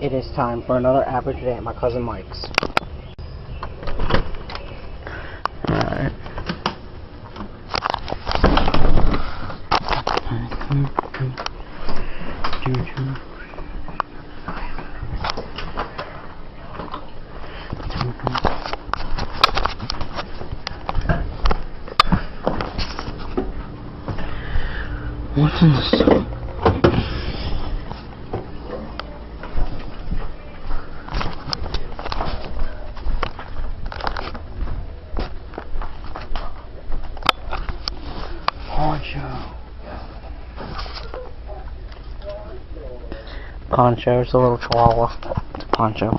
It is time for another average day at my cousin Mike's. Alright. What's in this? Poncho, it's a little chihuahua. It's Poncho.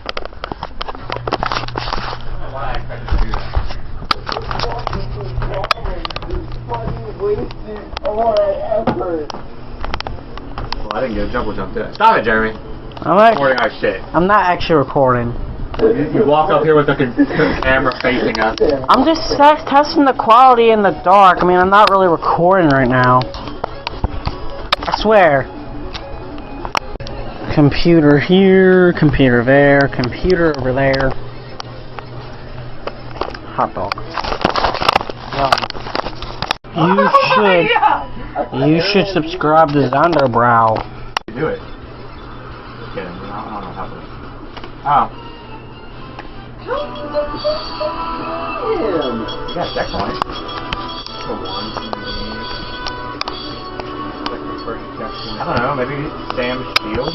Well, I didn't get a jump, did I? Stop it, Jeremy. I'm Recording our shit. not actually recording. You walk up here with the camera facing us. I'm just testing the quality in the dark. I mean, I'm not really recording right now. I swear. Computer here, computer there, computer over there. Hot dog. You should subscribe to Zonderbrow. You do it. Just kidding. I don't know how to. Oh. You got a checkpoint. For one, I don't know, maybe Sam's shield?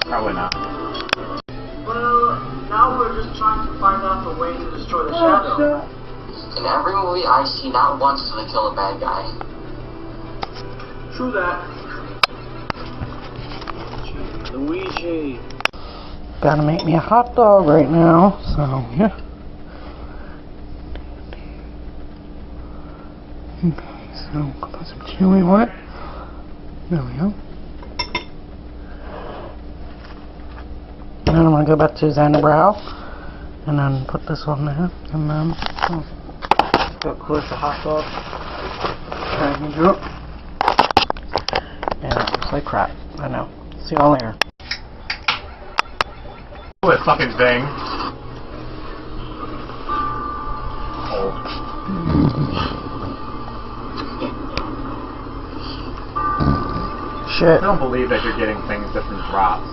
Probably not. Well, now we're just trying to find out the way to destroy the shadow. In every movie I see, not once do they kill a bad guy. True that. Luigi. Gotta make me a hot dog right now, so yeah. Okay, so put some chili on it. There we go. And then I'm gonna go back to Zonderbrow and then put this on there, and then go close the hot dog. Package up. And it looks like crap. I know. See y'all later. This fucking thing. Shit. I don't believe that you're getting things just from drops.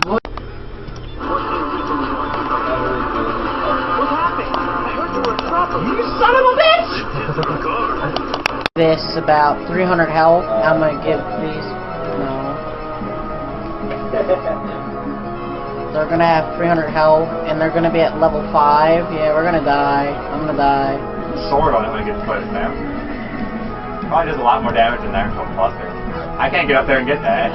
What happened? I heard you were in trouble. You son of a bitch! This about 300 health. I'm gonna give these. No. They're gonna have 300 health, and they're gonna be at level 5. Yeah, we're gonna die. I'm gonna die. Sword on it when it gets close now. Probably does a lot more damage in there from cluster. I can't get up there and get that.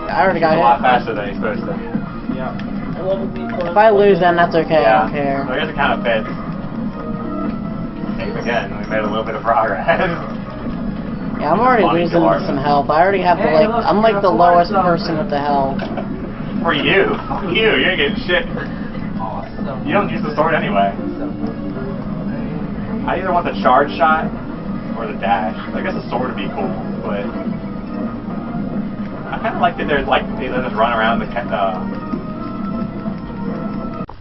I already got a lot hit. faster than he's supposed to. If I lose, then that's okay. I don't care. So I guess it kind of fits. Again, we made a little bit of progress. Yeah, I'm already losing some health. I already have the I'm like the lowest person with the health. For you. You ain't getting shit. You don't use the sword anyway. I either want the charge shot or the dash. I guess the sword would be cool, but I kind of like that there's like they let us run around the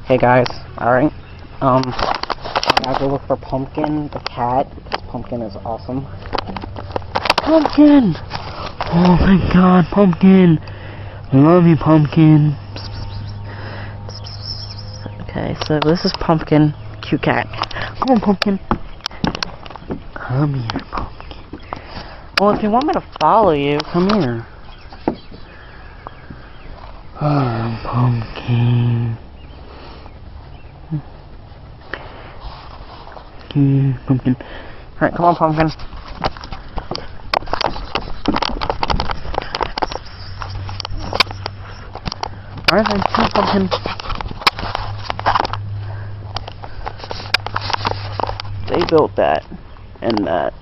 Hey guys, alright. I gotta go look for Pumpkin, the cat. Pumpkin is awesome. Pumpkin! Oh my god, Pumpkin! I love you, Pumpkin. Okay, so this is Pumpkin, cute cat. Come on, Pumpkin. Come here, Pumpkin. Well, if you want me to follow you, come here. Oh, Pumpkin. Pumpkin. Alright, come on, Pumpkin. Alright then, come on, Pumpkin. They built that, and that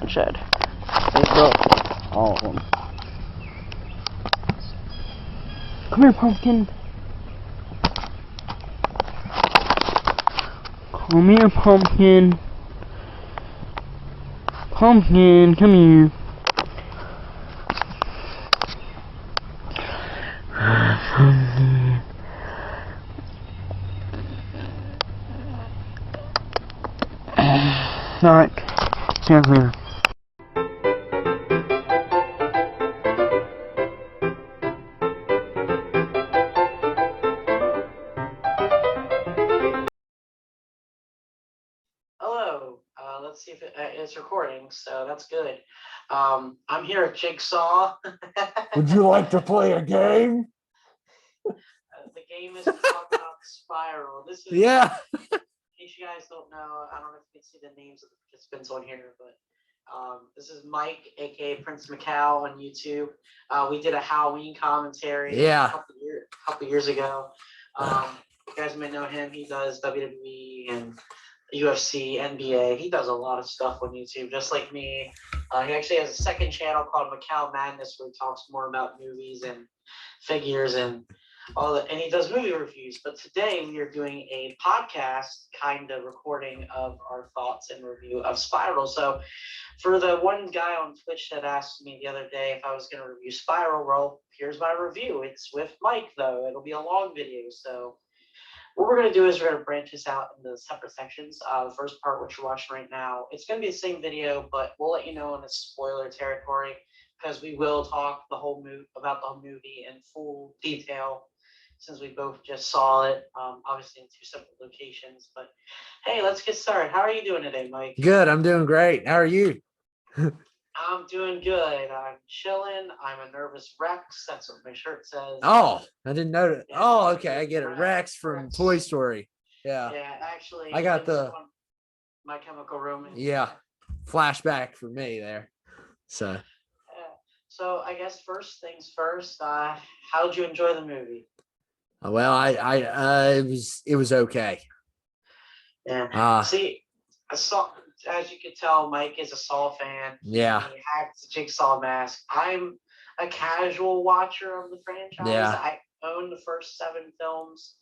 shed. They built all of them. Come here, Pumpkin. Come here, Pumpkin. Pumpkin, come here. Pumpkin. Alright, here. Hello. Let's see if it's recording, so that's good. I'm here at Jigsaw. Would you like to play a game? The game is to talk about Spiral. This is, Yeah. in case you guys don't know, I don't know if you can see the names of the participants on here, but this is Mike, aka Prince Macau on YouTube. We did a Halloween commentary Yeah. a couple years ago. You guys may know him. He does WWE and UFC, NBA. He does a lot of stuff on YouTube, just like me. He actually has a second channel called Macau Madness, where he talks more about movies and figures and all that, and he does movie reviews. But today we are doing a podcast kind of recording of our thoughts and review of Spiral. So for the one guy on Twitch that asked me the other day if I was going to review Spiral, well, here's my review. It's with Mike, though. It'll be a long video. So what we're going to do is we're going to branch this out into separate sections. The first part, which you're watching right now, it's going to be the same video, but we'll let you know in the spoiler territory, because we will talk about the whole movie in full detail, since we both just saw it, obviously in two separate locations. But hey, let's get started. How are you doing today, Mike? Good. I'm doing great. How are you? I'm doing good. I'm chilling. I'm a nervous Rex. That's what my shirt says. Oh, I didn't know that. Yeah. Oh, okay. I get it. Rex from Rex. Toy Story. Yeah. Yeah, actually, I got it's the- on My Chemical Romance. Yeah. Flashback for me there. So, Yeah. So I guess first things first. How'd you enjoy the movie? well, it was okay. Yeah. See, I saw, as you could tell, Mike is a Saw fan. Yeah. He hacked the Jigsaw mask. I'm a casual watcher of the franchise. Yeah. I own the first 7 films.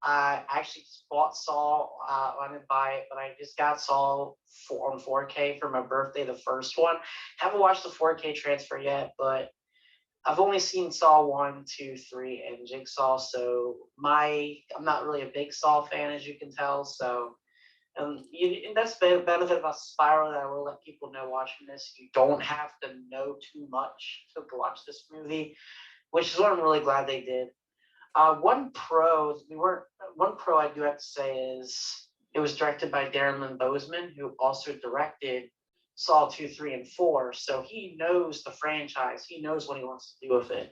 I actually just bought Saw. I didn't buy it, but I just got Saw on 4K for my birthday, the first one. Haven't watched the 4K transfer yet, but I've only seen Saw 1, 2, 3, and Jigsaw, so I'm not really a big Saw fan, as you can tell. So, and that's the benefit about Spiral that I will let people know watching this. You don't have to know too much to watch this movie, which is what I'm really glad they did. One pro I do have to say is it was directed by Darren Lynn Bousman, who also directed Saw 2, 3, and 4. So he knows the franchise. He knows what he wants to do with it.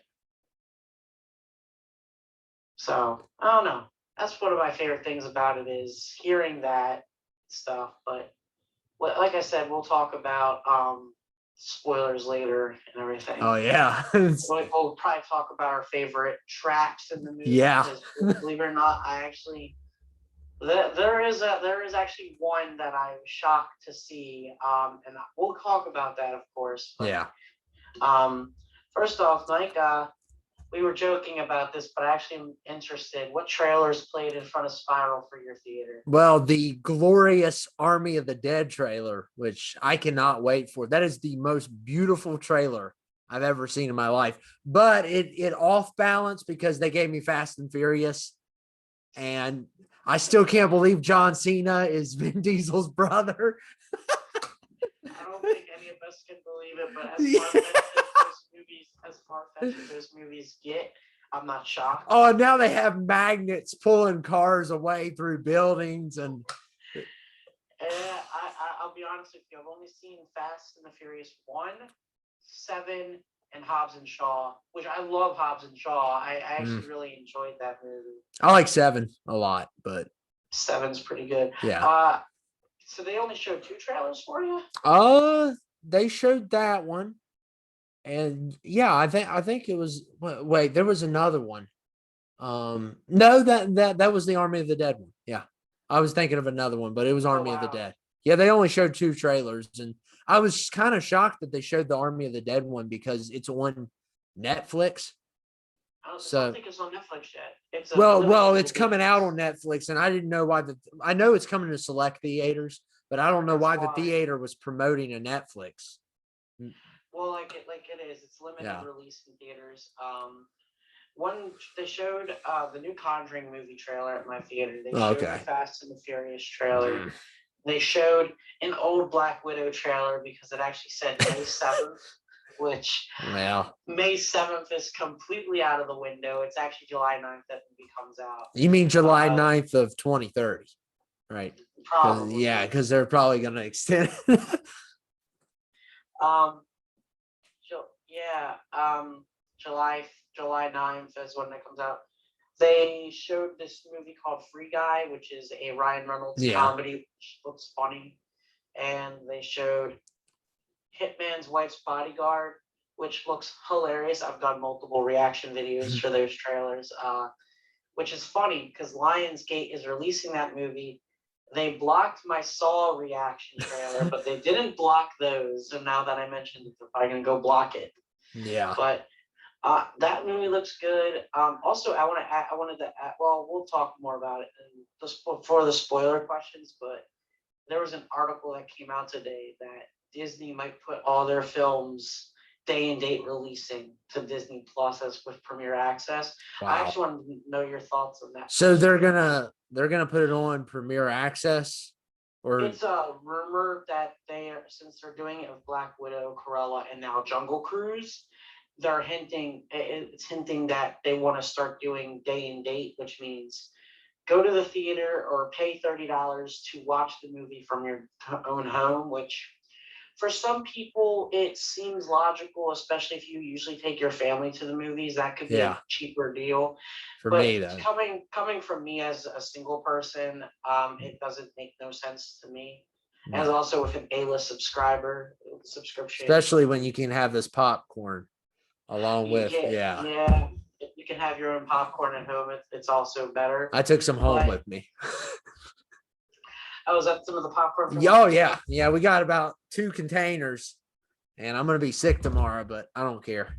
So I don't know. That's one of my favorite things about it, is hearing that stuff. But like I said, we'll talk about spoilers later and everything. Oh, yeah. We'll probably talk about our favorite traps in the movie. Yeah. Because believe it or not, there is actually one that I was shocked to see, and we'll talk about that, of course. But, Yeah. First off, Mike, we were joking about this, but I actually am interested. What trailers played in front of Spiral for your theater? Well, the glorious Army of the Dead trailer, which I cannot wait for. That is the most beautiful trailer I've ever seen in my life. But it off balance because they gave me Fast and Furious. And I still can't believe John Cena is Vin Diesel's brother. I don't think any of us can believe it, but as far-fetched as those movies get, I'm not shocked. Oh, and now they have magnets pulling cars away through buildings. And I'll be honest with you, I've only seen Fast and the Furious 1, 7, and Hobbs and Shaw, which I love Hobbs and Shaw. I actually really enjoyed that movie. I like 7 a lot, but 7's pretty good. yeah. So they only showed 2 trailers for you? They showed that one. And yeah, I think it was, wait, there was another one. No, that was the Army of the Dead one. Yeah. I was thinking of another one, but it was Army of the Dead. Yeah, they only showed 2 trailers, and I was kind of shocked that they showed the Army of the Dead one because it's on Netflix. I don't think it's on Netflix yet. It's a Well, limited it's coming release. out on Netflix, and I didn't know why I know it's coming to select theaters, but I don't know That's why the why. theater was promoting a Netflix. Well, like it is. It's limited Yeah. release in theaters. They showed the new Conjuring movie trailer at my theater. They showed Okay. the Fast and the Furious trailer. Mm. They showed an old Black Widow trailer because it actually said May 7th, which Well, May 7th is completely out of the window. It's actually July 9th that movie comes out. you mean July Uh, 9th of 2030, right? Probably. Yeah, because they're probably going to extend. July 9th is when it comes out. They showed this movie called Free Guy, which is a Ryan Reynolds Yeah. comedy, which looks funny. And they showed Hitman's Wife's Bodyguard, which looks hilarious. I've got multiple reaction videos for those trailers, which is funny because Lionsgate is releasing that movie. They blocked my Saw reaction trailer, but they didn't block those. So now that I mentioned it, they're probably going to go block it. Yeah. But that movie looks good. Also, I wanted to add, well, we'll talk more about it before the spoiler questions, but there was an article that came out today that Disney might put all their films day and date releasing to Disney Plus as with Premiere Access. I Wow. actually wanted to know your thoughts on that. So they're gonna put it on Premiere Access, or It's a rumor that since they're doing it with Black Widow, Cruella, and now Jungle Cruise, it's hinting that they want to start doing day and date, which means go to the theater or pay $30 to watch the movie from your own home, which for some people it seems logical, especially if you usually take your family to the movies. That could be Yeah. a cheaper deal. for But me though. coming from me as a single person, it doesn't make no sense to me. No. As also with an A-list subscription, Especially when you can have this popcorn along you with yeah, if you can have your own popcorn at home, it's also better. I took some home But- with me. Oh, is that some of the popcorn? from- Oh yeah. Yeah, we got about 2 containers, and I'm gonna be sick tomorrow, but I don't care.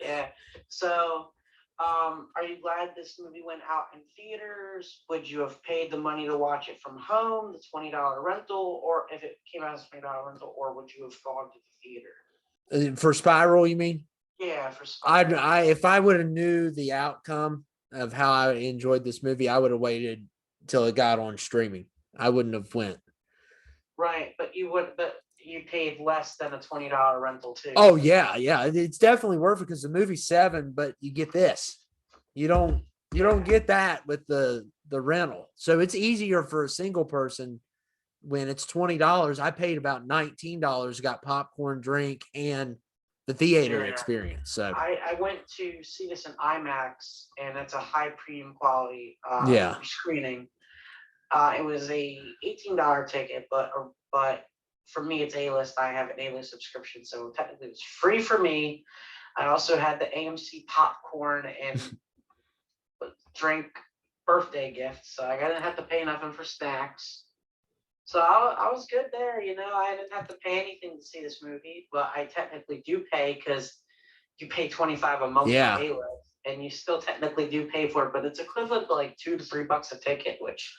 Yeah. So, are you glad this movie went out in theaters? Would you have paid the money to watch it from home, the $20 rental, or if it came out as $20 rental, or would you have gone to the theater? For Spiral, you mean? Yeah, for I if I would have knew the outcome of how I enjoyed this movie, I would have waited till it got on streaming. I wouldn't have went. right, but you paid less than a $20 rental too. Oh yeah, yeah. It's definitely worth it because the movie's $7, but you get this. You don't get that with the rental. So it's easier for a single person when it's $20. I paid about $19, got popcorn, drink, and the theater Yeah. experience. So I went to see this in IMAX, and it's a high premium quality Yeah. screening. It was a $18 ticket, but for me it's A-list. I have an A-list subscription, so technically it's free for me. I also had the AMC popcorn and drink birthday gift, so I didn't have to pay nothing for snacks. So I was good there, I didn't have to pay anything to see this movie, but I technically do pay because you pay $25 a month Yeah. for A-list, and you still technically do pay for it, but it's equivalent to like $2 to $3 a ticket, which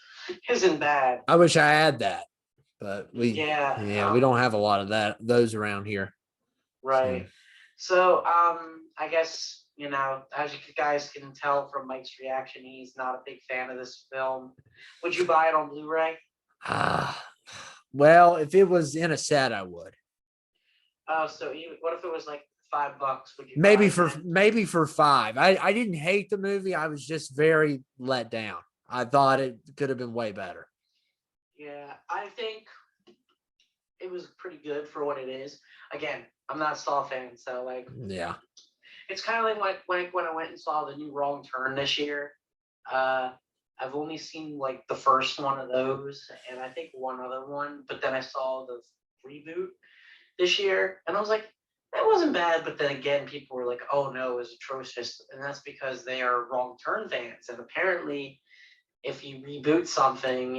isn't bad. I wish I had that, but we Yeah, we don't have a lot of those around here. Right. So I guess, as you guys can tell from Mike's reaction, he's not a big fan of this film. Would you buy it on Blu-ray? Well, if it was in a set, I would. So what if it was like $5? Would you Maybe buy it? for 5. I didn't hate the movie. I was just very let down. I thought it could have been way better. Yeah, I think it was pretty good for what it is. Again, I'm not a Saw fan, so like Yeah. it's kind of like when I went and saw the new Wrong Turn this year. I've only seen like the first one of those, and I think one other one, but then I saw the reboot this year, and I was like, that wasn't bad. But then again, people were like, oh no, it was atrocious, and that's because they are Wrong Turn fans, and apparently, if you reboot something,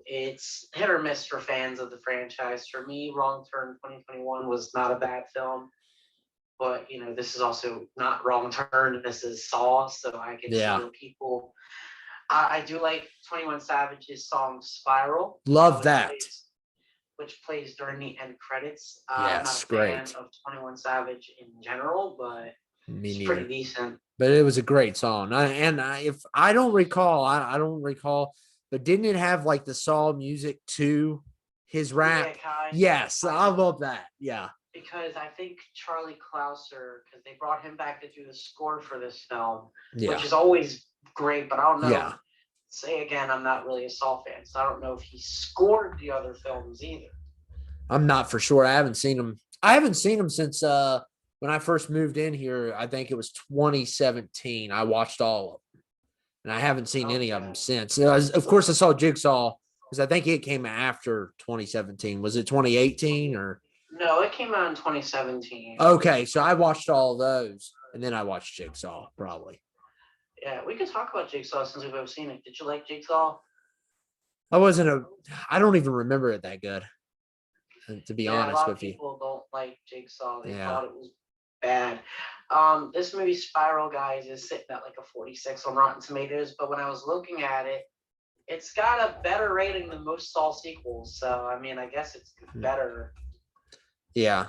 it's hit or miss for fans of the franchise. For me, Wrong Turn 2021 was not a bad film. but this is also not Wrong Turn. This is Saw, so I can see Yeah. where people. I do like 21 Savage's song "Spiral." Love which that. which plays during the end credits. Yes, I'm not a great. fan of 21 Savage in general, but Me it's neither. pretty decent. But it was a great song. If I don't recall, I don't recall, but didn't it have like the Saw music to his rap? Yeah, kind of, Yes, kind I of. love that. Yeah. Because I think Charlie Clouser, because they brought him back to do the score for this film, Yeah. which is always great, but I don't know. Yeah. Say again, I'm not really a Saw fan, so I don't know if he scored the other films either. I'm not for sure. I haven't seen him. I haven't seen him since when I first moved in here. I think it was 2017. I watched all of them, and I haven't seen any of them Okay. since. Of course, I saw Jigsaw because I think it came after 2017. Was it 2018 or? No, it came out in 2017. Okay, so I watched all of those, and then I watched Jigsaw probably. Yeah, we could talk about Jigsaw since we've both seen it. Did you like Jigsaw? I don't even remember it that good, to be Yeah, a honest lot with of you. people don't like Jigsaw. They Yeah. thought it was bad. This movie Spiral, guys, is sitting at like a 46 on Rotten Tomatoes, but when I was looking at it, it's got a better rating than most Saw sequels. So I mean, I guess it's better. Yeah.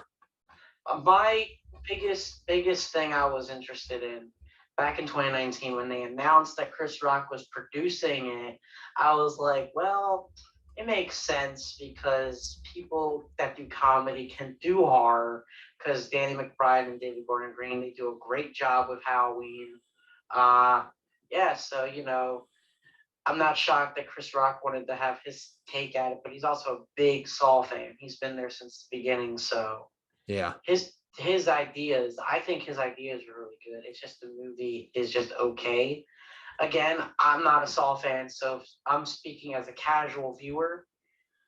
My biggest thing I was interested in back in 2019 when they announced that Chris Rock was producing it, I was like, well, it makes sense because people that do comedy can do horror because Danny McBride and David Gordon Green, they do a great job with Halloween. Yeah, so I'm not shocked that Chris Rock wanted to have his take at it, but he's also a big Saw fan. He's been there since the beginning, so Yeah. his ideas, I think his ideas are really good. It's just the movie is just okay. Again, I'm not a Saw fan, so I'm speaking as a casual viewer.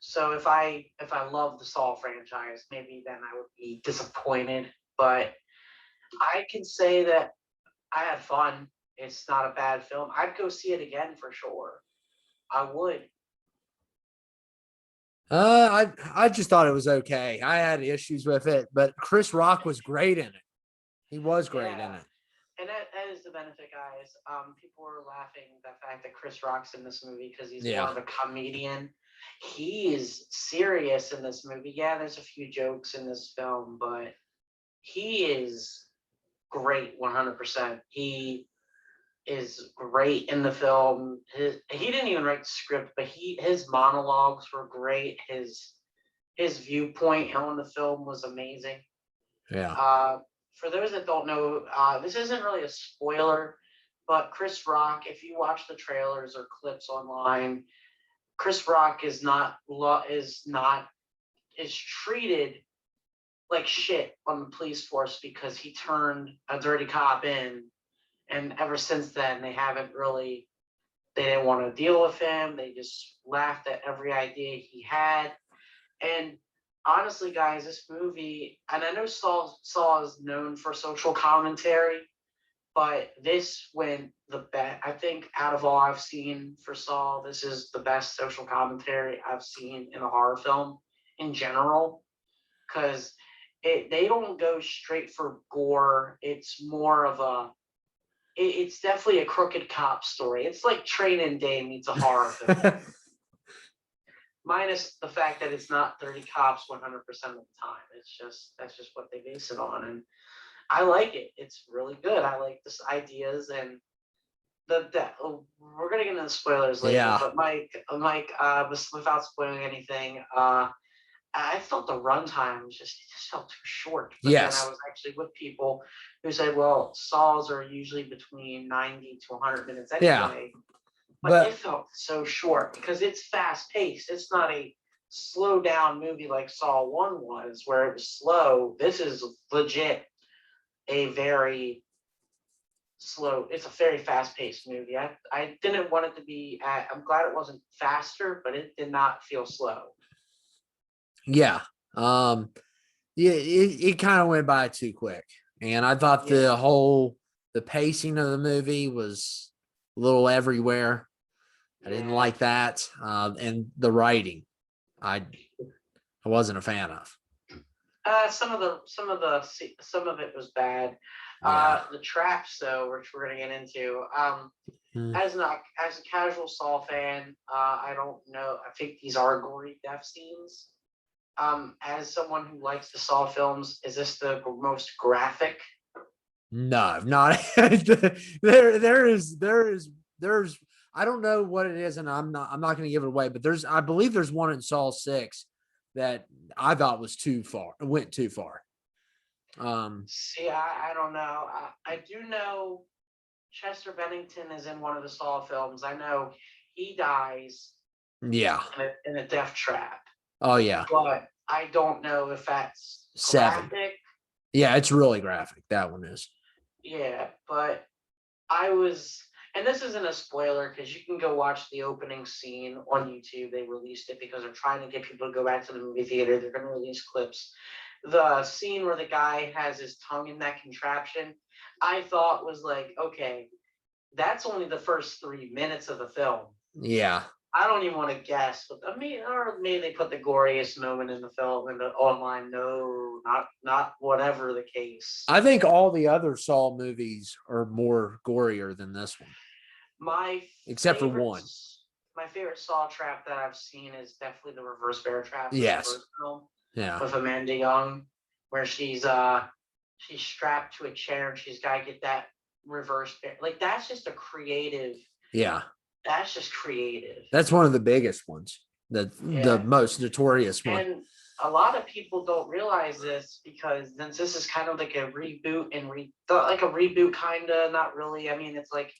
So if I love the Saw franchise, maybe then I would be disappointed. But I can say that I had fun. It's not a bad film. I'd go see it again for sure. I would. I just thought it was okay. I had issues with it, but Chris Rock was great in it. He was great in Yeah. it. And that is the benefit, guys. People were laughing at the fact that Chris Rock's in this movie because he's Yeah. more of a comedian. He is serious in this movie. Yeah, there's a few jokes in this film, but he is great 100%. He is great in the film. He didn't even write the script, but his monologues were great. His viewpoint on the film was amazing. Yeah. For those that don't know, this isn't really a spoiler, but Chris Rock, if you watch the trailers or clips online, Chris Rock is treated like shit on the police force because he turned a dirty cop in, and ever since then they didn't want to deal with him. They just laughed at every idea he had. And honestly, guys, this movie, and I know Saw is known for social commentary, but this went the best. I think out of all I've seen for Saw, this is the best social commentary I've seen in a horror film in general, because they don't go straight for gore. It's more of it's definitely a crooked cop story. It's like Training Day meets a horror film. Minus the fact that it's not 30 cops 100% of the time. That's just what they base it on, and I like it. It's really good. I like this ideas, and we're gonna get into the spoilers later. Yeah. But Mike, without spoiling anything, I felt the runtime it just felt too short. But Yes. then I was actually with people who said, well, Saws are usually between 90 to 100 minutes anyway. Yeah. But But- it felt so short because it's fast paced. It's not a slow down movie like Saw 1 was, where it was slow. This is legit a very slow, it's a very fast paced movie. I didn't want it to be, I'm glad it wasn't faster, but it did not feel slow. Yeah. Yeah, it kind of went by too quick. And I thought the pacing of the movie was a little everywhere. I didn't Yeah. like that. And the writing, I wasn't a fan of. Some of it was bad. Yeah. The traps though, which we're gonna get into. Mm. As a casual Saw fan, I don't know. I think these are gory death scenes. As someone who likes the Saw films, is this the most graphic? No, not there's I don't know what it is, and I'm not gonna give it away, but I believe there's one in Saw 6 that I thought was too far, went too far. See, I don't know. I do know Chester Bennington is in one of the Saw films. I know he dies Yeah. in a death trap, Oh yeah. but I don't know if that's 7. graphic. Yeah, it's really graphic. That one is. Yeah, but and this isn't a spoiler because you can go watch the opening scene on YouTube. They released it because they're trying to get people to go back to the movie theater. They're going to release clips. The scene where the guy has his tongue in that contraption, I thought was like, okay, that's only the first 3 minutes of the film. Yeah. I don't even want to guess, but or maybe they put the goriest moment in the film in the online. No, not whatever the case. I think all the other Saw movies are more gorier than this one. Except for one. My favorite Saw trap that I've seen is definitely the reverse bear trap. Yes. The first film Yeah. with Amanda Young, where she's strapped to a chair and she's got to get that reverse bear. Like that's just a creative. Yeah. That's just creative. That's one of the biggest ones. The Yeah. most notorious one. And a lot of people don't realize this because since this is kind of like a reboot and like a reboot, kind of not really. I mean, it's like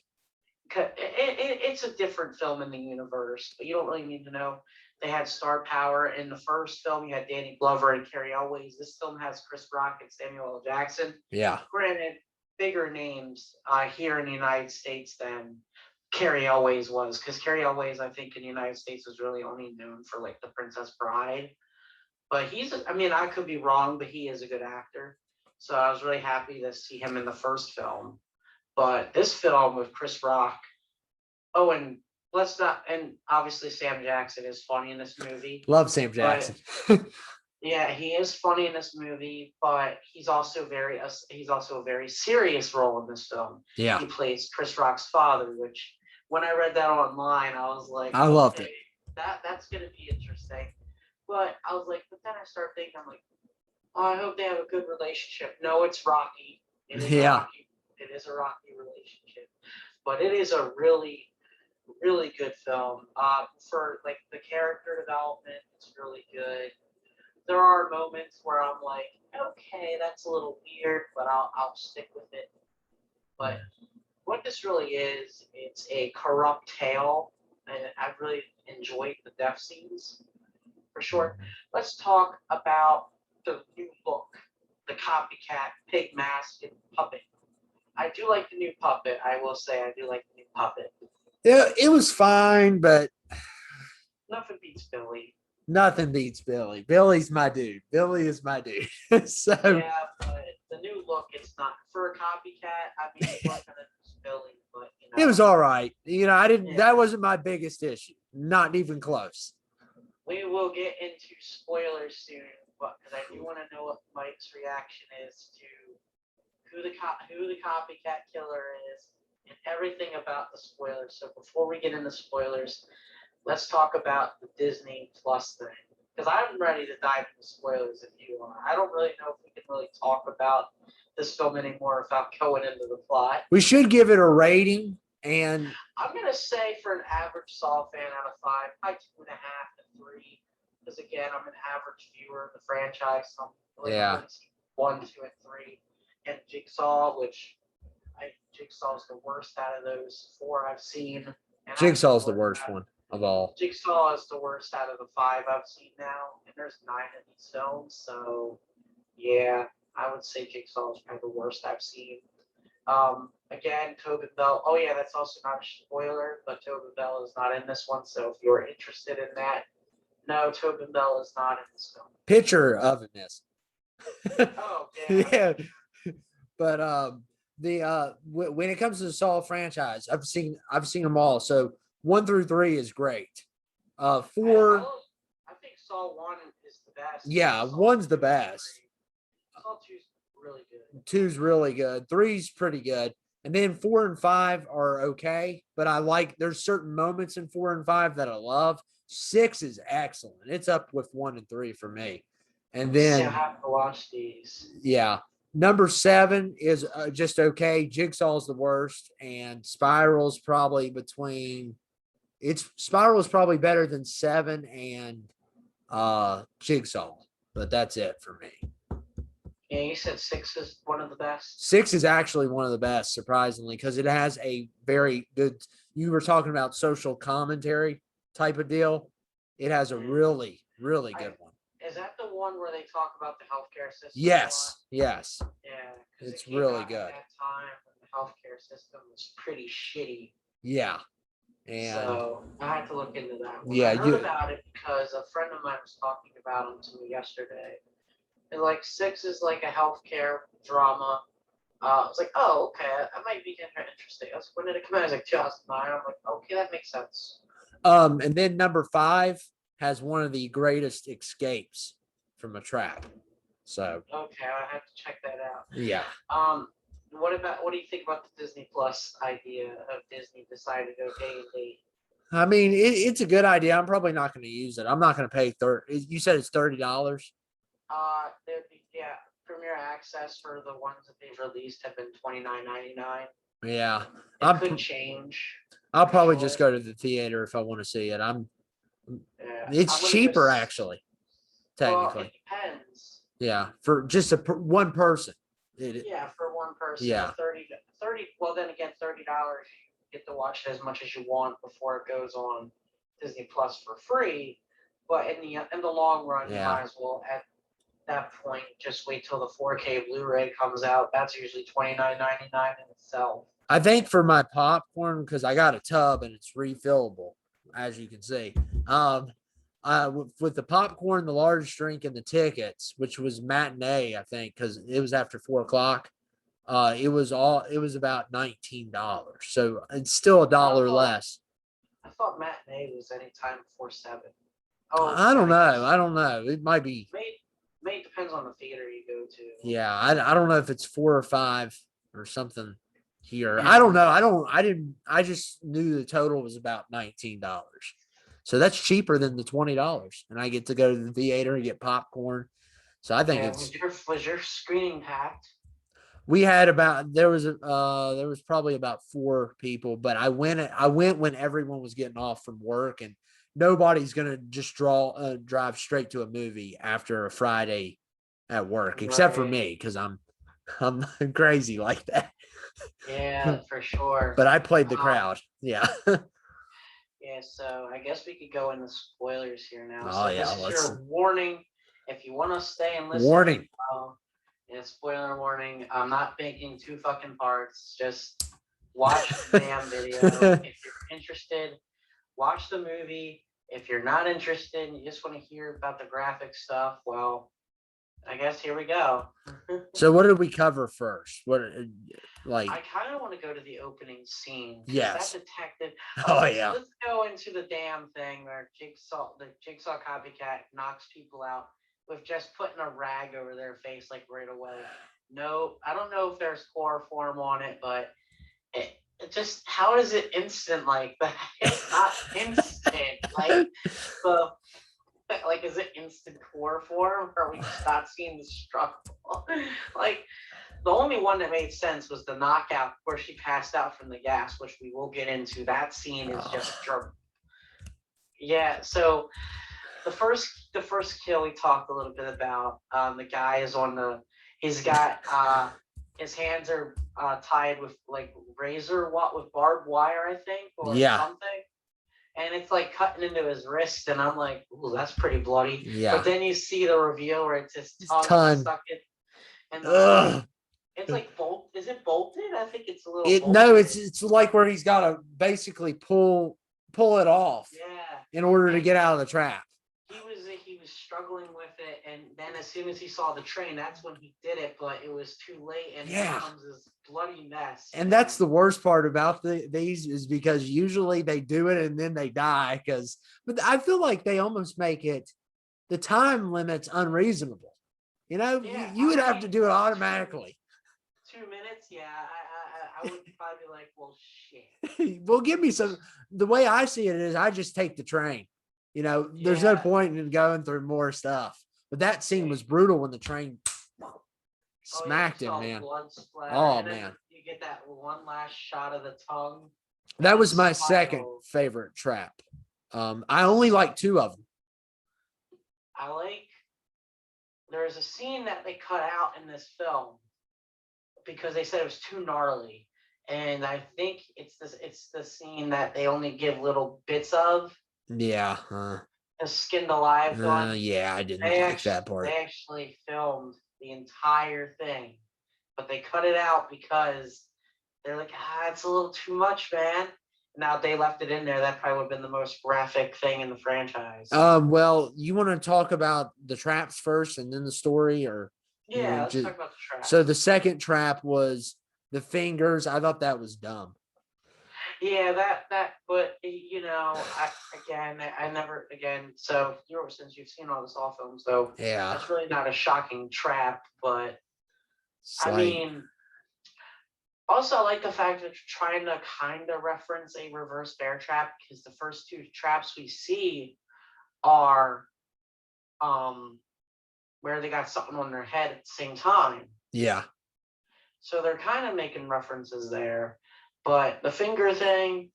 it's a different film in the universe, but you don't really need to know. They had star power in the first film. You had Danny Glover and Carrie Elways. This film has Chris Rock and Samuel L. Jackson. Yeah. Granted, bigger names here in the United States than Carrie Elways was, because Carrie Elways, I think, in the United States was really only known for like The Princess Bride. But I could be wrong, but he is a good actor. So I was really happy to see him in the first film. But this film with Chris Rock, and obviously Sam Jackson is funny in this movie. Love Sam Jackson. Yeah, he is funny in this movie, but he's also a very serious role in this film. Yeah. He plays Chris Rock's father, which when I read that online, I was like, I loved it. That's gonna be interesting. But I was like, but then I started thinking, I'm like, oh, I hope they have a good relationship. No, it's rocky. It is a rocky relationship, but it is a really, really good film. For like the character development, it's really good. There are moments where I'm like, okay, that's a little weird, but I'll stick with it. But what this really is, it's a corrupt tale, and I really enjoyed the death scenes. For sure. Let's talk about the new look, the copycat pig mask and puppet. I do like the new puppet. I will say I do like the new puppet. Yeah, it was fine, but Nothing beats Billy. Nothing beats Billy. Billy's my dude. Billy is my dude. So yeah, but the new look, it's not for a copycat. I mean, it's not gonna use Billy, but it was all right. I didn't. Yeah. That wasn't my biggest issue. Not even close. We will get into spoilers soon, but because I do want to know what Mike's reaction is to who the copycat killer is and everything about the spoilers. So before we get into spoilers, let's talk about the Disney Plus thing, because I'm ready to dive into spoilers if you are. I don't really know if we can really talk about this film anymore without going into the plot. We should give it a rating, and I'm gonna say for an average Saw fan out of 5, probably 2.5 to 3, because again, I'm an average viewer of the franchise. So I'm Yeah. 1, 2, and 3, and Jigsaw, which Jigsaw's the worst out of those 4 I've seen. And Jigsaw's the worst one of all. Jigsaw is the worst out of the 5 I've seen now, and there's 9 of these films, so yeah, I would say Jigsaw is probably the worst I've seen. Again, Tobin Bell. Oh yeah, that's also not a spoiler, but Tobin Bell is not in this one. So if you're interested in that, no, Tobin Bell is not in this film. Picture of this. Oh yeah. Yeah, but when it comes to the Saw franchise, I've seen them all. So 1 through 3 is great. 4. I think Saw 1 is the best. Yeah, Saw 1's the 2 and best. Two's really good. Three's pretty good. And then 4 and 5 are okay, but there's certain moments in 4 and 5 that I love. 6 is excellent. It's up with 1 and 3 for me. And See, I then, have to watch these. yeah, number 7 is just okay. Jigsaw's the worst, and Spiral's probably Spiral's probably better than 7 and Jigsaw, but that's it for me. Yeah, you said 6 is one of the best. 6 is actually one of the best, surprisingly, because it has a very good. You were talking about social commentary type of deal. It has a really, really good one. Is that the one where they talk about the healthcare system? Yes, yes, Yeah, 'cause it's it came really out at good. that time when the healthcare system was pretty shitty. Yeah, and So I had to look into that one. Yeah, I heard you- about it because a friend of mine was talking about him to me yesterday. And like 6 is like a healthcare drama. I was like, oh, okay, that might be interesting. When did it come out? It was like 2009. I'm like, okay, that makes sense. and then number 5 has one of the greatest escapes from a trap. So Okay, I have to check that out. yeah, What do you think about the Disney Plus idea of Disney decided to go day and date? I mean it's a good idea. I'm probably not going to use it. I'm not going to pay 30. You said it's $30. Yeah, Premier Access for the ones that they've released have been $29.99. Yeah, It could change. I'll probably just go to the theater if I want to see it. Yeah, It's I'm gonna cheaper just- actually, Well, technically. it depends. Yeah, for just one person. Yeah, for one person. Yeah. 30. Well, then again, $30. You get to watch it as much as you want before it goes on Disney Plus for free. But in the long run, Yeah. you might as well at that point just wait till the 4K Blu-ray comes out. That's usually $29.99 in itself. I think for my popcorn, because I got a tub and it's refillable, as you can see. With the popcorn, the large drink, and the tickets, which was matinee, I think, because it was after 4 o'clock. It was about $19. So it's still $1 Oh. less. I thought matinee was any time before 7. Oh, I don't guess know. I don't know. It might be. May depends on the theater you go to. Yeah, I don't know if it's 4 or 5 or something here. Yeah. I don't know. I just knew the total was about $19. So that's cheaper than the $20. And I get to go to the theater and get popcorn. So I think Yeah, it's was your screening packed? we had there was probably about 4 people, but I went when everyone was getting off from work, and nobody's gonna just drive straight to a movie after a Friday at work, except for Right. me, because I'm crazy like that. Yeah, for sure. But I played the Wow. crowd. Yeah. Yeah, so I guess we could go into spoilers here now. Oh, So yeah, this is let's- your warning. If you want to stay and listen. Warning. Yeah, spoiler warning. I'm not making 2 fucking parts. Just watch the damn video. If you're interested, watch the movie. If you're not interested and you just want to hear about the graphic stuff, well, I guess here we go. So what did we cover first? Like? I kind of want to go to the opening scene. 'Cause Yes. That detective. Oh, let's- yeah. Let's go into the damn thing where the Jigsaw copycat knocks people out with just putting a rag over their face like right away. No, I don't know if there's chloroform on it, but it just, how is it instant like that? It's not instant. Like, is it instant chloroform, or are we just not seeing the struggle? Like, the only one that made sense was the knockout where she passed out from the gas, which we will get into. That scene is just yeah. So the first kill we talked a little bit about. The guy is he's got his hands are tied with like with barbed wire, I think, or Yeah. something. And it's like cutting into his wrist, and I'm like, ooh, that's pretty bloody. Yeah. But then you see the reveal where it's his tongue tongue. stuck in. And Ugh. it's like is it bolted? I think it's a little No, bolted. it's like where he's got to basically pull it off Yeah. in order to get out of the trap. He was struggling with it, and then as soon as he saw the train, that's when he did it, but it was too late, and Yeah. it becomes this bloody mess. And that's the worst part about these is because usually they do it and then they die but I feel like they almost make it the time limit's unreasonable. You know, Yeah, you would I have mean, to do it it's true. automatically. 2 minutes, yeah, I would probably be like, well, shit. Well, give me some. The way I see it is, I just take the train. You know, there's no Yeah. point in going through more stuff. But that scene was brutal when the train Oh, yeah, smacked you him, saw man. blood splatter, Oh, and then man. you get that one last shot of the tongue. That and was the my second spinal. favorite trap. I only like 2 of them. I like. There's a scene that they cut out in this film because they said it was too gnarly, and I think it's this. It's the scene that they only give little bits of Yeah. the skinned alive one. Yeah, I didn't They like that part. They actually filmed the entire thing, but they cut it out because they're like, it's a little too much, man. Now if they left it in there, that probably would have been the most graphic thing in the franchise. Well, you want to talk about the traps first and then the story, or yeah, let's just- talk about the trap. so the second trap was the fingers. I thought that was dumb. Yeah, but I never again. So since you've seen all the Saw films, so Yeah. that's really not a shocking trap. But It's I like- mean, also I like the fact that you're trying to kind of reference a reverse bear trap because the first 2 traps we see are, where they got something on their head at the same time. yeah. So they're kind of making references there. But the finger thing,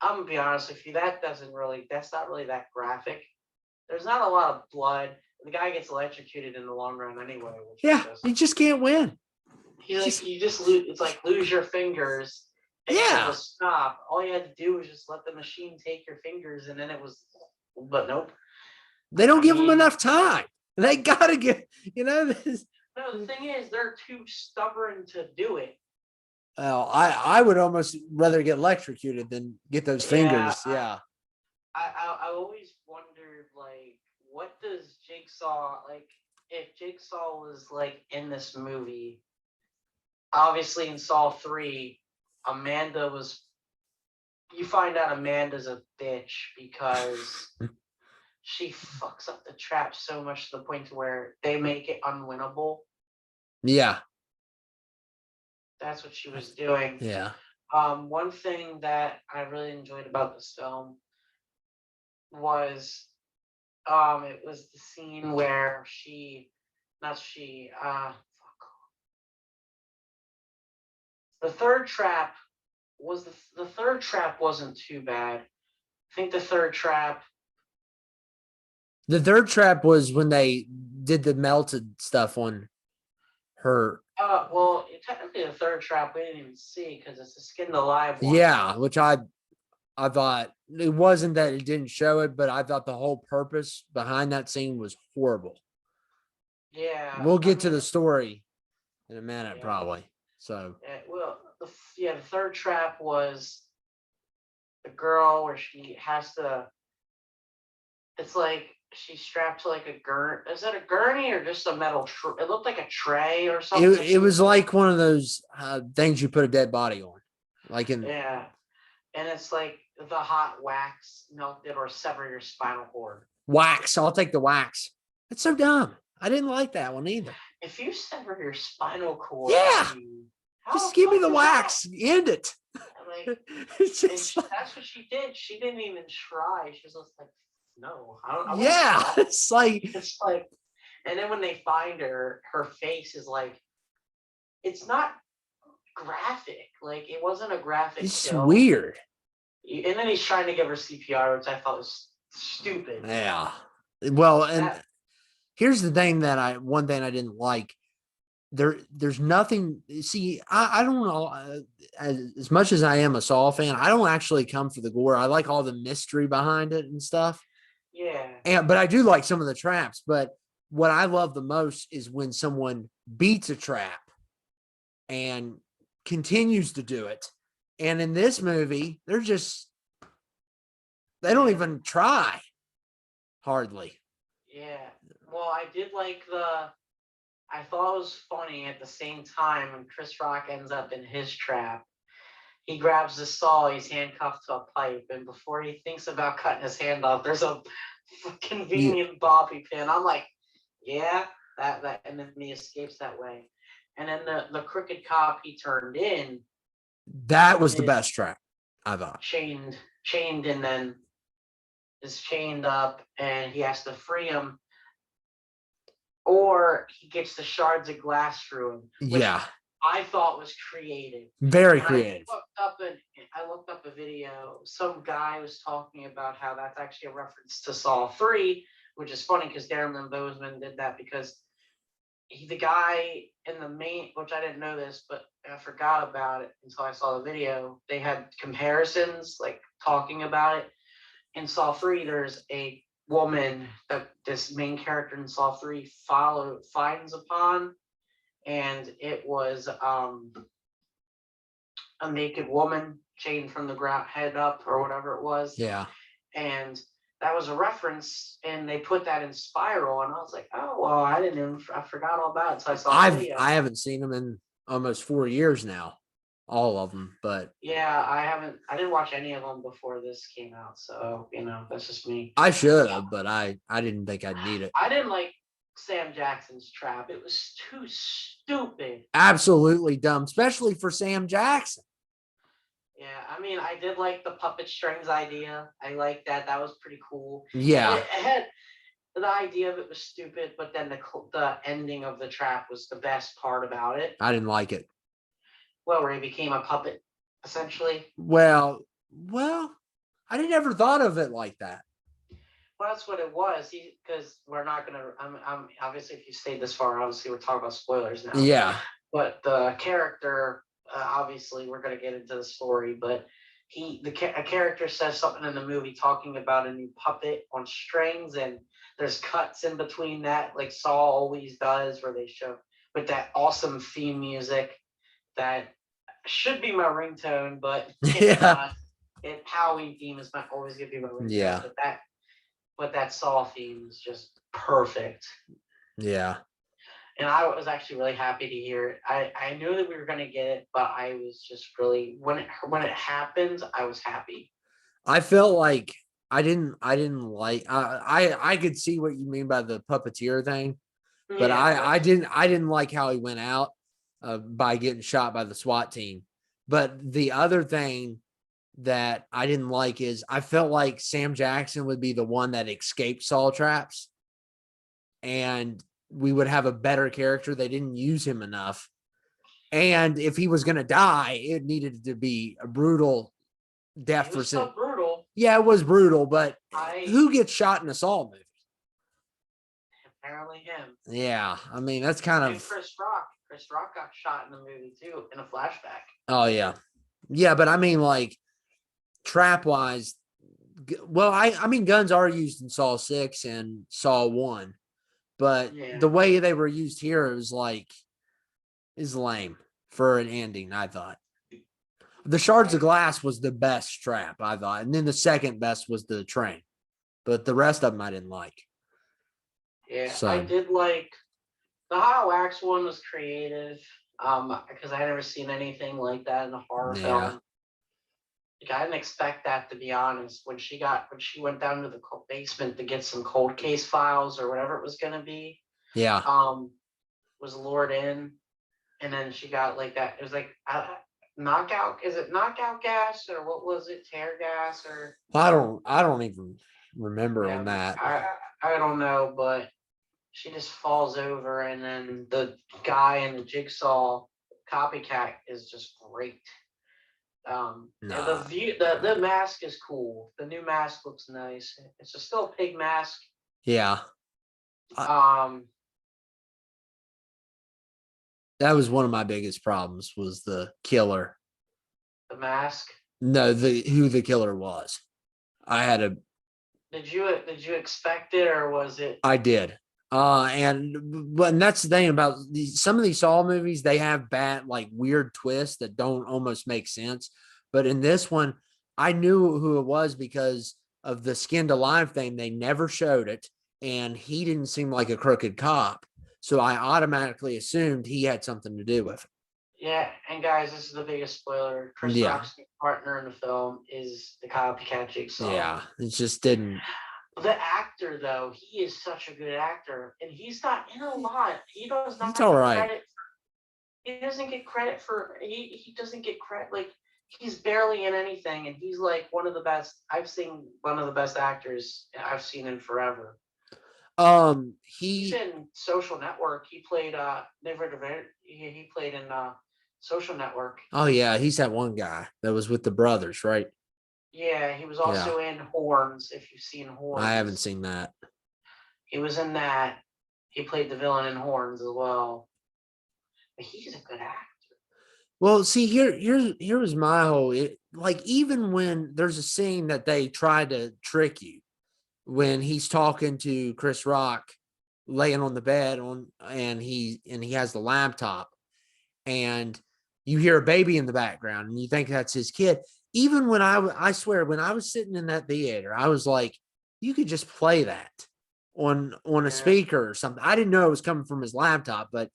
I'm gonna be honest with you, that's not really that graphic. There's not a lot of blood. The guy gets electrocuted in the long run anyway. Which is Yeah. just, You just can't win. he's like, you just lose. It's like lose your fingers. And Yeah. it'll stop. All you had to do was just let the machine take your fingers, and then it was. But nope. They don't I give them mean- enough time. They gotta get. This. No, the thing is, they're too stubborn to do it. Well, I would almost rather get electrocuted than get those Yeah, fingers. Yeah. I always wondered, like, what does Jigsaw, like, if Jigsaw was like in this movie, obviously in Saw 3, Amanda was, you find out Amanda's a bitch because she fucks up the trap so much to the point to where they make it unwinnable. Yeah. That's what she was doing. Yeah. One thing that I really enjoyed about this film was it was the scene where the third trap was the third trap wasn't too bad. I think the third trap, The third trap was when they did the melted stuff on her. well, technically the third trap we didn't even see because it's a skinned alive one. Yeah, which I thought it wasn't that it didn't show it, but I thought the whole purpose behind that scene was horrible. Yeah. We'll I get to mean, the story in a minute, Yeah. probably. So the third trap was the girl where she has to. It's like she's strapped to like a gurney. Is that a gurney or just a metal? It looked like a tray or something. it was like one of those things you put a dead body on, like in. Yeah, and it's like the hot wax melted or sever your spinal cord. Wax. I'll take the wax. It's so dumb. I didn't like that one either. If you sever your spinal cord, Yeah. how Just give me fuck the is wax. End it. that? Like, It's and just like, that's what she did. She didn't even try. She was just like, no, I don't. yeah. It's like It's like, and then when they find her, her face is like, it's not graphic. Like it wasn't a graphic. it's kill. weird. And then he's trying to give her CPR, which I thought was stupid. Yeah. Well, and That- here's the thing that one thing I didn't like. There's nothing. See, I don't know. As much as I am a Saw fan, I don't actually come for the gore. I like all the mystery behind it and stuff. Yeah. But I do like some of the traps. But what I love the most is when someone beats a trap and continues to do it. And in this movie, they don't even try hardly. Yeah. Well, I did like I thought it was funny at the same time when Chris Rock ends up in his trap. He grabs the saw, he's handcuffed to a pipe, and before he thinks about cutting his hand off, there's a convenient bobby pin. I'm like, yeah, that, and then he escapes that way. and then the crooked cop he turned in That was the is best trap, I thought. chained, and then is chained up, and he has to free him, or he gets the shards of glass through him. Which Yeah, I thought was creative. very And creative. I looked up a video. Some guy was talking about how that's actually a reference to Saw 3, which is funny because Darren Lynn Bozeman did that because the guy in the main, which I didn't know this, but I forgot about it until I saw the video. They had comparisons, like talking about it. In Saw 3, there's a woman that this main character in Saw 3 finds upon, and it was a naked woman chained from the ground, head up, or whatever it was. Yeah. And that was a reference, and they put that in Spiral, and I was like, oh well, I forgot all about it. So I saw the video. I haven't seen them in almost 4 years now, all of them. But Yeah, I didn't watch any of them before this came out, so that's just me. I should have, but I didn't think I'd need it. I didn't like Sam Jackson's trap. It was too stupid. Absolutely dumb, especially for Sam Jackson. Yeah, I mean, I did like the puppet strings idea. I like that. That was pretty cool. Yeah. It had, the idea of it was stupid, but then the ending of the trap was the best part about it. I didn't like it. Well, where he became a puppet, essentially. Well, I didn't ever thought of it like that. Well, that's what it was. Because we're not gonna. I'm obviously, if you stayed this far, obviously we're talking about spoilers now. Yeah. But the character, obviously, we're gonna get into the story. But a character says something in the movie talking about a new puppet on strings, and there's cuts in between that, like Saw always does, where they show with that awesome theme music that should be my ringtone, but it's not. Halloween theme is always gonna be my ringtone. Yeah. But that Saw theme is just perfect. Yeah. And I was actually really happy to hear it. I knew that we were gonna get it, but I was just really when it happened, I was happy. I felt like I didn't like I could see what you mean by the puppeteer thing, but Yeah, I didn't like how he went out by getting shot by the SWAT team. But the other thing that I didn't like is I felt like Sam Jackson would be the one that escaped Saw traps, and we would have a better character. They didn't use him enough. And if he was going to die, it needed to be a brutal death it for was Sam. so brutal. Yeah, it was brutal, but I- who gets shot in a Saw movie? Apparently him. Yeah, I mean, that's kind And of, Chris Rock. Chris Rock got shot in the movie too, in a flashback. oh yeah. Yeah, but I mean, like, trap wise, well, I mean, guns are used in Saw 6 and Saw 1, but Yeah. the way they were used here is lame for an ending, I thought. The shards of glass was the best trap, I thought, and then the second best was the train, but the rest of them I didn't like. Yeah, So- I did like the hot wax one was creative. Because I had never seen anything like that in a horror Yeah. film. Like, I didn't expect that, to be honest. When she went down to the basement to get some cold case files or whatever it was gonna be, Yeah, was lured in, and then she got like that. It was like knockout. Is it knockout gas or what was it? Tear gas or I don't even remember yeah, on that. I don't know, but she just falls over, and then the guy in the Jigsaw copycat is just great. And Nah. the mask is cool. The new mask looks nice. It's still a pig mask. Yeah, Um, that was one of my biggest problems was the killer. the mask. No, who the killer was. I had a Did you expect it, or was it? I did. And that's the thing about some of these Saw movies, they have bad, like weird twists that don't almost make sense. But in this one, I knew who it was because of the skinned alive thing. They never showed it, and he didn't seem like a crooked cop. So I automatically assumed he had something to do with it. Yeah, and guys, this is the biggest spoiler. Chris Yeah. Rock's partner in the film is the copycat Jigsaw. Yeah, it just didn't. The actor, though, he is such a good actor, and he's not in a lot. He does not He's get all right. credit. he doesn't get credit for he doesn't get credit like he's barely in anything, and he's like one of the best I've seen, one of the best actors I've seen in forever. He's He in Social Network. He played he played in Social Network. oh yeah, he's that one guy that was with the brothers, right? Yeah, he was Yeah. also in Horns, if you've seen Horns. I haven't seen that. He was in that. He played the villain in Horns as well. But he's a good actor. Well, see, here was my whole like even when there's a scene that they try to trick you when he's talking to Chris Rock laying on the bed and he has the laptop and you hear a baby in the background and you think that's his kid. Even when I swear when I was sitting in that theater, I was like, you could just play that on a Yeah. speaker or something. I didn't know it was coming from his laptop, but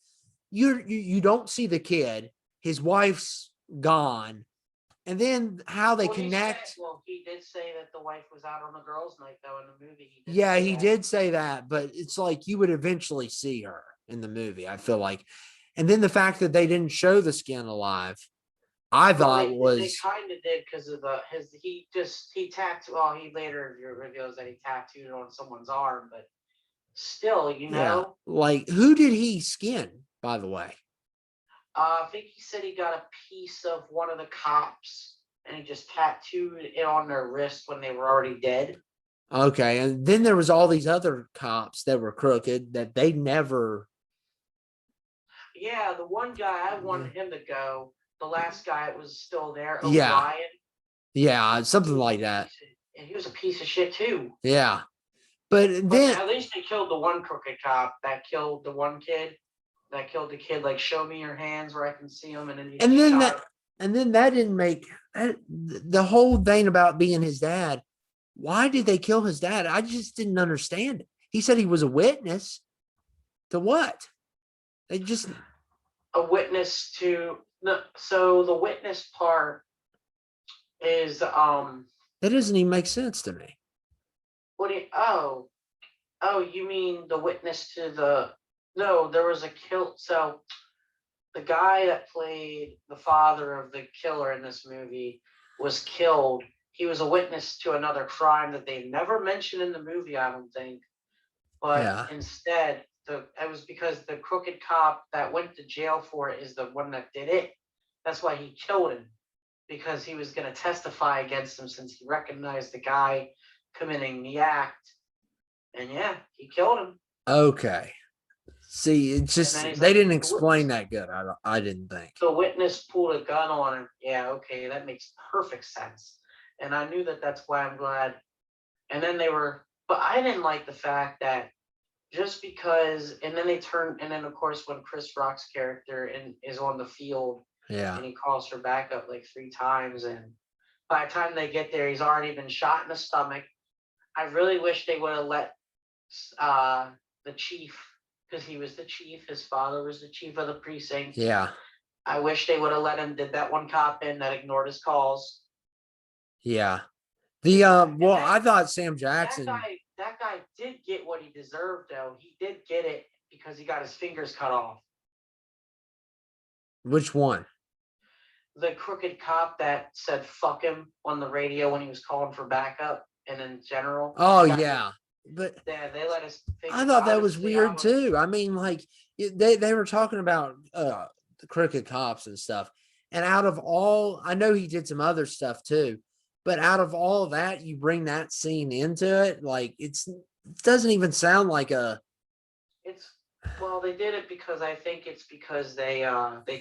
you don't see the kid. His wife's gone, and then how they Well, connect. he did say that the wife was out on a girls' night, though, in the movie. Yeah, say he that. did say that, but it's like you would eventually see her in the movie. I feel like, and then the fact that they didn't show the skin alive, I Well, thought they was kind of did because of he tattooed. Well, he later reveals that he tattooed it on someone's arm, but still, you yeah. know. Like who did he skin? By the way, I think he said he got a piece of one of the cops, and he just tattooed it on their wrist when they were already dead. okay, and then there was all these other cops that were crooked that they never. Yeah, the one guy I wanted him to go. The last guy was still there. Yeah. O'Brien. Yeah, something like that. And he was a piece of shit too. Yeah, but But then at least they killed the one crooked cop that killed the one kid. That killed the kid. Like, show me your hands where I can see them, and then and then shot that him. and then that didn't make the whole thing about being his dad. Why did they kill his dad? I just didn't understand it. He said he was a witness to what? They just A witness to no. So the witness part is that doesn't even make sense to me. what do you? Oh, you mean the witness to the? No, there was a kill. So the guy that played the father of the killer in this movie was killed. He was a witness to another crime that they never mentioned in the movie, I don't think. But Yeah. instead, it was because the crooked cop that went to jail for it is the one that did it. That's why he killed him, because he was going to testify against him since he recognized the guy committing the act. And yeah, he killed him. Okay. See, it's just then he's they like, didn't "The explain witness." that good. I didn't think. The witness pulled a gun on him. Yeah, okay, that makes perfect sense. And I knew that. That's why I'm glad. And then but I didn't like the fact that just because, and then of course when Chris Rock's character is on the field Yeah. and he calls for backup like 3 times, and by the time they get there, he's already been shot in the stomach. I really wish they would have let the chief, because he was the chief, his father was the chief of the precinct. Yeah. I wish they would have let him did that one cop in that ignored his calls. Yeah. The well, I thought Sam Jackson. That guy did get what he deserved, though. He did get it because he got his fingers cut off. Which one? The crooked cop that said "fuck him" on the radio when he was calling for backup, and in general. Oh That- yeah, but Yeah, they let us. I thought that was honestly, weird too. I mean, like they were talking about the crooked cops and stuff, and out of all, I know he did some other stuff too, but out of all that, you bring that scene into it, like it doesn't even sound like a. Well, they did it because I think it's because they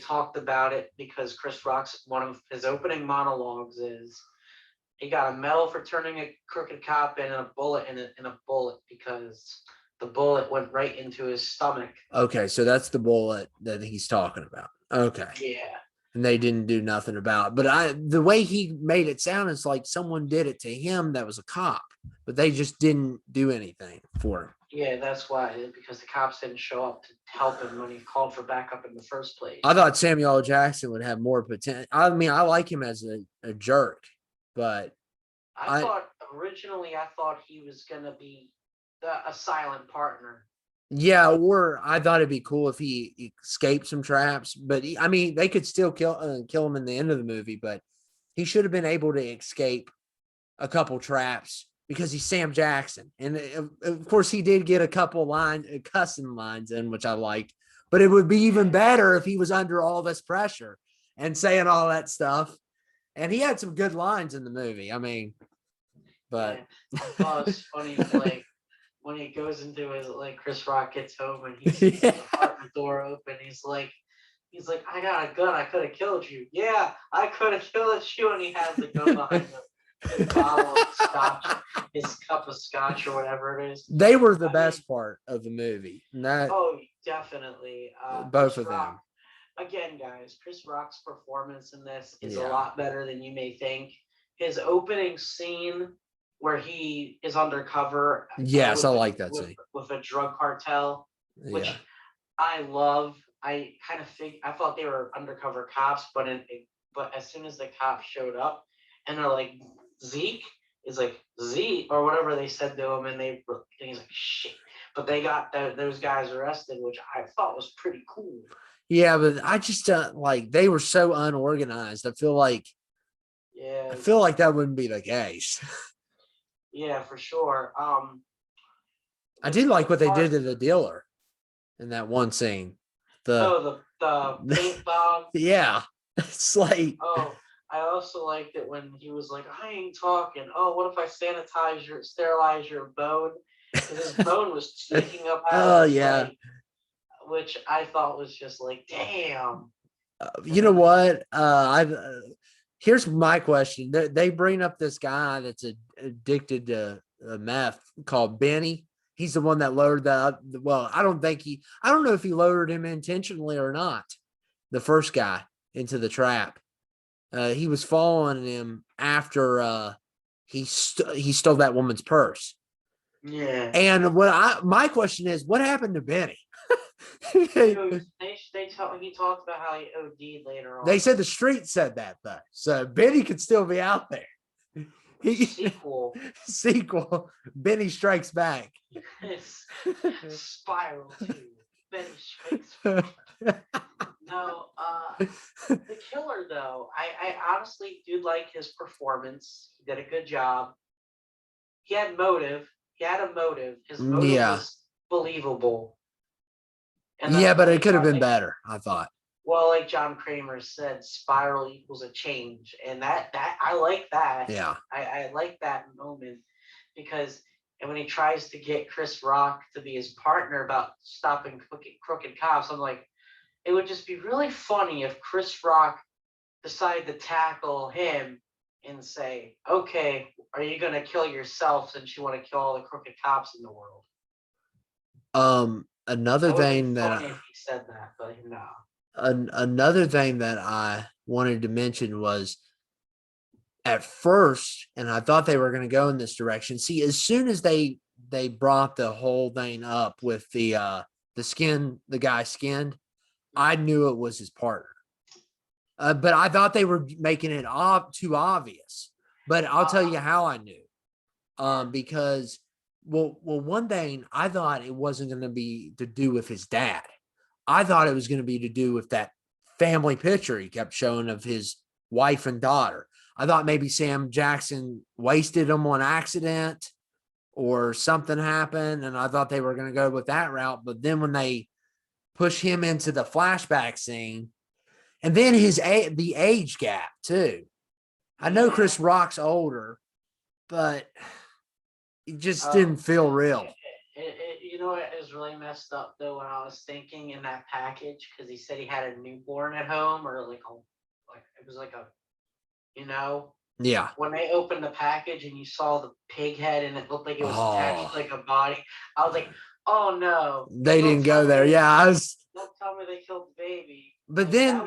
talked about it because Chris Rock's one of his opening monologues is he got a medal for turning a crooked cop in a bullet in a bullet because the bullet went right into his stomach. Okay, so that's the bullet that he's talking about. Okay. Yeah. And they didn't do nothing about it. But the way he made it sound is like someone did it to him that was a cop, but they just didn't do anything for him. Yeah, that's why, because the cops didn't show up to help him when he called for backup in the first place. I thought Samuel L. Jackson would have more potential. I mean, I like him as a jerk, but I thought originally he was gonna be a silent partner. Yeah, or I thought it'd be cool if he escaped some traps, but I mean, they could still kill him in the end of the movie, but he should have been able to escape a couple traps because he's Sam Jackson, and of course he did get a couple cussing lines in, which I liked. But it would be even better if he was under all this pressure and saying all that stuff. And he had some good lines in the movie. I mean, but I thought it was funny, like when he goes into his like Chris Rock gets home and he sees the apartment door open. He's like, I got a gun. I could have killed you. Yeah, I could have killed you. And he has the gun behind the bottle of scotch, his cup of scotch or whatever it is. they were the I best mean, part of the movie. And that oh, definitely. both Chris of Rock, them. again, guys, Chris Rock's performance in this is a Yeah. lot better than you may think. His opening scene where he is undercover. Yes, I with- like that with- scene. with a drug cartel, which Yeah. I love. I kind of I thought they were undercover cops, but as soon as the cops showed up and they're like, Zeke is like Zeke or whatever they said to him, and he's like shit. But they got those guys arrested, which I thought was pretty cool. Yeah, but I just like they were so unorganized. I feel like Yeah, that wouldn't be the case. yeah, for sure. I did like what they did to the dealer in that one scene. The paint bomb. Yeah, it's like Oh, I also liked it when he was like, I ain't talking. Oh, what if I sterilize your bone? Because his bone was sticking up out Oh, of his yeah. leg, which I thought was just like, damn. you know what? Here's my question. They bring up this guy that's addicted to meth called Benny. He's the one that lowered that. Well, I don't know if he lowered him intentionally or not. The first guy into the trap. He was following him after he stole that woman's purse. Yeah. And my question is, what happened to Benny? He talked about how he OD'd later on. They said the street said that though, so Benny could still be out there. Sequel. Benny Strikes Back. It's Spiral 2. Benny Strikes Back. No, the killer though, I honestly do like his performance. He did a good job. He had motive. He had a motive. His motive was believable. And Yeah, but it could have been like, better, I thought. Well, like John Kramer said, spiral equals a change, and that I like that. Yeah. I like that moment because when he tries to get Chris Rock to be his partner about stopping crooked cops, I'm like, it would just be really funny if Chris Rock decided to tackle him and say, okay, are you going to kill yourself since you want to kill all the crooked cops in the world? Another thing that funny if he said that, but no. Another thing that I wanted to mention was at first, and I thought they were going to go in this direction. See, as soon as they brought the whole thing up with the guy skinned, I knew it was his partner. But I thought they were making it too obvious. But I'll tell you how I knew. Because one thing, I thought it wasn't going to be to do with his dad. I thought it was going to be to do with that family picture he kept showing of his wife and daughter. I thought maybe Sam Jackson wasted them on accident or something happened, and I thought they were going to go with that route. But then when they push him into the flashback scene, and then the age gap too. I know Chris Rock's older, but it just didn't feel real. You know what is really messed up though when I was thinking in that package, because he said he had a newborn at home, or it was like a, Yeah. When they opened the package and you saw the pig head and it looked like it was attached to like a body, I was like, oh no. They didn't go there. Yeah, Don't tell me they killed the baby. But then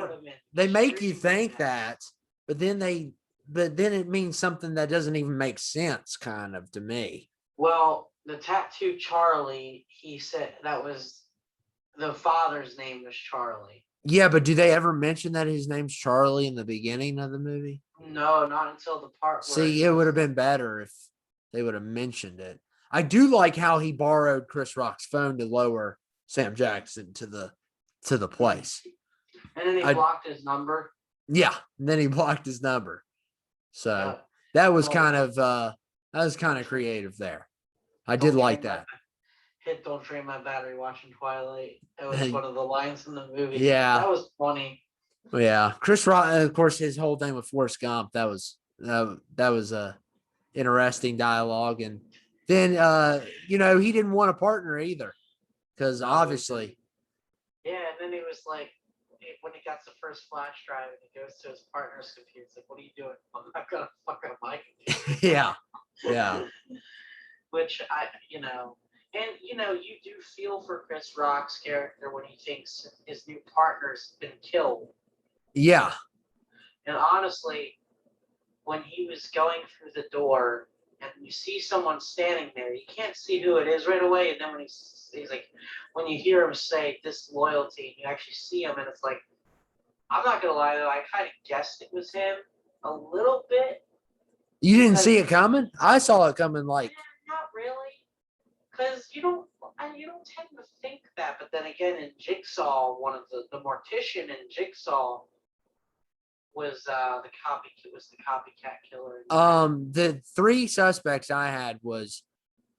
they make you think that, but then it means something that doesn't even make sense, kind of, to me. Well, the tattoo Charlie, he said that was the father's name was Charlie. Yeah, but do they ever mention that his name's Charlie in the beginning of the movie? No, not until the part where See, it would have been better if they would have mentioned it. I do like how he borrowed Chris Rock's phone to lower Sam Jackson to the place. And then he I- blocked his number. Yeah, and then he blocked his number. So Uh, that was well, kind of creative there. I did Don't like drain my- that. Hit "Don't Drain My Battery" watching Twilight. That was one of the lines in the movie. Yeah. That was funny. Yeah, Chris Rock, of course, his whole thing with Forrest Gump, that was a interesting dialogue. And then he didn't want a partner either, because obviously, Yeah, and then he was like, when he got the first flash drive and he goes to his partner's computer, it's like, what are you doing? I'm not gonna fuck up my computer. yeah. Which you do feel for Chris Rock's character when he thinks his new partner's been killed. Yeah. And honestly, when he was going through the door and you see someone standing there, you can't see who it is right away. And then when he's like, when you hear him say disloyalty, and you actually see him, and it's like, I'm not gonna lie though, I kind of guessed it was him a little bit. You didn't see it coming? I saw it coming like, Not really, because you don't tend to think that. But then again, in Jigsaw, one of the mortician in Jigsaw was the copycat killer. the three suspects I had was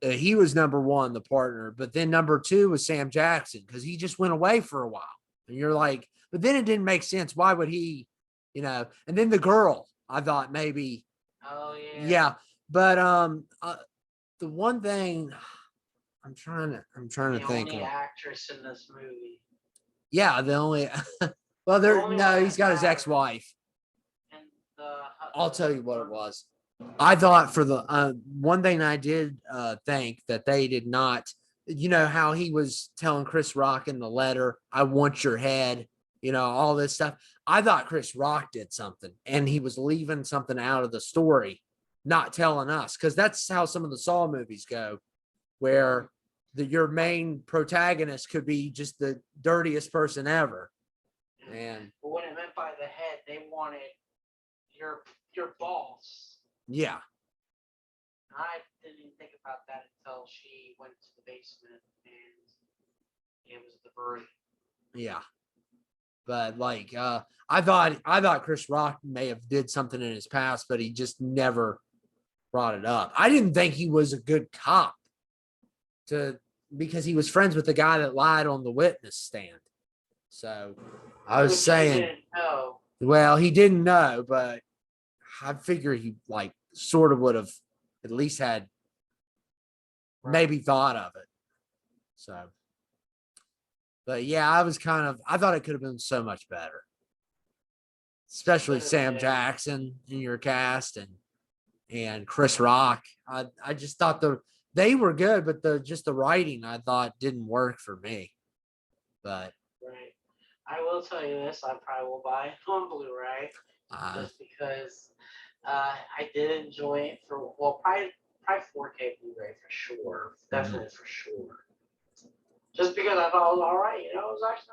he was number one, the partner, but then number two was Sam Jackson, because he just went away for a while. And you're like, but then it didn't make sense. Why would he, and then the girl, I thought maybe, Oh yeah. yeah. But the one thing I'm trying to The think only of. actress in this movie. Yeah, the only well, The only one he's got his that ex-wife. And the I'll tell you what it was. I thought for the one thing I did think that they did not, how he was telling Chris Rock in the letter, I want your head, all this stuff. I thought Chris Rock did something and he was leaving something out of the story, not telling us, because that's how some of the Saw movies go, where your main protagonist could be just the dirtiest person ever. And But what it meant by the head, they wanted your boss. yeah. I didn't even think about that until she went to the basement and it was the bird. Yeah. But like I thought Chris Rock may have did something in his past, but he just never brought it up. I didn't think he was a good cop because he was friends with the guy that lied on the witness stand. So I was Which saying, didn't know. well, he didn't know, but I figure he like sort of would have at least had maybe thought of it. So, but yeah, I thought it could have been so much better, especially Sam Jackson in your cast and Chris Rock. I just thought they were good, but the writing I thought didn't work for me. But Right. I will tell you this, I probably will buy it on Blu-ray just because I did enjoy it for probably 4K Blu-ray for sure. Definitely for sure. Just because I thought it was all right, it was actually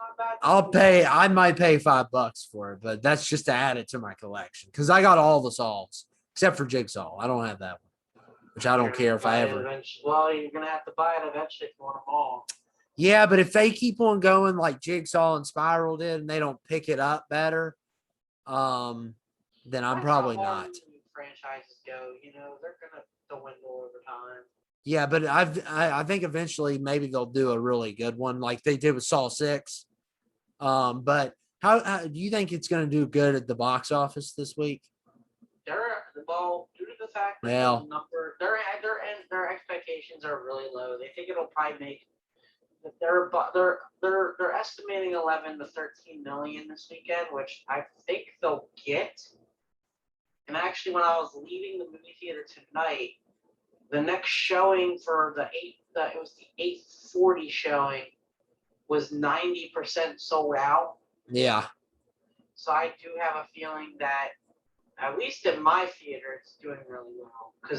not bad. I might pay $5 for it, but that's just to add it to my collection because I got all the Saws except for Jigsaw. I don't have that one, which I don't care if I ever. Well, you're gonna have to buy it eventually if you want them all. Yeah, but if they keep on going like Jigsaw and Spiral did, and they don't pick it up better, then I'm That's probably how all not. movie franchises go, they're gonna dwindle over time. Yeah, but I think eventually maybe they'll do a really good one like they did with Saw 6. But how do you think it's going to do good at the box office this week? Well, due to the fact that Well. the number, their expectations are really low. They think it'll probably make. They're estimating 11 to 13 million this weekend, which I think they'll get. And actually, when I was leaving the movie theater tonight, the next showing for it was the 8:40 showing, was 90% sold out. Yeah. So I do have a feeling that, at least in my theater, it's doing really well. Because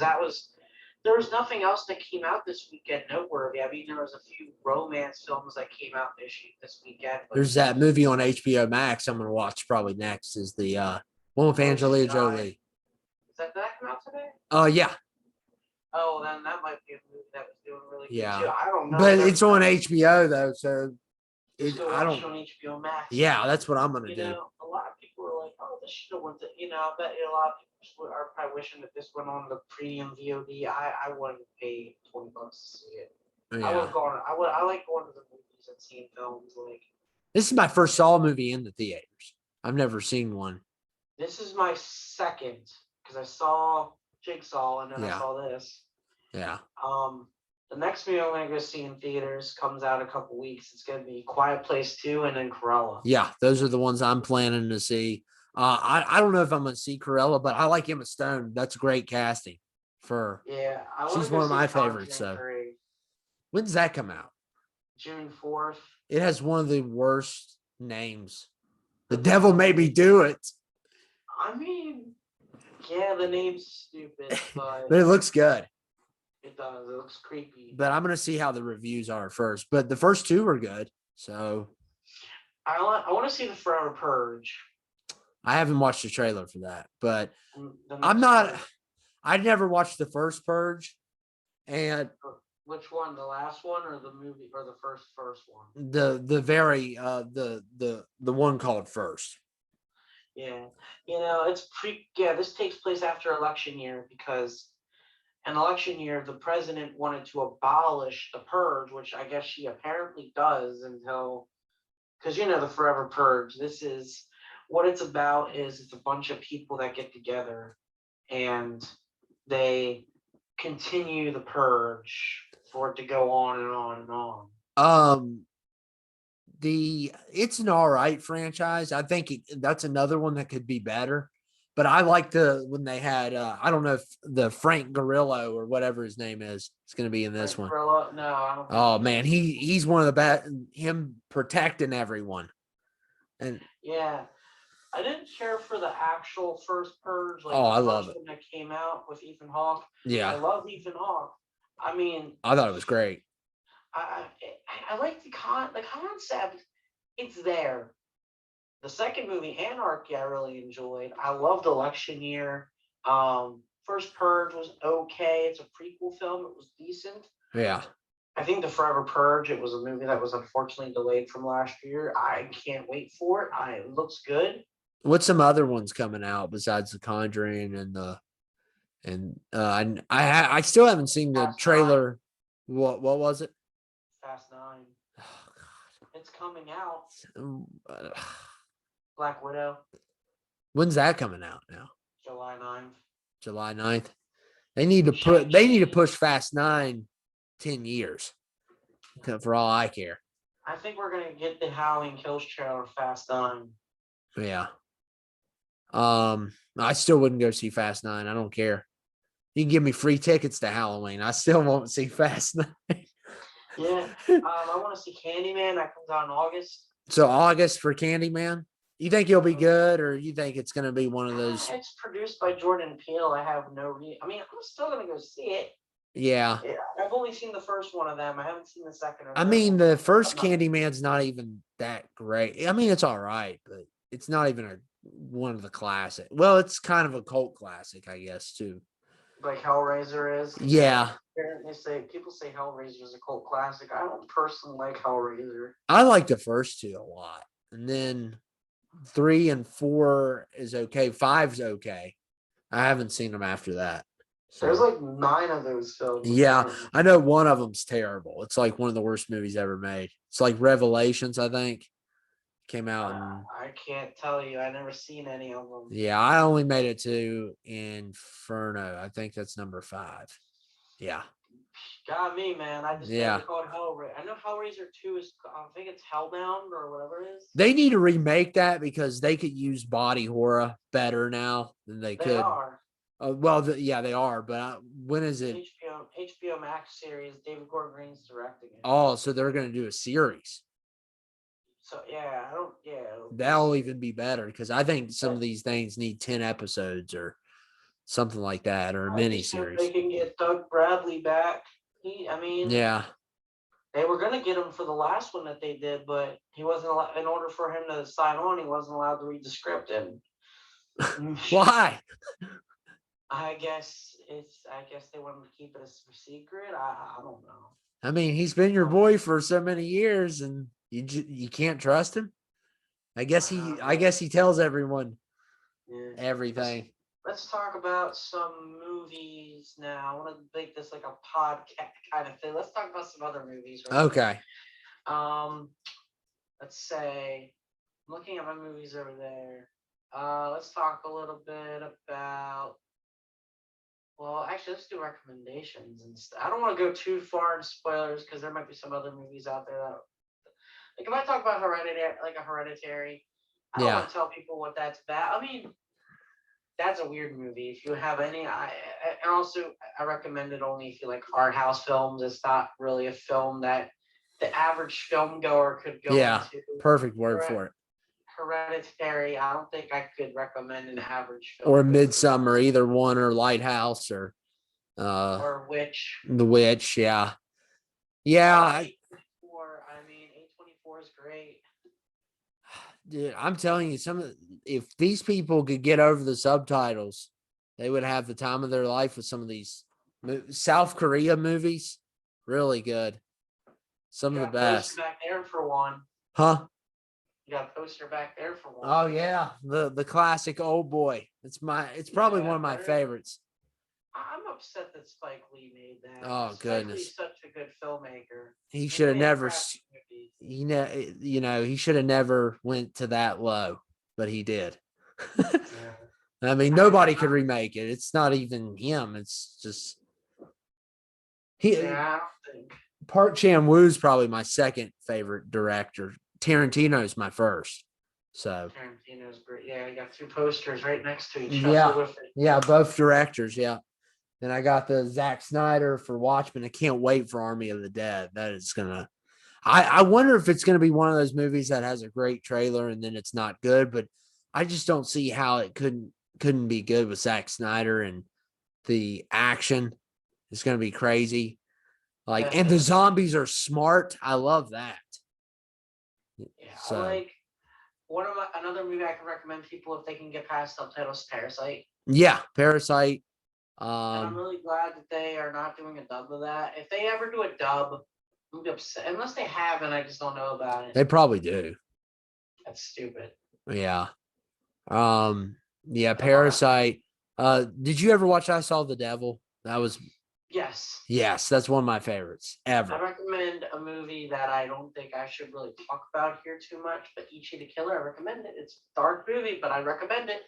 there was nothing else that came out this weekend noteworthy. I mean, there was a few romance films that came out this weekend. But There's that movie on HBO Max I'm going to watch probably next is the one with Angelina Jolie. Is that come out today? Yeah. Oh, then that might be a movie that really good Yeah. too. I don't know. But I've it's on never- HBO though, so just go I watch it don't. on HBO Max. Yeah, that's what I'm gonna You do. know, a lot of people are like, "Oh, this should have went to." You know, I bet a lot of people are probably wishing that this went on the premium VOD. I wouldn't pay $20 to see it. I would Yeah. have gone. I like going to the movies and seeing films. Like This is my first Saw movie in the theaters. I've never seen one. this is my second because I saw Jigsaw and then I Yeah. saw this. Yeah. The next movie I'm gonna go see in theaters comes out a couple weeks. It's gonna be Quiet Place 2 and then Cruella. Yeah, those are the ones I'm planning to see. I don't know if I'm gonna see Corella, but I like Emma Stone. That's great casting for. Yeah, I wanna She's go one of see my The Conjuring favorites, so. 3, When does that come out? June 4th. It has one of the worst names. The devil made me do it, I mean, yeah, the name's stupid, but but it looks good. it does. It looks creepy. But I'm gonna see how the reviews are first. But the first two were good, so I want to see the Forever Purge. I haven't watched the trailer for that. But The I'm next not. one. I never watched the first Purge, and Which one? The last one or the movie or the first one? the very the one called First. Yeah, you know, this takes place after election year because an election year the president wanted to abolish the purge, which I guess she apparently does until because you know the Forever Purge. This is what it's about is it's a bunch of people that get together and they continue the purge for it to go on and on and on. It's an all right franchise. I think that's another one that could be better. But I like when they had I don't know if the Frank Grillo or whatever his name is going to be in this one. Umbrella? No, I don't think Oh so. man, he's one of the best. Him protecting everyone, and Yeah. I didn't care for the actual first purge, like Oh, the I first love it. one that came out with Ethan Hawke. I yeah, love Ethan Hawke. I mean, I thought it was great. I like the concept. It's there. The second movie, Anarchy, I really enjoyed. I loved Election Year. First Purge was okay. It's a prequel film. It was decent. Yeah, I think The Forever Purge, it was a movie that was unfortunately delayed from last year. I can't wait for it. It looks good. what's some other ones coming out besides The Conjuring I still haven't seen the Fast trailer. What was it? Fast 9. It's coming out. Oh, Black Widow, when's that coming out now? July 9th. July 9th. They need to push Fast 9 10 years. For all I care. I think we're gonna get the Halloween Kills trailer Fast 9. Yeah. I still wouldn't go see Fast 9. I don't care. You can give me free tickets to Halloween. I still won't see Fast 9. Yeah. I want to see Candyman. That comes out in August. So August for Candyman. You think it'll be good, or you think it's gonna be one of those? It's produced by Jordan Peele. I have no reason. I mean, I'm still gonna go see it. Yeah. Yeah, I've only seen the first one of them. I haven't seen the second. Or I third mean, one. the first I'm not- Candyman's not even that great. I mean, it's all right, but it's not even one of the classic. Well, it's kind of a cult classic, I guess, too. like Hellraiser is. Yeah. Apparently, people say Hellraiser is a cult classic. I don't personally like Hellraiser. I like the first two a lot. And then 3 and 4 is okay. 5's okay. I haven't seen them after that. So, There's like 9 of those films. yeah, I know one of them's terrible. It's like one of the worst movies ever made. It's like Revelations, I think. Came out in, I can't tell you. I never seen any of them. yeah, I only made it to Inferno. I think that's number 5. Yeah. Got me, man. I just Yeah. never called Hellraiser. I know Hellraiser 2 is. I think it's Hellbound or whatever it is. They need to remake that because they could use body horror better now than they They could. are. Yeah, they are. But when is it? HBO Max series. David Gordon Green's directing it. Oh, so they're going to do a series. So yeah, I don't. Yeah. That'll even be better because I think some of these things need 10 episodes or something like that, or a I mini just hope series. They can get Doug Bradley back. I mean, Yeah. they were gonna get him for the last one that they did, but he wasn't allowed. In order for him to sign on, he wasn't allowed to read the script. And Why? I guess they wanted to keep it a secret. I don't know. I mean, he's been your boy for so many years, and you can't trust him. I guess he tells everyone Yeah. everything. Let's talk about some movies now. I want to make this like a podcast kind of thing. Let's talk about some other movies. Right Okay. Let's say I'm looking at my movies over there. Let's talk a little bit about. Well, actually, let's do recommendations and stuff. I don't want to go too far in spoilers because there might be some other movies out there that, like, if I talk about Hereditary, I don't want to tell people what that's about. I mean, that's a weird movie. If you have any, and also I recommend it only if you like art house films. It's not really a film that the average film goer could go into. Perfect word for it. Hereditary, I don't think I could recommend an average film. Or Midsummer, either one, or Lighthouse, or Witch. The Witch, yeah. Yeah. A24, I mean, A24 is great. Dude, I'm telling you, if these people could get over the subtitles, they would have the time of their life with some of these South Korea movies. Really good. Some of the best. Back there for one. Huh? You got a poster back there for one. Oh yeah, the classic Old Boy. It's probably one of my favorites. I'm upset that Spike Lee made that. Oh goodness, Spike Lee's such a good filmmaker. He should have never. He should have never went to that low, but he did. I mean, nobody could remake it. It's not even him. It's just he. I don't think. Park Chan-wook's probably my second favorite director. Tarantino's my first. So Tarantino's great. Yeah, you got two posters right next to each other. Yeah, both directors. Yeah. Then I got the Zack Snyder for Watchmen. I can't wait for Army of the Dead. That is gonna. I wonder if it's gonna be one of those movies that has a great trailer and then it's not good. But I just don't see how it couldn't be good with Zack Snyder, and the action is gonna be crazy. And the zombies are smart. I love that. Yeah, so. I like another movie I can recommend people if they can get past subtitles, Parasite. Yeah, Parasite. And I'm really glad that they are not doing a dub of that. If they ever do a dub, I'm be upset. Unless they haven't, I just don't know about it. They probably do. That's stupid. Yeah. Yeah, Parasite. Did you ever watch I Saw the Devil? That was Yes, that's one of my favorites ever. I recommend a movie that I don't think I should really talk about here too much, but Ichi the Killer, I recommend it. It's a dark movie, but I recommend it.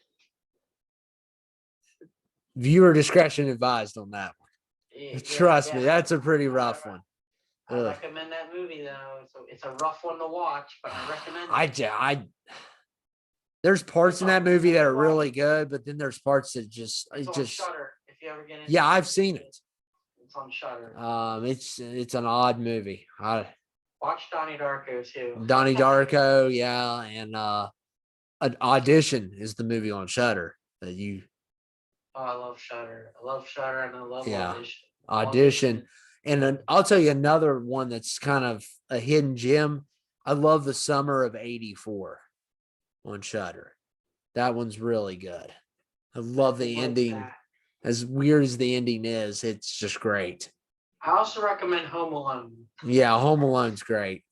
Viewer discretion advised on that one. Trust me, that's a pretty rough one. I recommend that movie though. So it's a rough one to watch, but I recommend it. There's parts in that movie that are really good, but then there's parts that just Shudder, if you ever get into Yeah, I've seen it. It's on Shudder. It's an odd movie. Watch Donnie Darko too. Donnie Darko, yeah, and an Audition is the movie on Shudder that you. Oh, I love Shudder. I love Shudder, and I love Audition. And then I'll tell you another one that's kind of a hidden gem. I love The Summer of '84 on Shudder. That one's really good. I love the ending. That. As weird as the ending is, it's just great. I also recommend Home Alone. Yeah, Home Alone's great.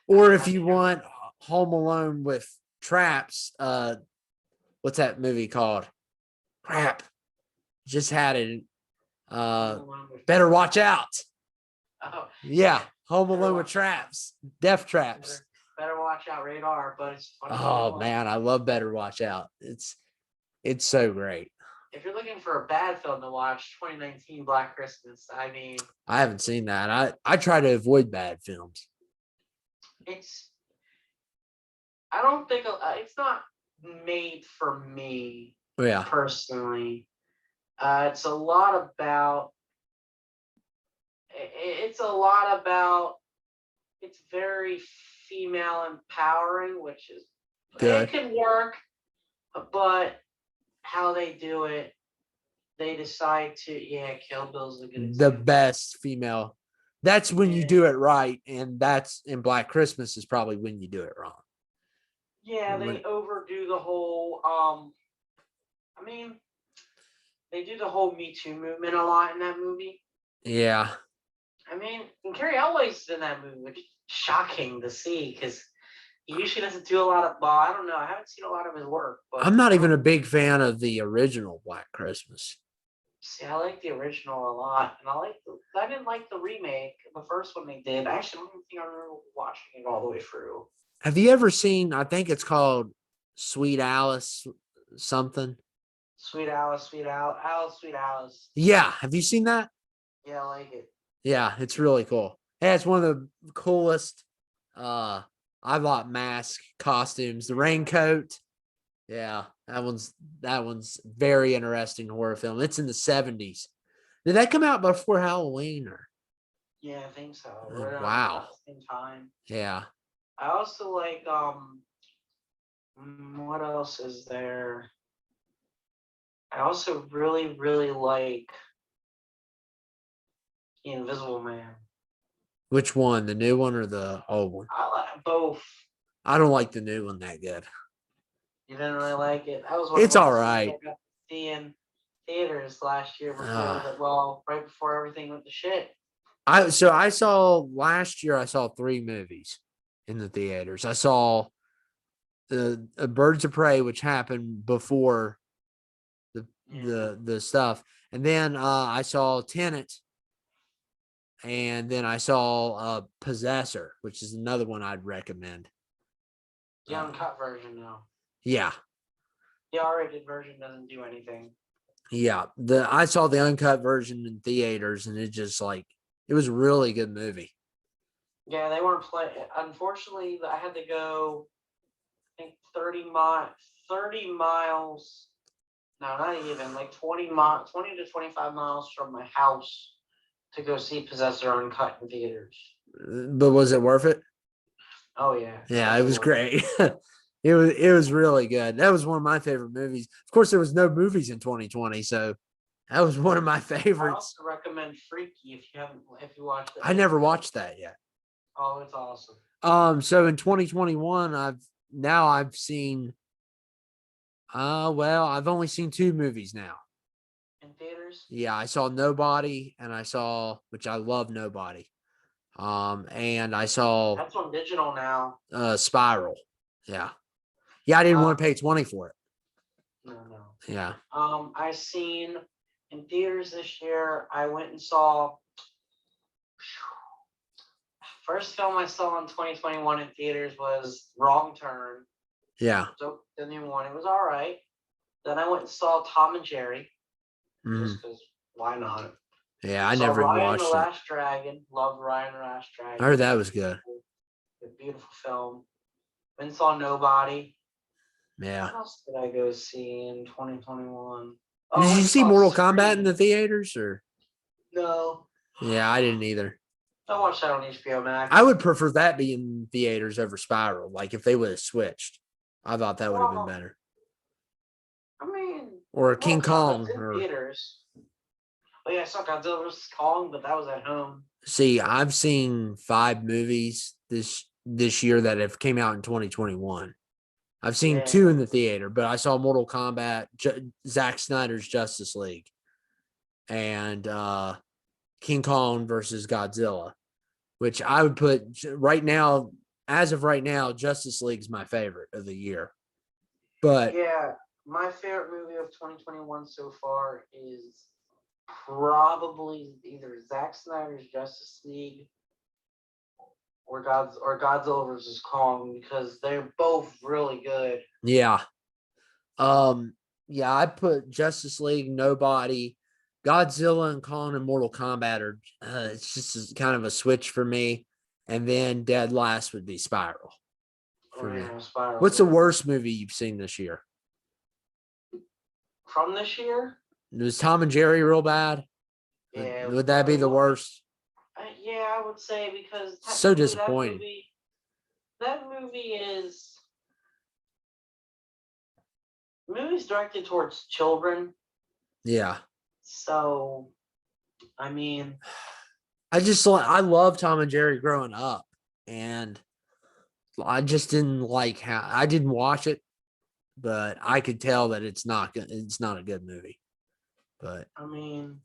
Or if you want Home Alone with traps, what's that movie called? Crap. Just had it. Better Watch Out. Oh. Yeah, Home Alone with traps. Death traps. Better Watch Out, Radar, but it's funny. Oh man, I love Better Watch Out. It's so great. If you're looking for a bad film to watch, 2019 Black Christmas. I mean, I haven't seen that. I try to avoid bad films. I don't think it's not made for me. Yeah. Personally, it's a lot about. It's very female empowering, which is good. It can work, but how they do it, they decide to Kill Bill's a good example. The best female. That's when you do it right, and that's in Black Christmas is probably when you do it wrong. Yeah, they overdo the whole I mean, they do the whole Me Too movement a lot in that movie. Yeah. I mean, and Carrie Elway's in that movie, which is shocking to see because he usually doesn't do a lot of. Well, I don't know. I haven't seen a lot of his work, but I'm not even a big fan of the original Black Christmas. see, I like the original a lot, and I didn't like the remake, the first one they did. Actually, I don't even think I remember watching it all the way through. Have you ever seen, I think it's called Sweet Alice something? Sweet Alice, Sweet Alice, Alice, Sweet Alice. Yeah. Have you seen that? Yeah, I like it. Yeah, it's really cool. Yeah, it's one of the coolest I bought mask costumes, the raincoat. Yeah, that one's very interesting horror film. It's in the 70s. Did that come out before Halloween or? Yeah, I think so. Oh, Right around wow. about the same time. Yeah. I also like what else is there? I also really, really like The Invisible Man. Which one? The new one or the old one? I like both. I don't like the new one that good. You didn't really like it. I was one It's of the all ones right. I got to see in theaters last year before Ah. right before everything went to shit. I saw last year I saw 3 movies in the theaters. I saw the Birds of Prey, which happened before the stuff. And then I saw Tenet. And then I saw Possessor, which is another one I'd recommend. The uncut version now. Yeah. The R-rated version doesn't do anything. Yeah. I saw the uncut version in theaters and it just it was a really good movie. Yeah, they weren't playing. Unfortunately, I had to go, I think 30 miles. No, not even, like 20 to 25 miles from my house to go see Possessor uncut in theaters. But was it worth it? Oh yeah. Yeah, it was great. It was really good. That was one of my favorite movies. Of course, there was no movies in 2020, so that was one of my I favorites. also recommend Freaky if you watched it. I never watched that yet. Oh, it's awesome. So in 2021, I've seen I've only seen 2 movies now. In theaters? Yeah, I saw Nobody and which I love Nobody. And I saw That's on digital now. Spiral. Yeah. Yeah, I didn't want to pay 20 for it. No. Yeah. I seen in theaters this year, I went and saw first film I saw in 2021 in theaters was Wrong Turn. Yeah. So the new one, it was all right. Then I went and saw Tom and Jerry, Mhm. just because why not? Yeah, I Saw never Ryan watched the it. Last Dragon. Loved Ryan the Last Dragon. I heard that was good. A beautiful film. Then saw Nobody. Yeah. What else did I go see in 2021? Did you see saw Mortal Kombat in Scream. the theaters or? No. Yeah, I didn't either. I watched that on HBO Max. I would prefer that be in theaters over Spiral. Like if they would have switched, I thought that would have been better. I mean, Or King Mortal Kombat's Kong. in Or theaters. Oh yeah, I saw Godzilla vs Kong, but that was at home. see, I've seen 5 movies this year that have came out in 2021. I've seen Yeah. 2 in the theater, but I saw Mortal Kombat, Zack Snyder's Justice League, and King Kong versus Godzilla, which I would put right now, as of right now, Justice League's my favorite of the year. But Yeah, my favorite movie of 2021 so far is probably either Zack Snyder's Justice League or Godzilla vs Kong, because they're both really good. yeah, yeah, I put Justice League, Nobody, Godzilla, and Kong and Mortal Kombat are. It's just kind of a switch for me, and then dead last would be Spiral. For me. Spiral. What's the worst movie you've seen this year? From this year? Was Tom and Jerry real bad? Yeah. Would that be the worst? Yeah, I would say, because So technically disappointing. That movie is. The movie's directed towards children, Yeah. so I mean, I love Tom and Jerry growing up, and I just didn't like how I didn't watch it, but I could tell that it's not good. It's not a good movie. but I mean,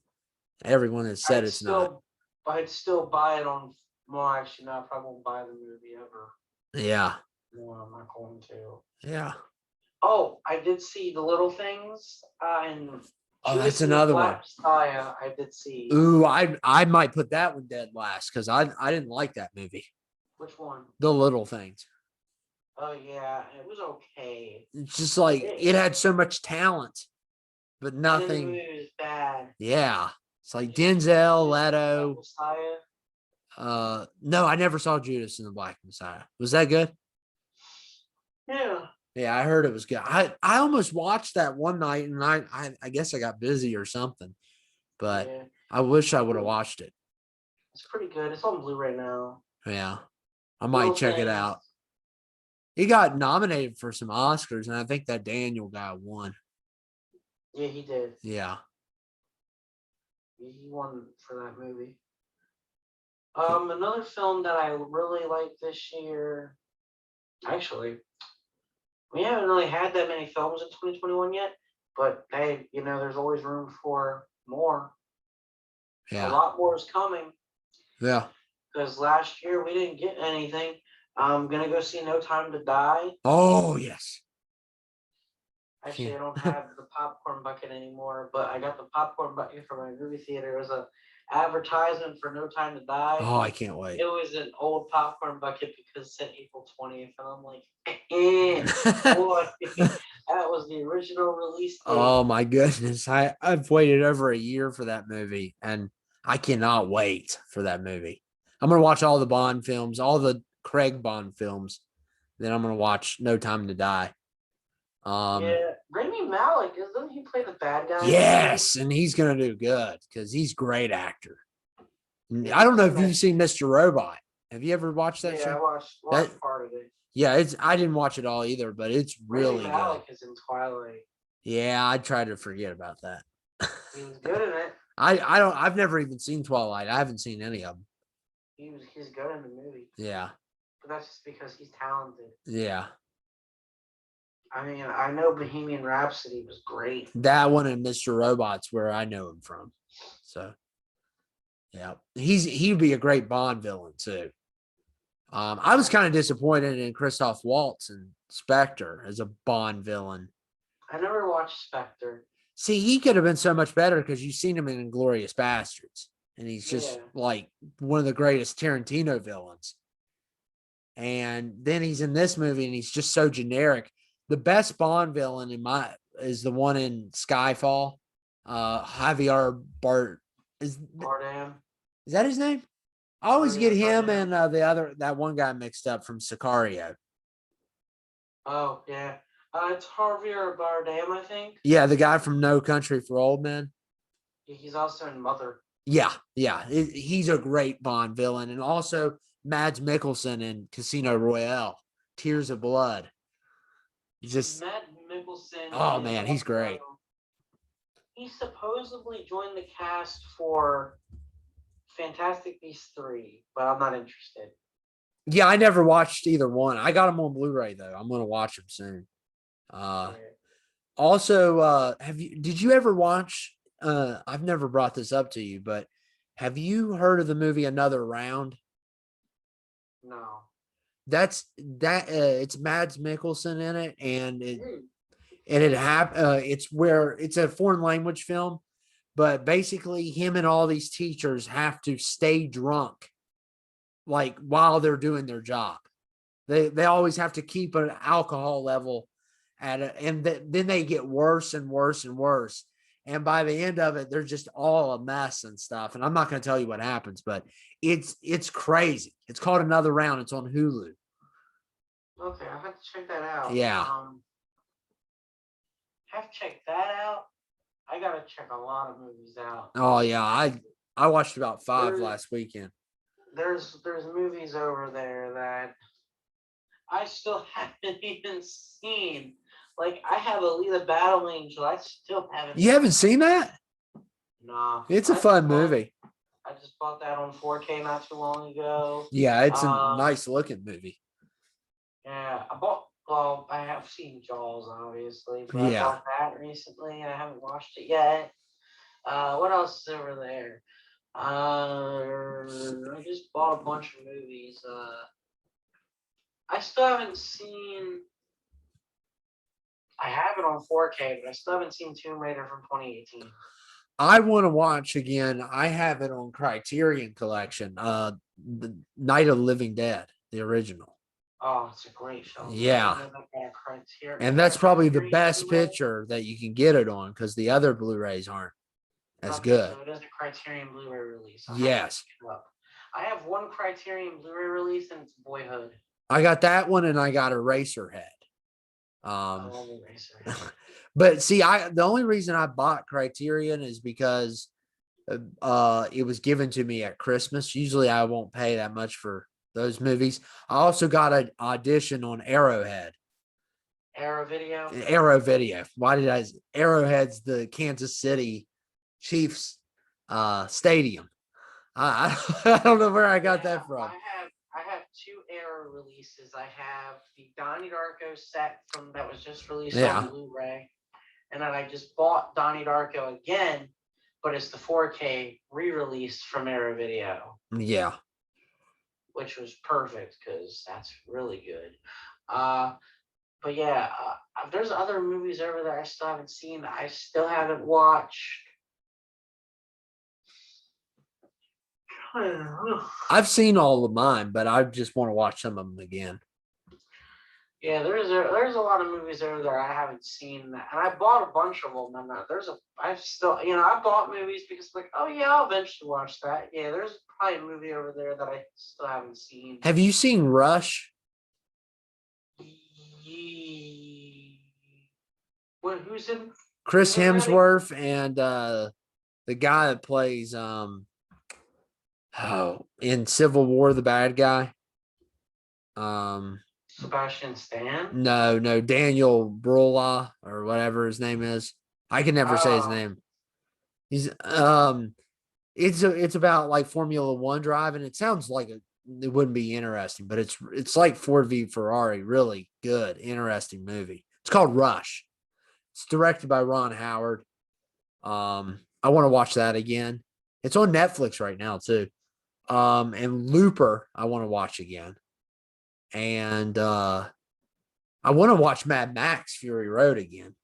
everyone has said I'd it's not. still, I'd still buy it on. Well, actually, no, I probably won't buy the movie ever. Yeah, No, I'm not going to. yeah. Oh, I did see the little things. And Oh, Judas that's and the another Black one. Messiah. I did see. Ooh, I might put that one dead last because I didn't like that movie. Which one? The Little Things. Oh yeah, it was okay. It's just like it had so much talent, but And then the nothing. movie was bad. Yeah, it's like Did you see Denzel, Judas and the Leto. Black Messiah? No, I never saw Judas and the Black Messiah. Was that good? Yeah. Yeah, I heard it was good. I almost watched that one night, and I guess I got busy or something, but Yeah. I wish I would have watched it. It's pretty good. It's on Blu-ray now. Yeah, I might Little check it Things. out. He got nominated for some Oscars, and I think that Daniel guy won. Yeah, he did. Yeah. He won for that movie. Another film that I really liked this year. Actually, we haven't really had that many films in 2021 yet, but hey, there's always room for more. A Yeah. lot more is coming Yeah. because last year we didn't get anything. I'm gonna go see No Time to Die. Oh, yes. Actually, Yeah. I don't have the popcorn bucket anymore, but I got the popcorn bucket from my movie theater. It was a advertisement for No Time to Die. Oh, I can't wait. It was an old popcorn bucket because it said April 20th, and I'm like, boy, that was the original release date. Oh my goodness. I've waited over a year for that movie, and I cannot wait for that movie. I'm gonna watch all the Bond films, all the Craig Bond films. Then I'm gonna watch No Time to Die. Yeah, Rami Malek, doesn't he play the bad guy? Yes, and he's gonna do good because he's a great actor. I don't know if you've seen Mr. Robot. Have you ever watched that Yeah, I show? watched part of it. Yeah, I didn't watch it all either, but it's really Rami good. Malek is in Twilight. Yeah, I try to forget about that. He was good in it. I've never even seen Twilight. I haven't seen any of them. He's good in the movie, Yeah. but that's just because he's talented. Yeah. I mean, I know Bohemian Rhapsody was great. That one and Mr. Robot's where I know him from. So yeah. He'd be a great Bond villain too. I was kind of disappointed in Christoph Waltz and Spectre as a Bond villain. I never watched Spectre. See, he could have been so much better because you've seen him in Inglourious Bastards, and he's just Yeah. like one of the greatest Tarantino villains. And then he's in this movie, and he's just so generic. The best Bond villain is the one in Skyfall. Javier Bart is Bardem. that his name? I always get Javier him Bardem. and that one guy mixed up from Sicario. Oh yeah, it's Javier Bardem, I think. Yeah, the guy from No Country for Old Men. He's also in Mother. Yeah. He's a great Bond villain. And also Mads Mikkelsen in Casino Royale, Tears of Blood. Just Matt Mickelson. Oh, is man, he's great. also- He supposedly joined the cast for Fantastic Beasts 3, but I'm not interested. yeah, I never watched either one. I got them on Blu-ray though. I'm gonna watch them soon. Also, did you ever watch I've never brought this up to you, but have you heard of the movie Another Round? No. It's Mads Mikkelsen in it, and Hmm. it's a foreign language film, but basically him and all these teachers have to stay drunk like while they're doing their job. They always have to keep an alcohol level then they get worse and worse and worse. And by the end of it, they're just all a mess and stuff. And I'm not going to tell you what happens, but it's crazy. It's called Another Round. It's on Hulu. Okay, I'll have to check that out. Yeah. Have to check that out. I gotta check a lot of movies out. Oh yeah, I watched about 5 There- last weekend. There's movies over there that I still haven't even seen. Like I have Alita Battle Angel. I still haven't. You haven't seen that? Nah. It's a I fun just bought- movie. I just bought that on 4K not too long ago. Yeah, it's a Um, nice looking movie. Yeah, I have seen Jaws, obviously, but Yeah. I bought that recently. I haven't watched it yet. What else is over there? I just bought a bunch of movies. I still haven't seen. I have it on 4K, but I still haven't seen Tomb Raider from 2018. I want to watch again. I have it on Criterion Collection. The Night of the Living Dead, the original. Oh, it's a great film. Yeah. I know that got a Criterion- And that's probably the Criterion best Blu-ray. picture that you can get it on because the other Blu-rays aren't as Okay, good. So it is a Criterion Blu-ray release. I'll have to Yes. pick it up. I have one Criterion Blu-ray release, and it's Boyhood. I got that one and I got Eraserhead. I love Eraser. But see, the only reason I bought Criterion is because it was given to me at Christmas. Usually I won't pay that much for those movies. I also got an audition on Arrowhead. Arrow Video. Arrow Video. Why did I? Arrowhead's the Kansas City Chiefs stadium. I don't know where I got that from. I have two Arrow releases. I have the Donnie Darko set from that was just released on Blu-ray, and then I just bought Donnie Darko again, but it's the 4K re-release from Arrow Video. Yeah. Which was perfect because that's really good. But yeah, there's other movies over there I still haven't seen. I still haven't watched. I've seen all of mine, but I just want to watch some of them again. Yeah, there's a lot of movies over there I haven't seen, and I bought a bunch of them. And I bought movies because like, oh yeah, I'll eventually watch that. Yeah, there's probably a movie over there that I still haven't seen. Have you seen Rush? Who's in? Chris Yeah, really? Hemsworth and the guy that plays in Civil War, the bad guy. Sebastian Stan? No, Daniel Brühl or whatever his name is. I can never say his Oh. name. He's it's about like Formula One driving. It sounds like it wouldn't be interesting, but it's like Ford v Ferrari. Really good, interesting movie. It's called Rush. It's directed by Ron Howard. I want to watch that again. It's on Netflix right now too. And Looper, I want to watch again. And I want to watch Mad Max Fury Road again.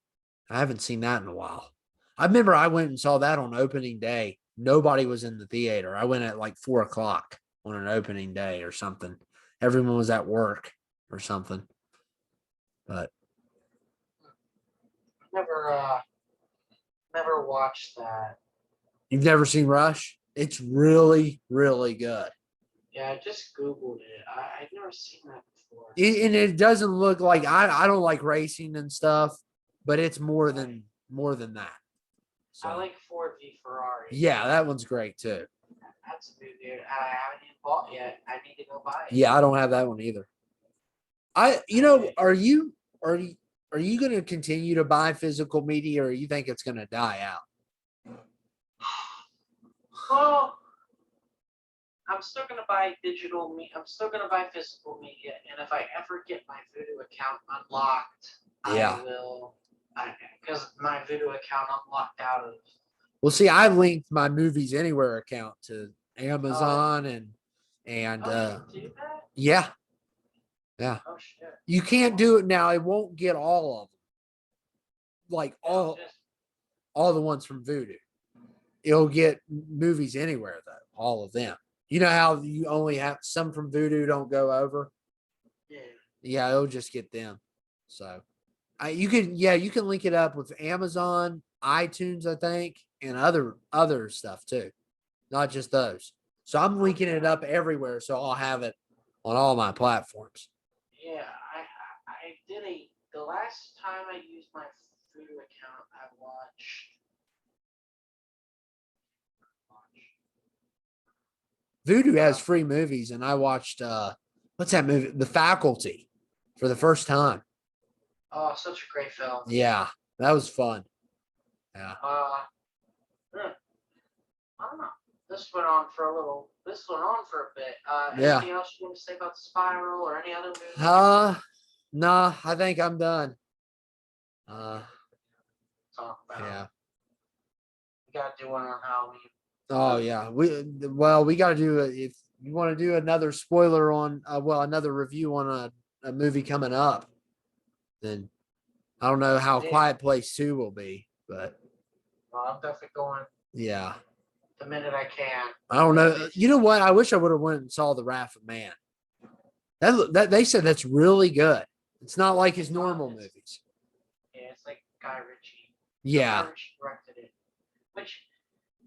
I haven't seen that in a while. I remember I went and saw that on opening day. Nobody was in the theater. I went at like 4:00 on an opening day or something. Everyone was at work or something. But Never watched that. you've never seen Rush? It's really, really good. Yeah, I just Googled it. I've never seen that before. And it doesn't look like I don't like racing and stuff, but it's more than that. So I like Ford v Ferrari. yeah, that one's great too. That's a movie I haven't even bought yet. I need to go buy it. Yeah, I don't have that one either. Are you going to continue to buy physical media, or you think it's going to die out? Well, I'm still gonna buy digital media. I'm still gonna buy physical media, and if I ever get my Vudu account unlocked, Yeah. I will. Because my Vudu account I'm locked out of. Well, see, I linked my Movies Anywhere account to Amazon and You do that? yeah, Oh shit. you can't do it now. It won't get all of them, like all the ones from Vudu. It'll get Movies Anywhere though, all of them. You know how you only have some from Vudu don't go over? Yeah. Yeah, it'll just get them. So you can link it up with Amazon, iTunes, I think, and other stuff too. Not just those. So I'm linking it up everywhere, so I'll have it on all my platforms. Yeah, I did the last time I used my Vudu account, I watched. Vudu has free movies, and I watched what's that movie? The Faculty for the first time. Oh, such a great film. Yeah, that was fun. Yeah. I don't know. This went on for a bit. Yeah. Anything else you want to say about the Spiral or any other movie? Nah, I think I'm done. Talk about. Yeah. gotta do one on Halloween. Oh yeah, we got to do it if you want to do another spoiler on another review on a movie coming up. Then I don't know how Yeah. Quiet Place 2 will be, but Well, I'm definitely going yeah, the minute I can. I don't know. You know what? I wish I would have went and saw The Wrath of Man. That they said that's really good. It's not like his normal movies. Yeah, it's like Guy Ritchie. Yeah, Guy Ritchie directed it, which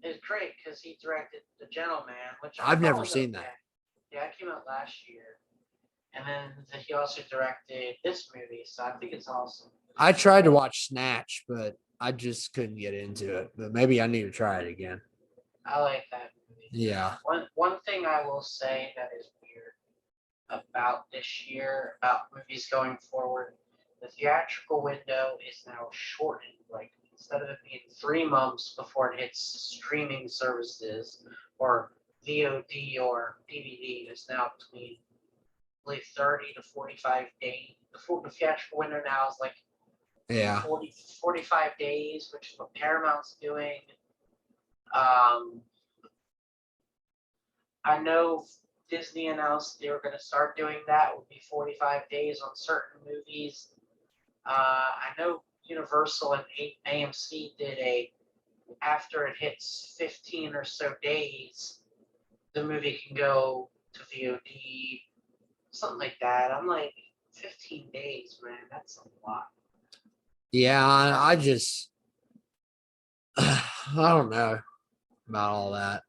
is great because he directed The Gentleman, which I I've thought never was seen okay. that. Yeah, it came out last year, and then he also directed this movie, so I think it's awesome. I tried to watch Snatch, but I just couldn't get into it. But maybe I need to try it again. I like that movie. Yeah. One thing I will say that is weird about this year, about movies going forward, the theatrical window is now shortened. Like instead of it being 3 months before it hits streaming services or VOD or DVD, it's now between I believe 30 to 45 days. The theatrical window now is like Yeah. 45 days, which is what Paramount's doing. I know Disney announced they were going to start doing that. It would be 45 days on certain movies. I know Universal and AMC did after it hits 15 or so days, the movie can go to VOD, something like that. I'm like, 15 days, man, that's a lot. Yeah, I just I don't know about all that.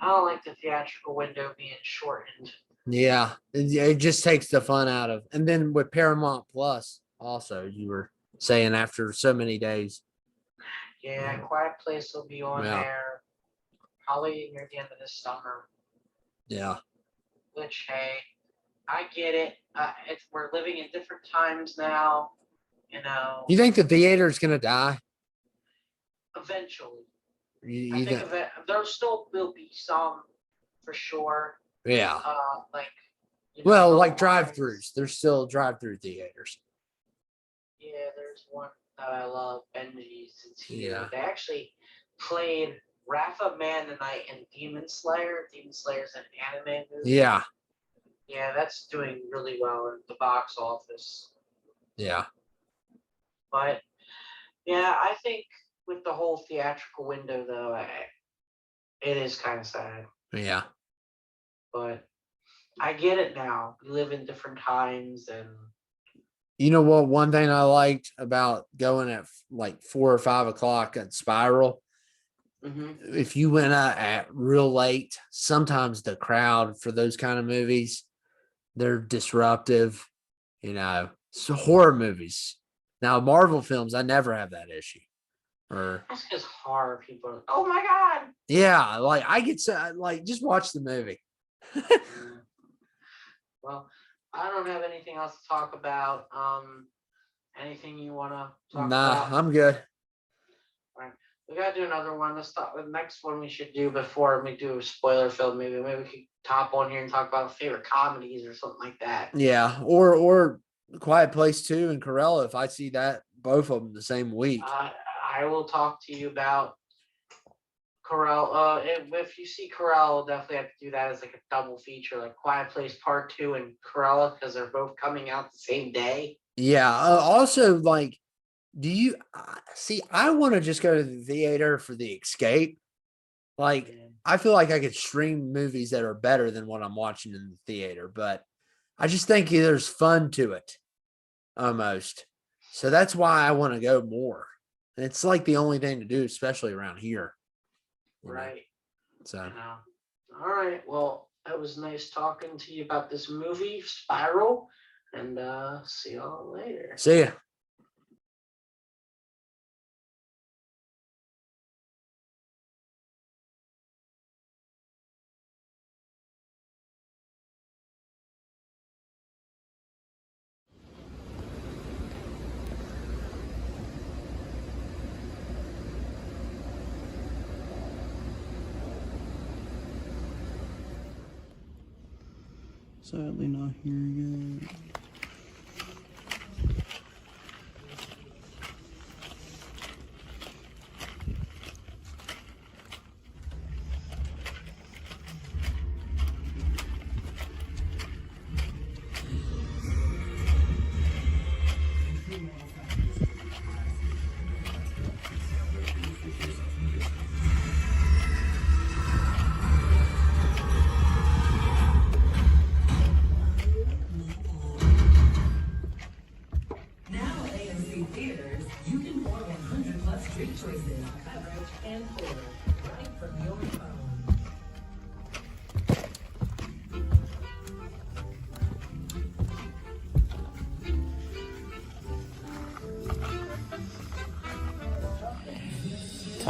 I don't like the theatrical window being shortened. Yeah, it just takes the fun out of. And then with Paramount Plus, also you were saying after so many days. Yeah, Quiet Place will be on Yeah. there probably near the end of this summer. Yeah. Which, hey, I get it. We're living in different times now. You think the theater is gonna die? Eventually, You I think think- there still will be some for sure. yeah. Like. Well, little like lines. drive-throughs. There's still drive-through theaters. Yeah, there's one that I love, Benji's. It's here. Yeah. They actually played Wrath of Man tonight and Demon Slayer. Demon Slayer's an anime movie. Yeah. Yeah, that's doing really well in the box office. Yeah. But yeah, I think with the whole theatrical window, though, it is kind of sad. Yeah. But I get it now. We live in different times, and You know what? One thing I liked about going at like 4 or 5 o'clock at Spiral, if you went out at real late, sometimes the crowd for those kind of movies, they're disruptive. So horror movies. Now, Marvel films, I never have that issue. Or that's just horror people. Are, oh my god! yeah, like I get so like just watch the movie. Well, I don't have anything else to talk about. Anything you want to talk Nah, about? I'm good. We gotta do another one. Let's talk. The next one we should do before we do a spoiler film. Maybe we could top on here and talk about favorite comedies or something like that. Yeah, or Quiet Place 2 and Corella if I see that both of them the same week. I will talk to you about Corral. If you see Corral, we'll definitely have to do that as like a double feature, like Quiet Place Part 2 and Corella, because they're both coming out the same day. Yeah. Also, like, do you see? I want to just go to the theater for the escape. Like, I feel like I could stream movies that are better than what I'm watching in the theater, but I just think there's fun to it almost. So that's why I want to go more. And it's like the only thing to do, especially around here. Right. So, All right. Well, it was nice talking to you about this movie, Spiral, and see y'all later. see ya. Sadly not here yet.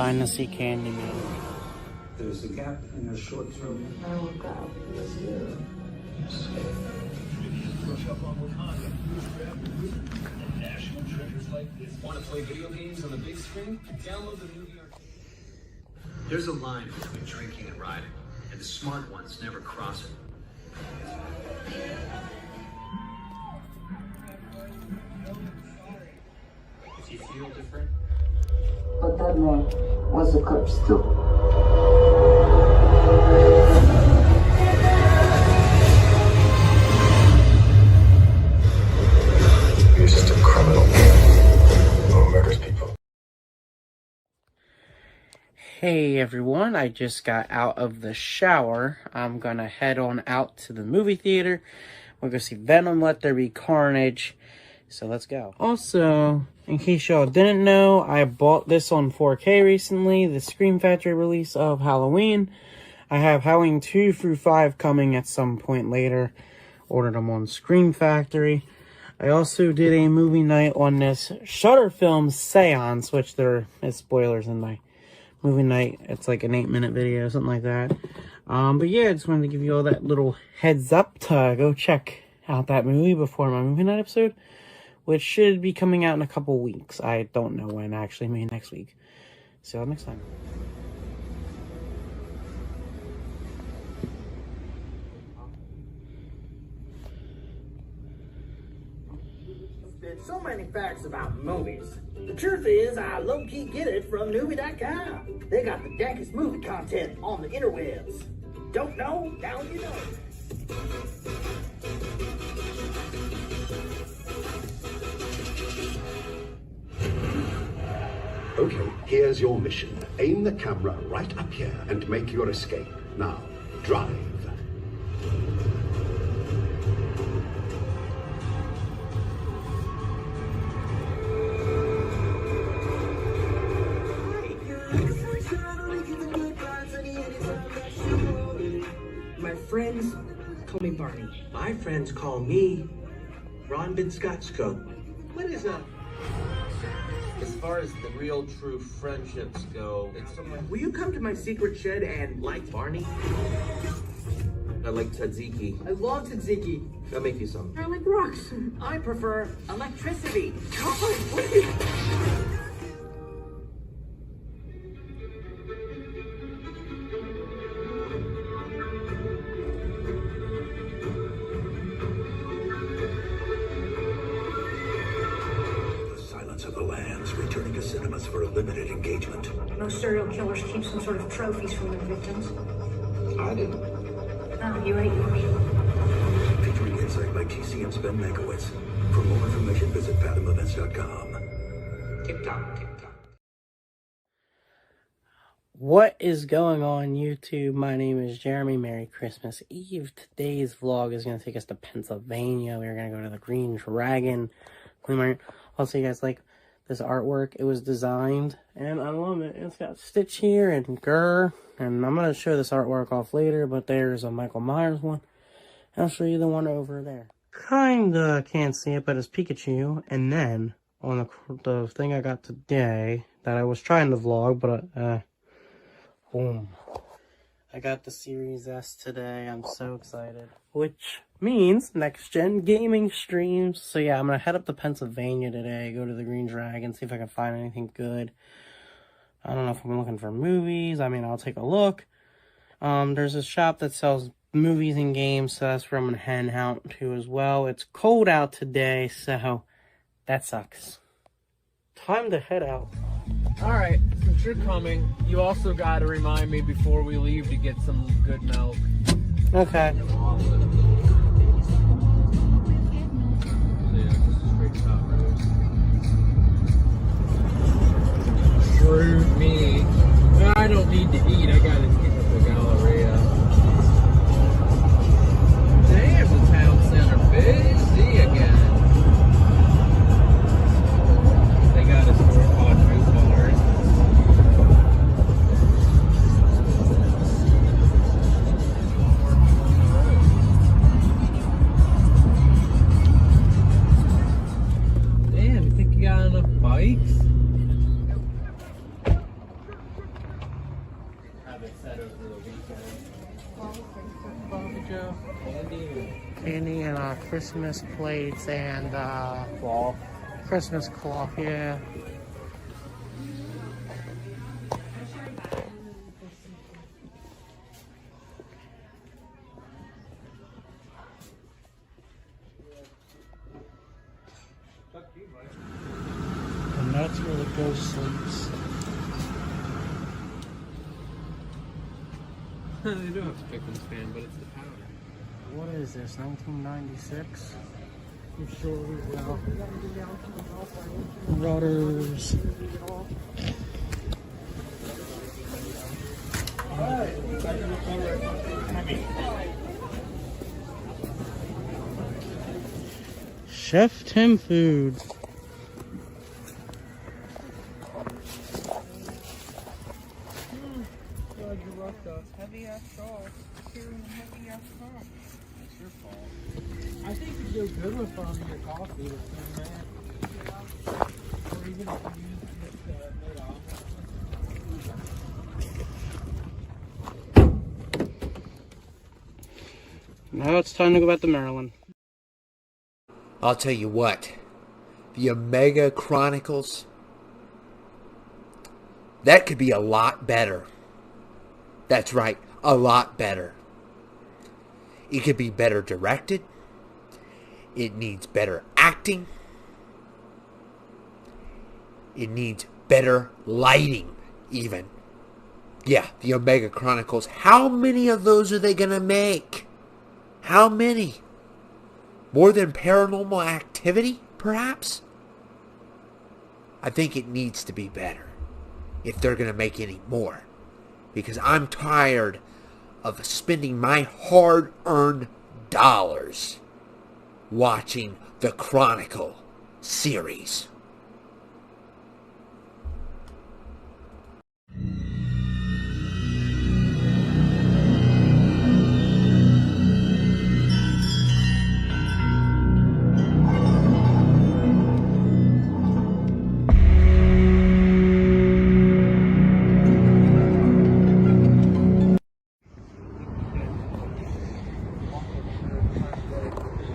Time to see Candyman. There's a gap in her short term. Want to play video games on the big screen? Download the movie arcade. There's a line between drinking and riding, and the smart ones never cross it. If you feel different, But that man was a corpse too. You're just a criminal who murders people. Hey everyone, I just got out of the shower. I'm gonna head on out to the movie theater. We're gonna see Venom Let There Be Carnage. So let's go. Also, in case y'all didn't know, I bought this on 4K recently, the Scream Factory release of Halloween. I have Halloween 2 through 5 coming at some point later. Ordered them on Scream Factory. I also did a movie night on this Shudder Film Seance, which there is spoilers in my movie night. It's like an 8-minute video, something like that. But yeah, I just wanted to give you all that little heads up to go check out that movie before my movie night episode, which should be coming out in a couple weeks. I don't know when, actually, maybe next week. See y'all next time. There's so many facts about movies. The truth is, I low-key get it from Newbie.com. They got the dankest movie content on the interwebs. Don't know? Now you know. Okay, here's your mission. Aim the camera right up here and make your escape. Now, drive. My friends call me Barney. My friends call me Ron Binskotsko. What is a... As far as the real true friendships go, it's something. Will you come to my secret shed and like Barney? I like tzatziki. I love tzatziki. I'll make you some. I like rocks. I prefer electricity. God, please. Of the Lambs returning to cinemas for a limited engagement. Most serial killers keep some sort of trophies from their victims. I didn't. No, you ate yours. Featuring insight by TCM's Ben Mankiewicz. For more information, visit fathomevents.com. TikTok, TikTok. What is going on, YouTube? My name is Jeremy. Merry Christmas Eve. Today's vlog is going to take us to Pennsylvania. We're going to go to the Green Dragon. Also, you guys like this artwork? It was designed, and I love it. It's got Stitch here and Gurr, and I'm going to show this artwork off later, but there's a Michael Myers one. I'll show you the one over there. Kinda can't see it, but it's Pikachu. And then, on the thing I got today, that I was trying to vlog, but, boom. I got the Series S today. I'm so excited. Which means next-gen gaming streams. So yeah, I'm going to head up to Pennsylvania today, go to the Green Dragon, see if I can find anything good. I don't know if I'm looking for movies. I mean, I'll take a look. There's a shop that sells movies and games, so that's where I'm going to head out to as well. It's cold out today, so that sucks. Time to head out. Alright, since you're coming, you also got to remind me before we leave to get some good milk. Okay. Screw me. I don't need to eat, I gotta keep up the Galleria. Damn, the town center busy again. They got a store called New Bars. Damn, you think you got enough bikes? Candy and Christmas plates and cloth. Christmas cloth, yeah. And that's where the ghost sleeps. They do have a Pickles fan, but it's the powder. What is this, 1996? I'm sure we will. Rudders. Chef Tim Foods. Heavy ass sauce. Carrying heavy ass sauce. It's your fault. I think you do good with your coffee with that. Or even if you use it Now it's time to go back to Maryland. I'll tell you what, the Omega Chronicles, that could be a lot better. That's right, a lot better. It could be better directed. It needs better acting. It needs better lighting, even. Yeah, the Omega Chronicles. How many of those are they going to make? How many? More than Paranormal Activity, perhaps? I think it needs to be better if they're going to make any more. Because I'm tired of spending my hard-earned dollars watching the Chronicle series.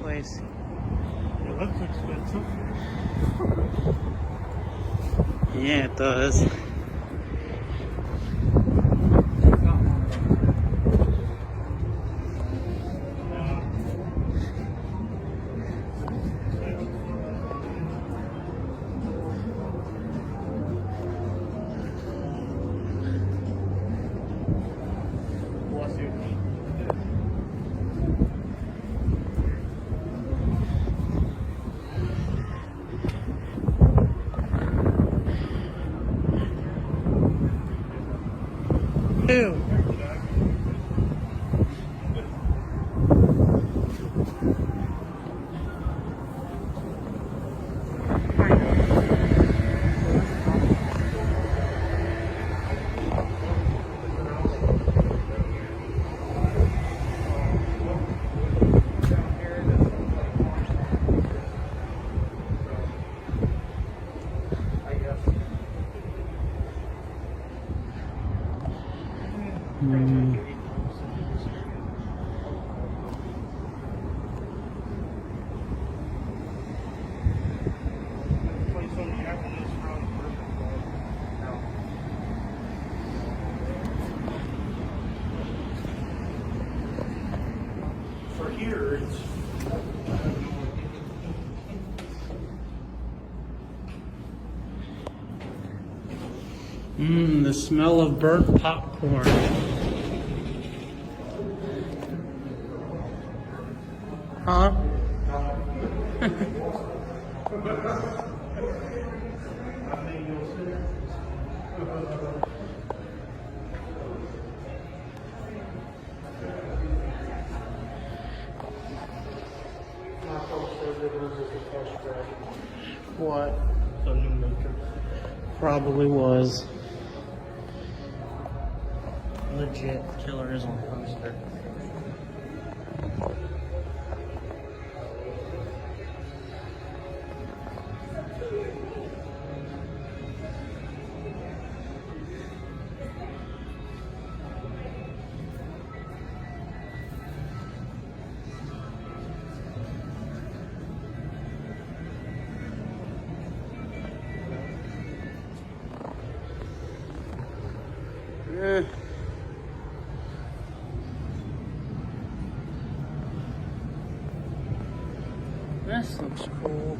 Place. It looks expensive. Yeah, it does. Ew. For here, it's The smell of burnt popcorn. Huh? What? a new maker. Probably was. Legit killer is on poster. This looks cool.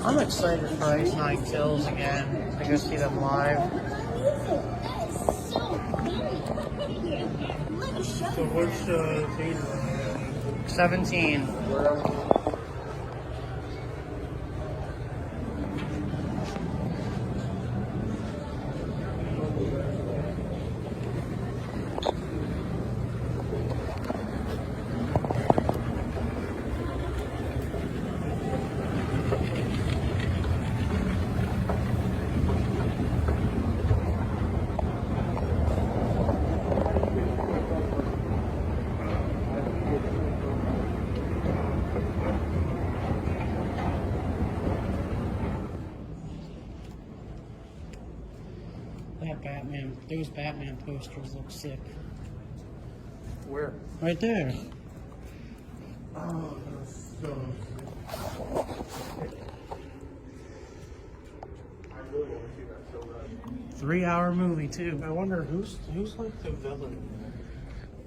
I'm excited for Ice Nine Kills again to go see them live. So what's theater? 17. That Batman, those Batman posters look sick. Where? Right there. Oh, that's so. I really want to see that so bad. 3-hour movie too. I wonder who's like the villain.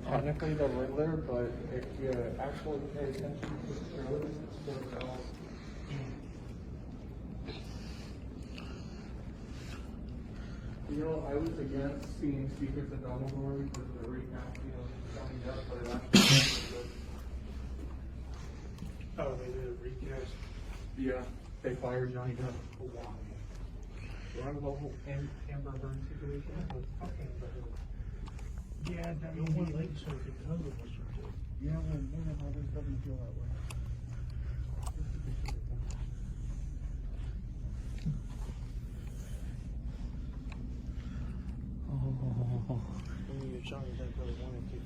Technically the Riddler, but if you actually pay attention to the trailer, it's so bad. You know, I was against seeing Secrets of Dumbledore because of the recasting of Johnny Depp, but it actually was good. Oh, they did a recast? Yeah, they fired Johnny Depp. Oh, wow. Remember the whole Amber Heard situation? That was fucking bad. Yeah, no one likes her because of what she did. Yeah, well, others doesn't feel that way. Oh. I mean, Johnny Depp really wanted to.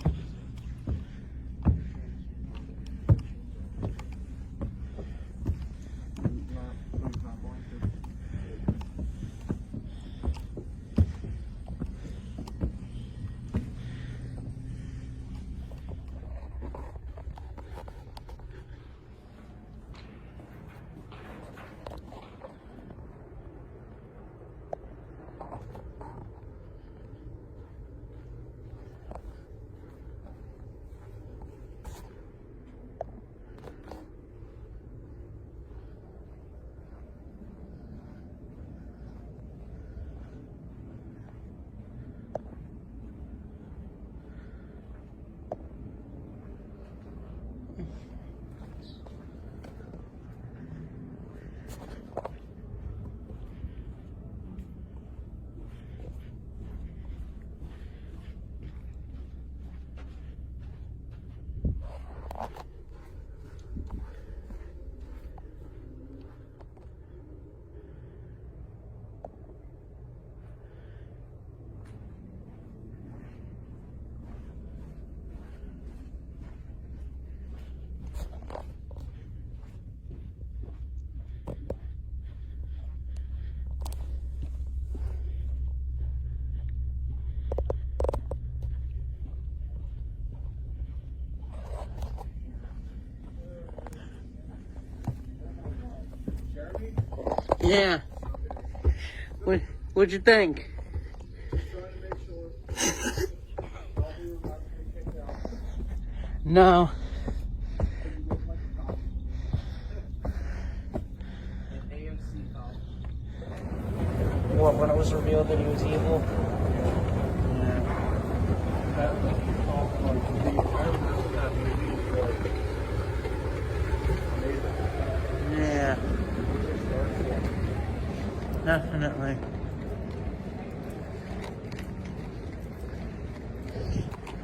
Not going to. Yeah. What'd you think? No. What, when it was revealed that he was evil? Yeah. Definitely.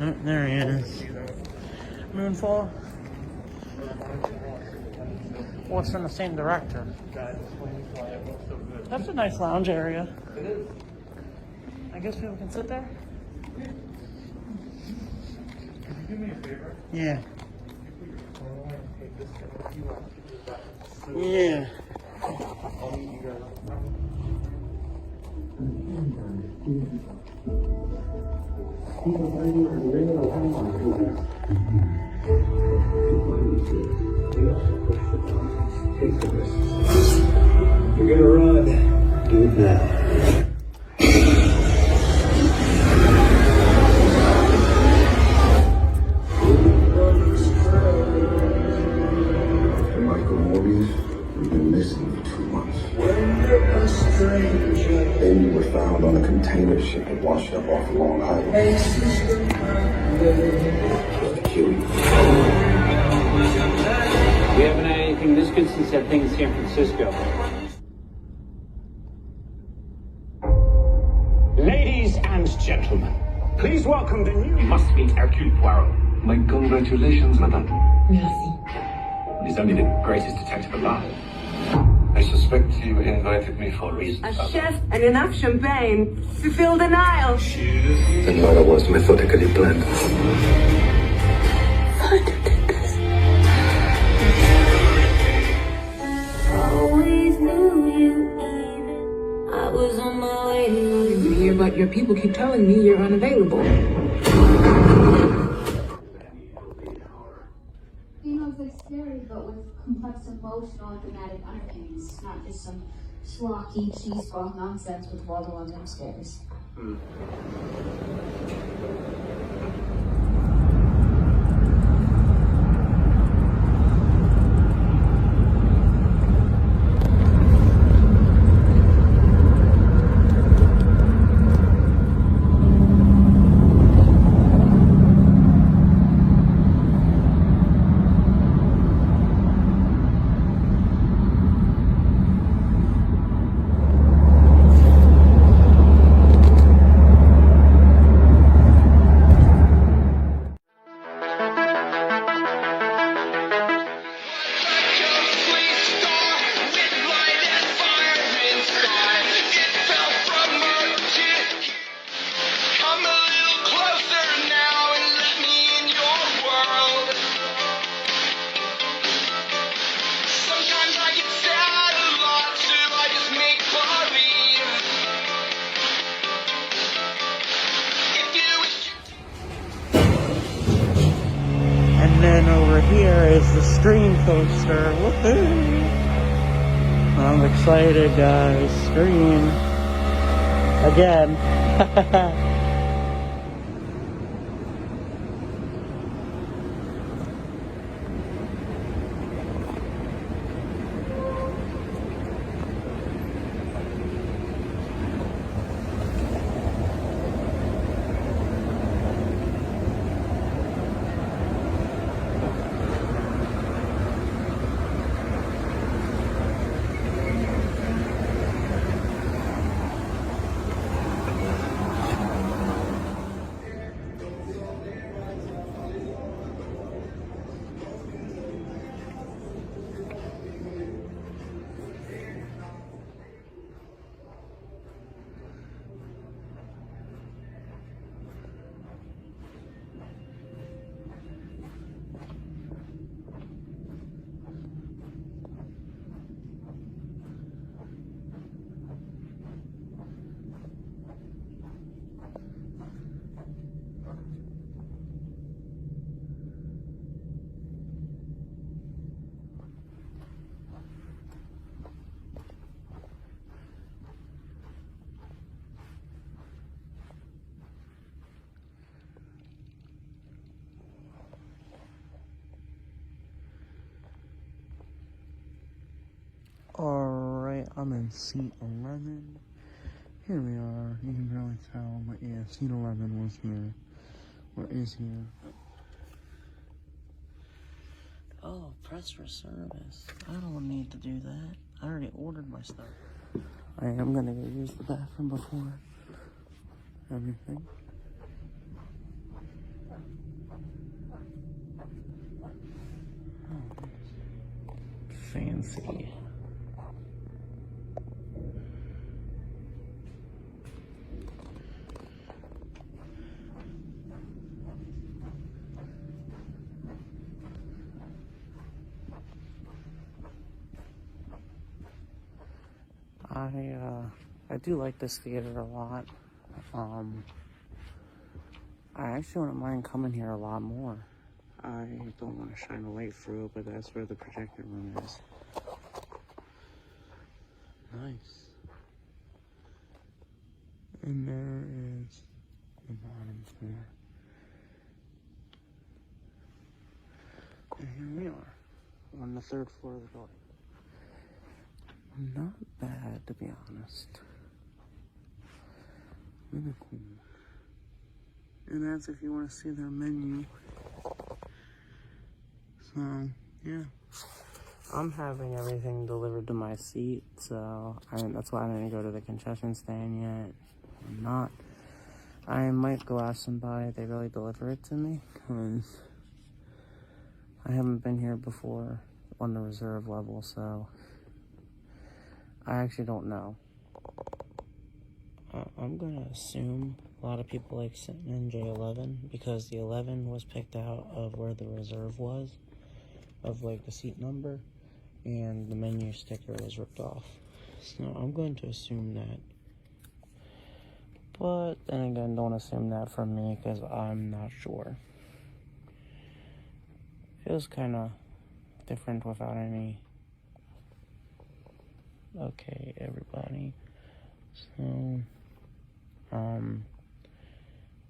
Oh, there he is. Moonfall. Well, it's from the same director. That's a nice lounge area. It is. I guess people can sit there? Can you do me a favor? Yeah. Take this and if you want to do that. Yeah. I'll meet you guys. You're gonna run. Do it now. Michael Morbius, we've been missing for 2 months. Then you were found on a container ship that washed up off Long Island. Supposed to kill you. We haven't had anything this good since that thing in San Francisco. Ladies and gentlemen, please welcome the new... You must meet Hercule Poirot. My congratulations, madame. Merci. He's only the greatest detective alive. I suspect you invited me for a reason. A chef and enough champagne to fill the Nile. The murder was methodically planned. Always knew you even. I was on my way to here, but your people keep telling me you're unavailable. Females are scary, but with complex emotional and thematic underpinnings, not just some schlocky cheeseball nonsense with wall-to-wall jump scares. And then over here is the Scream poster. Woohoo! I'm excited, guys. Scream. Again. I'm in seat 11. Here we are. You can barely tell, but yeah, seat 11 was here. What is here? Oh, press for service. I don't need to do that. I already ordered my stuff. I am gonna go use the bathroom before everything. Oh, fancy. I do like this theater a lot. I actually wouldn't mind coming here a lot more. I don't want to shine a light through it, but that's where the projector room is. Nice. And there is the bottom floor. And here we are, on the 3rd floor of the building. Not bad, to be honest. Really cool. And that's if you want to see their menu. So, yeah. I'm having everything delivered to my seat, so that's why I didn't go to the concession stand yet. I'm not. I might go ask somebody if they really deliver it to me, because I haven't been here before on the reserve level, so I actually don't know. I'm gonna assume a lot of people like sitting in J11 because the 11 was picked out of where the reserve was, of like the seat number, and the menu sticker was ripped off. So I'm going to assume that. But then again, don't assume that from me because I'm not sure. Feels kind of different without any. Okay, everybody. So,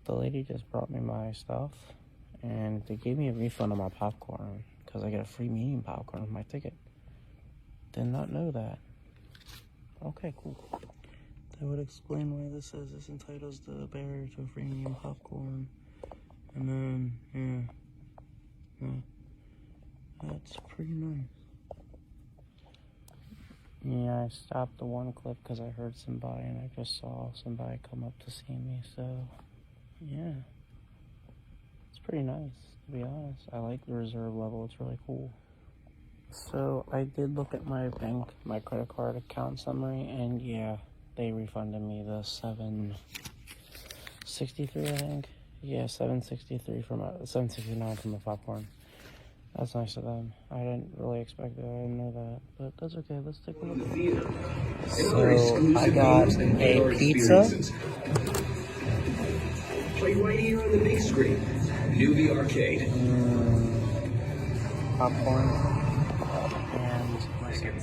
the lady just brought me my stuff, and they gave me a refund on my popcorn, because I get a free medium popcorn with my ticket. Did not know that. Okay, cool. That would explain why this says this entitles the bearer to a free medium popcorn. And then, yeah. That's pretty nice. Yeah, I stopped the one clip because I heard somebody and I just saw somebody come up to see me, so yeah. It's pretty nice, to be honest. I like the reserve level, it's really cool. So I did look at my bank, my credit card account summary, and yeah, they refunded me the $7.63, I think. Yeah, $7.63 from $7.69 from the popcorn. That's nice of them. I didn't really expect that. I didn't know that. But that's okay. Let's take a look at it. So, I got a pizza. Play right here on the big screen. Newbie Arcade. Popcorn. And my cereal.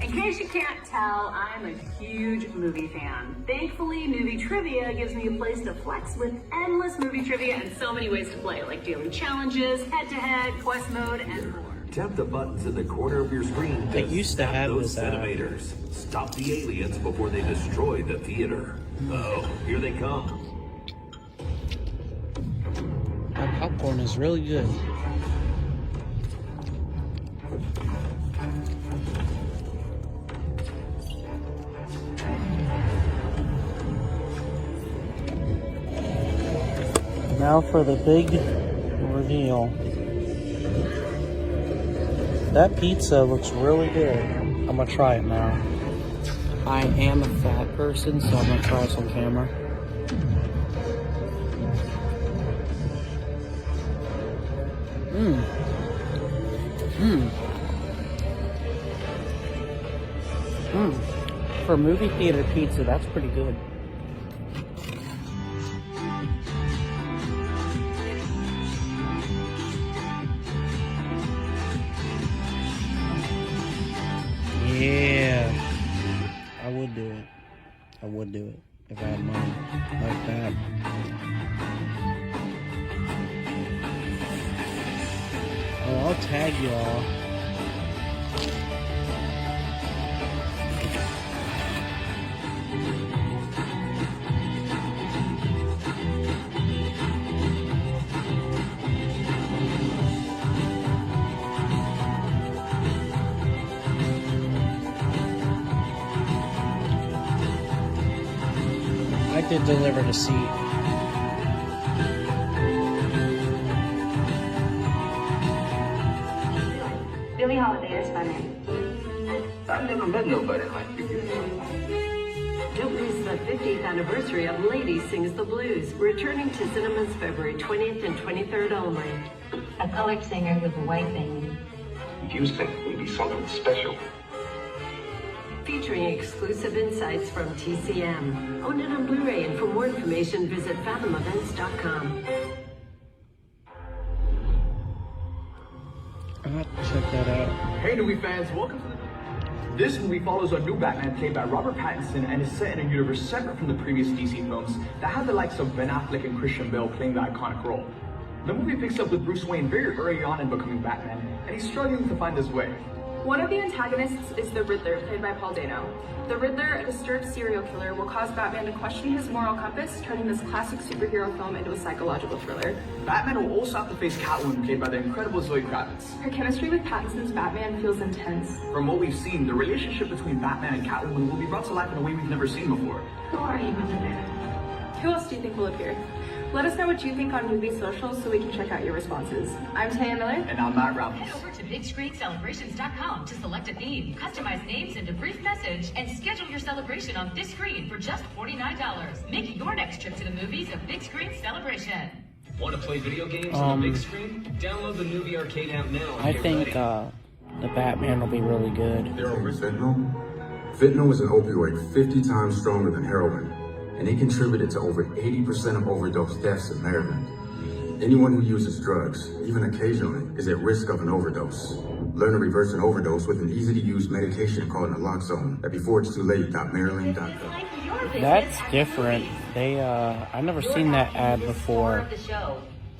In case you can't tell, I'm a huge movie fan. Thankfully, Movie Trivia gives me a place to flex with endless movie trivia and so many ways to play, like daily challenges, head-to-head, quest mode, and more. Tap the buttons in the corner of your screen to used to have those this centimeters. Stop the aliens before they destroy the theater. Oh, here they come. That popcorn is really good. Now for the big reveal. That pizza looks really good. I'm gonna try it now. I am a fat person, so I'm gonna try this on camera. For movie theater pizza, that's pretty good. Yeah, I would do it. I would do it if I had money like that. Oh, I'll tag y'all. they delivered a seat. Billie Holiday is funny. I've never met nobody like you. Don't miss the 50th anniversary of Lady Sings the Blues, returning to cinemas February 20th and 23rd only. A colored singer with a white band. Music will be something special. Featuring exclusive insights from TCM. Own it on Blu-ray, and for more information, visit fathomevents.com. I'll have to check that out. Hey, movie fans, welcome to the... This movie follows a new Batman played by Robert Pattinson and is set in a universe separate from the previous DC films that had the likes of Ben Affleck and Christian Bale playing the iconic role. The movie picks up with Bruce Wayne very early on in becoming Batman, and he's struggling to find his way. One of the antagonists is the Riddler, played by Paul Dano. The Riddler, a disturbed serial killer, will cause Batman to question his moral compass, turning this classic superhero film into a psychological thriller. Batman will also have to face Catwoman, played by the incredible Zoe Kravitz. Her chemistry with Pattinson's Batman feels intense. From what we've seen, the relationship between Batman and Catwoman will be brought to life in a way we've never seen before. Who are you, Who else do you think will appear? Let us know what you think on movie socials so we can check out your responses. I'm Taya Miller. And I'm Matt Ramos. Head over to BigScreenCelebrations.com to select a theme, customize names and a brief message, and schedule your celebration on this screen for just $49. Make your next trip to the movies a Big Screen celebration. Want to play video games on the big screen? Download the Movie Arcade app now. I think the Batman will be really good. Fentanyl? Fentanyl is an opioid 50 times stronger than heroin, and it contributed to over 80% of overdose deaths in Maryland. Anyone who uses drugs, even occasionally, is at risk of an overdose. Learn to reverse an overdose with an easy-to-use medication called naloxone at beforeitstolate.maryland.gov. That's different. I've never seen that ad before.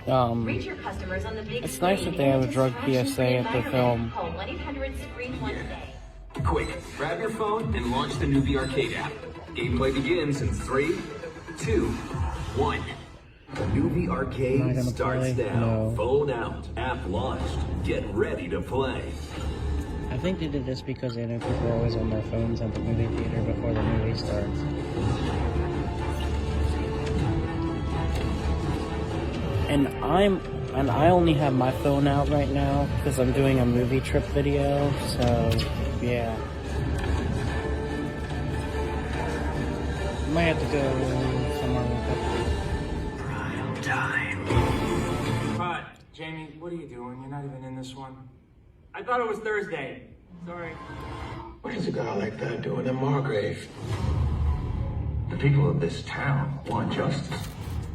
It's nice that they have a drug PSA at the film. Quick, grab your phone and launch the Movie Arcade app. Gameplay begins in 3, 2, 1. The Movie Arcade starts now. No. Phone out. App launched. Get ready to play. I think they did this because they know people are always on their phones at the movie theater before the movie starts. And I only have my phone out right now because I'm doing a movie trip video, so yeah. Might have to go somewhere with it. Prime time. Cut. Jamie, what are you doing? You're not even in this one. I thought it was Thursday. Sorry. What is a guy like that doing in Margrave? The people of this town want justice,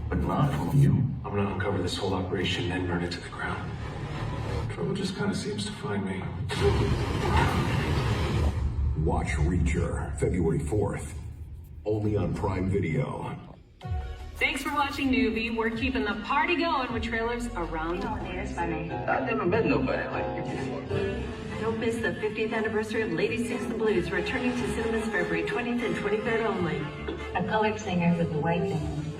but not from you. I'm gonna uncover this whole operation and burn it to the ground. Trouble just kind of seems to find me. Watch Reacher, February 4th. Only on Prime Video. Thanks for watching Newbie. We're keeping the party going with trailers around the corner. I've never met nobody like you before. Don't miss the 50th anniversary of Lady Sings the Blues, returning to cinemas February 20th and 23rd only. A colored singer with a white band.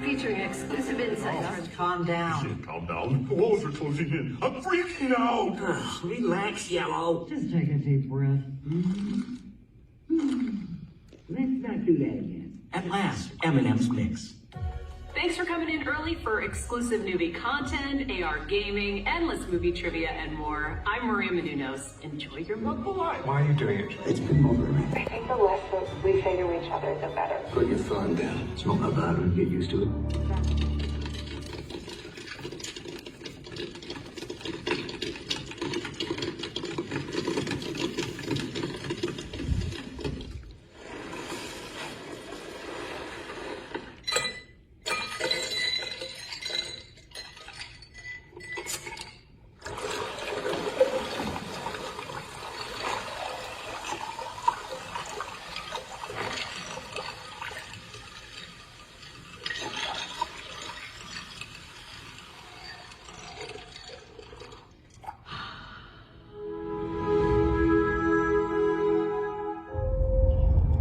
Featuring exclusive insights. Calm down. Calm down. The walls are closing in. I'm freaking out. Relax, Yellow. Just take a deep breath. Let's not do that again. At last, Eminem's mix. Thanks for coming in early for exclusive Newbie content, AR gaming, endless movie trivia, and more. I'm Maria Menounos. Enjoy your local life. Why are you doing it? It's been bothering me. I think the less that we say to each other, the better. Put your phone down. It's not that bad when you get used to it.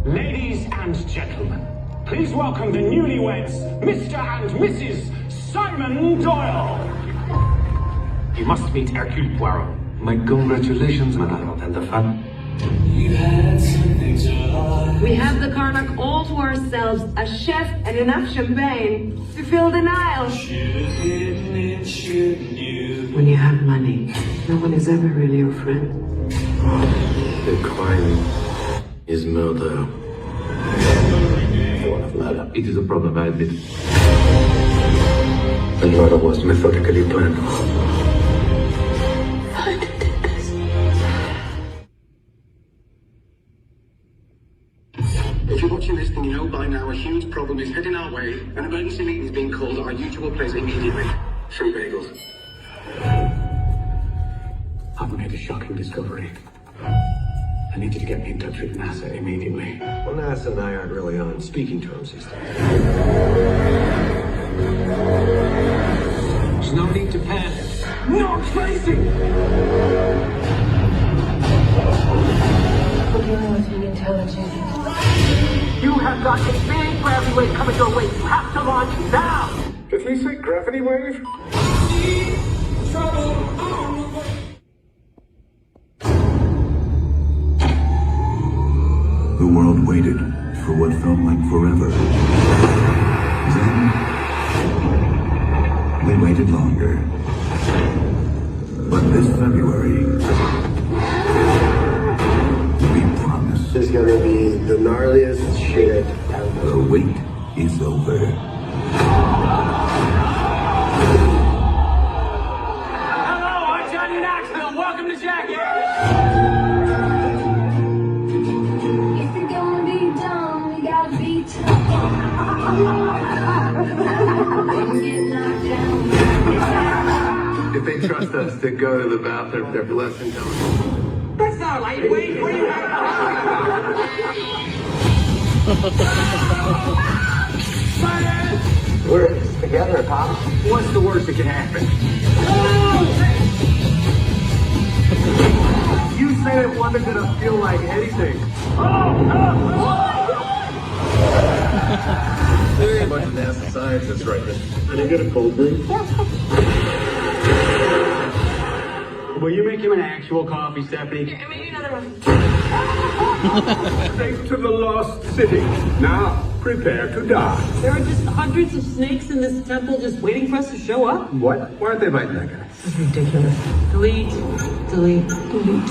Ladies and gentlemen, please welcome the newlyweds, Mr. and Mrs. Simon Doyle. You must meet Hercule Poirot. My congratulations, madame, and the fun. We have the Karnak all to ourselves, a chef and enough champagne to fill the Nile. When you have money, no one is ever really your friend. The crime is murder. Murder. It is a problem, I admit. The murder was methodically planned. If you're watching this, then you know by now a huge problem is heading our way. An emergency meeting is being called at our usual place immediately. Free bagels. I've made a shocking discovery. I need you to get me in touch with NASA immediately. Well, NASA and I aren't really on speaking terms these days. There's no need to panic. No, Tracy! We're dealing with an intelligent. You have got a big gravity wave coming your way. You have to launch now. Did he say gravity wave? The world waited for what felt like forever. Then, we waited longer. But this February, we promise. This is gonna be the gnarliest shit ever. The wait is over. Hello, I'm Johnny Knoxville. Welcome to Jackie. If you're gonna be dumb, you gotta be tough. Get knocked down. If they trust us to go to the bathroom, they're less intelligent. That's not lightweight. What do you have? We're in this together, Pop. What's the worst that can happen? You said it wasn't gonna feel like anything. There's a bunch of NASA scientists right there. Can I get a cold drink? Will you make him an actual coffee, Stephanie? Here, maybe another one. Safe to the lost city. Now, prepare to die. There are just hundreds of snakes in this temple just waiting for us to show up. What? Why aren't they biting that guy? This is ridiculous. Delete, delete, delete.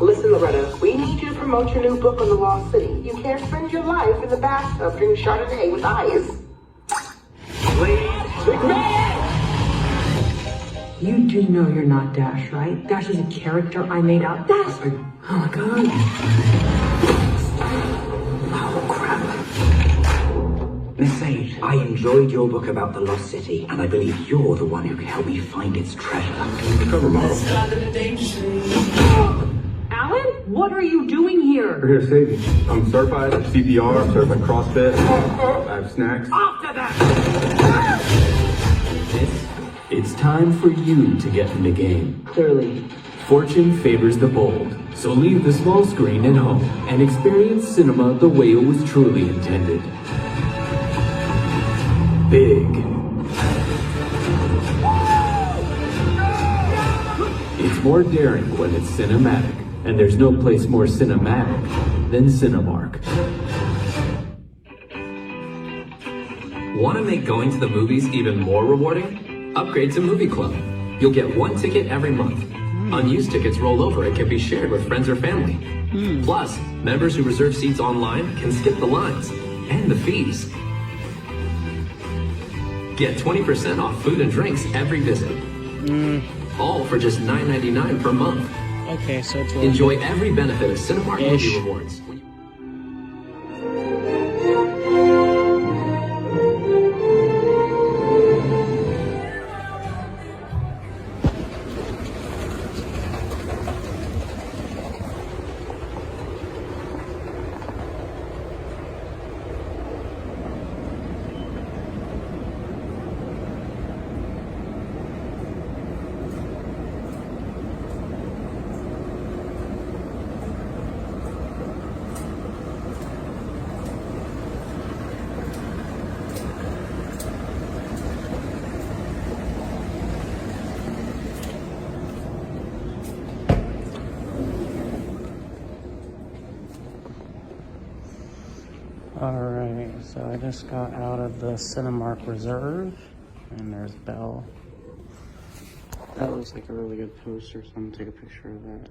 Listen, Loretta, we need you to promote your new book on the Lost City. You can't spend your life in the bathtub drinking Chardonnay with eyes. You do know you're not Dash, right? Dash is a character I made up. Dash! Oh my god. Oh crap. Miss Sage, I enjoyed your book about the Lost City, and I believe you're the one who can help me find its treasure. Cover model. Alan, what are you doing here? We're here to save you. I'm certified at CPR, I'm certified CrossFit. I have snacks. After that. It's time for you to get in the game. Clearly. Fortune favors the bold, so leave the small screen at home and experience cinema the way it was truly intended. Big. It's more daring when it's cinematic, and there's no place more cinematic than Cinemark. Want to make going to the movies even more rewarding? Upgrade to Movie Club. You'll get one ticket every month. Unused tickets roll over and can be shared with friends or family. Plus, members who reserve seats online can skip the lines and the fees. Get 20% off food and drinks every visit. All for just $9.99 per month. Okay, so it's Enjoy every benefit of Cinemark Movie Rewards. Alright, so I just got out of the Cinemark Reserve, and there's Belle. That looks like a really good poster, so I'm gonna take a picture of that.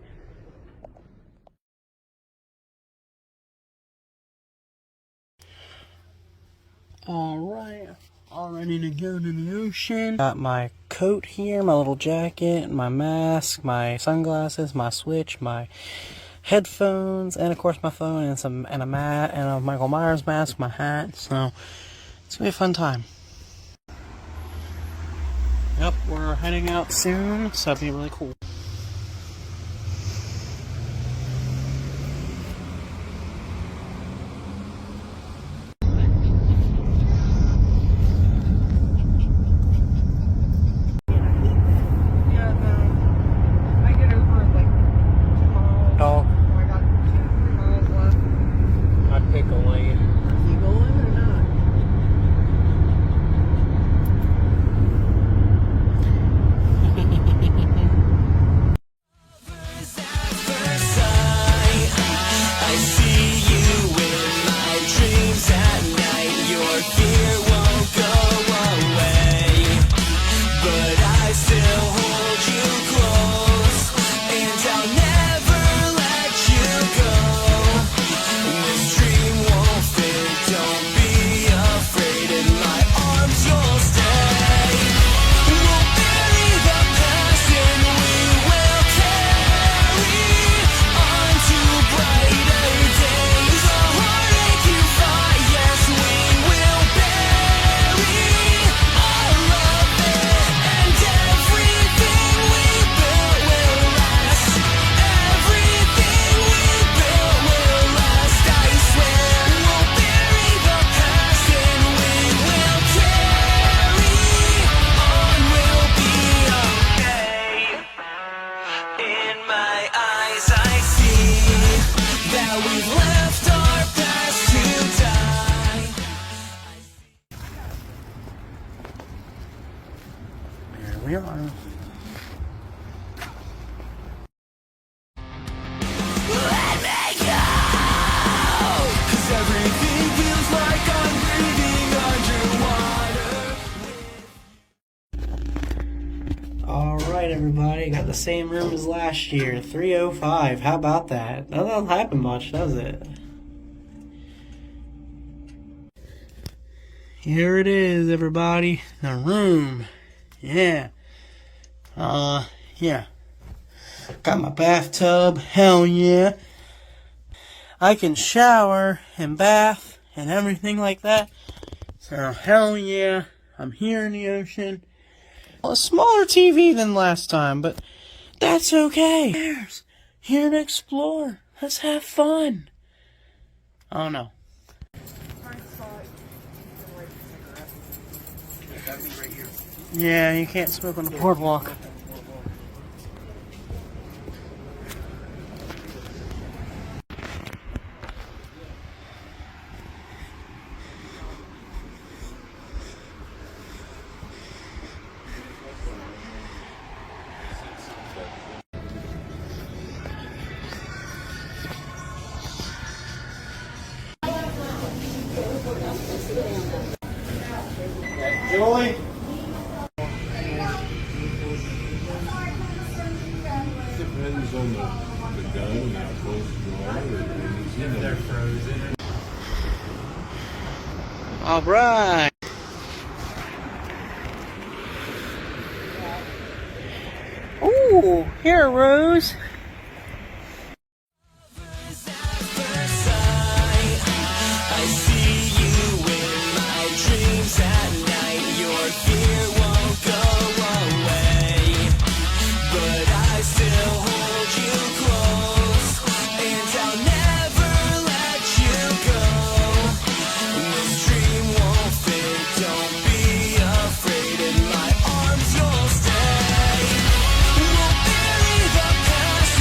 Alright, all ready to go to the ocean. Got my coat here, my little jacket, my mask, my sunglasses, my Switch, my headphones, and of course my phone, and a mat, and a Michael Myers mask, my hat. So it's gonna be a fun time. Yep, we're heading out soon, so that'll be really cool. We are. Alright everybody, got the same room as last year, 305. How about that? That doesn't happen much, does it? Here it is, everybody. The room. Yeah. Yeah. Got my bathtub. Hell yeah. I can shower and bath and everything like that. So, hell yeah. I'm here in the ocean. Well, a smaller TV than last time, but that's okay. Here to explore. Let's have fun. Oh no. Yeah, you can't smoke on the boardwalk. Julie? Depends on the gun and how close you are. Or they're frozen. All right. Ooh, here, Rose. We'll bury the past.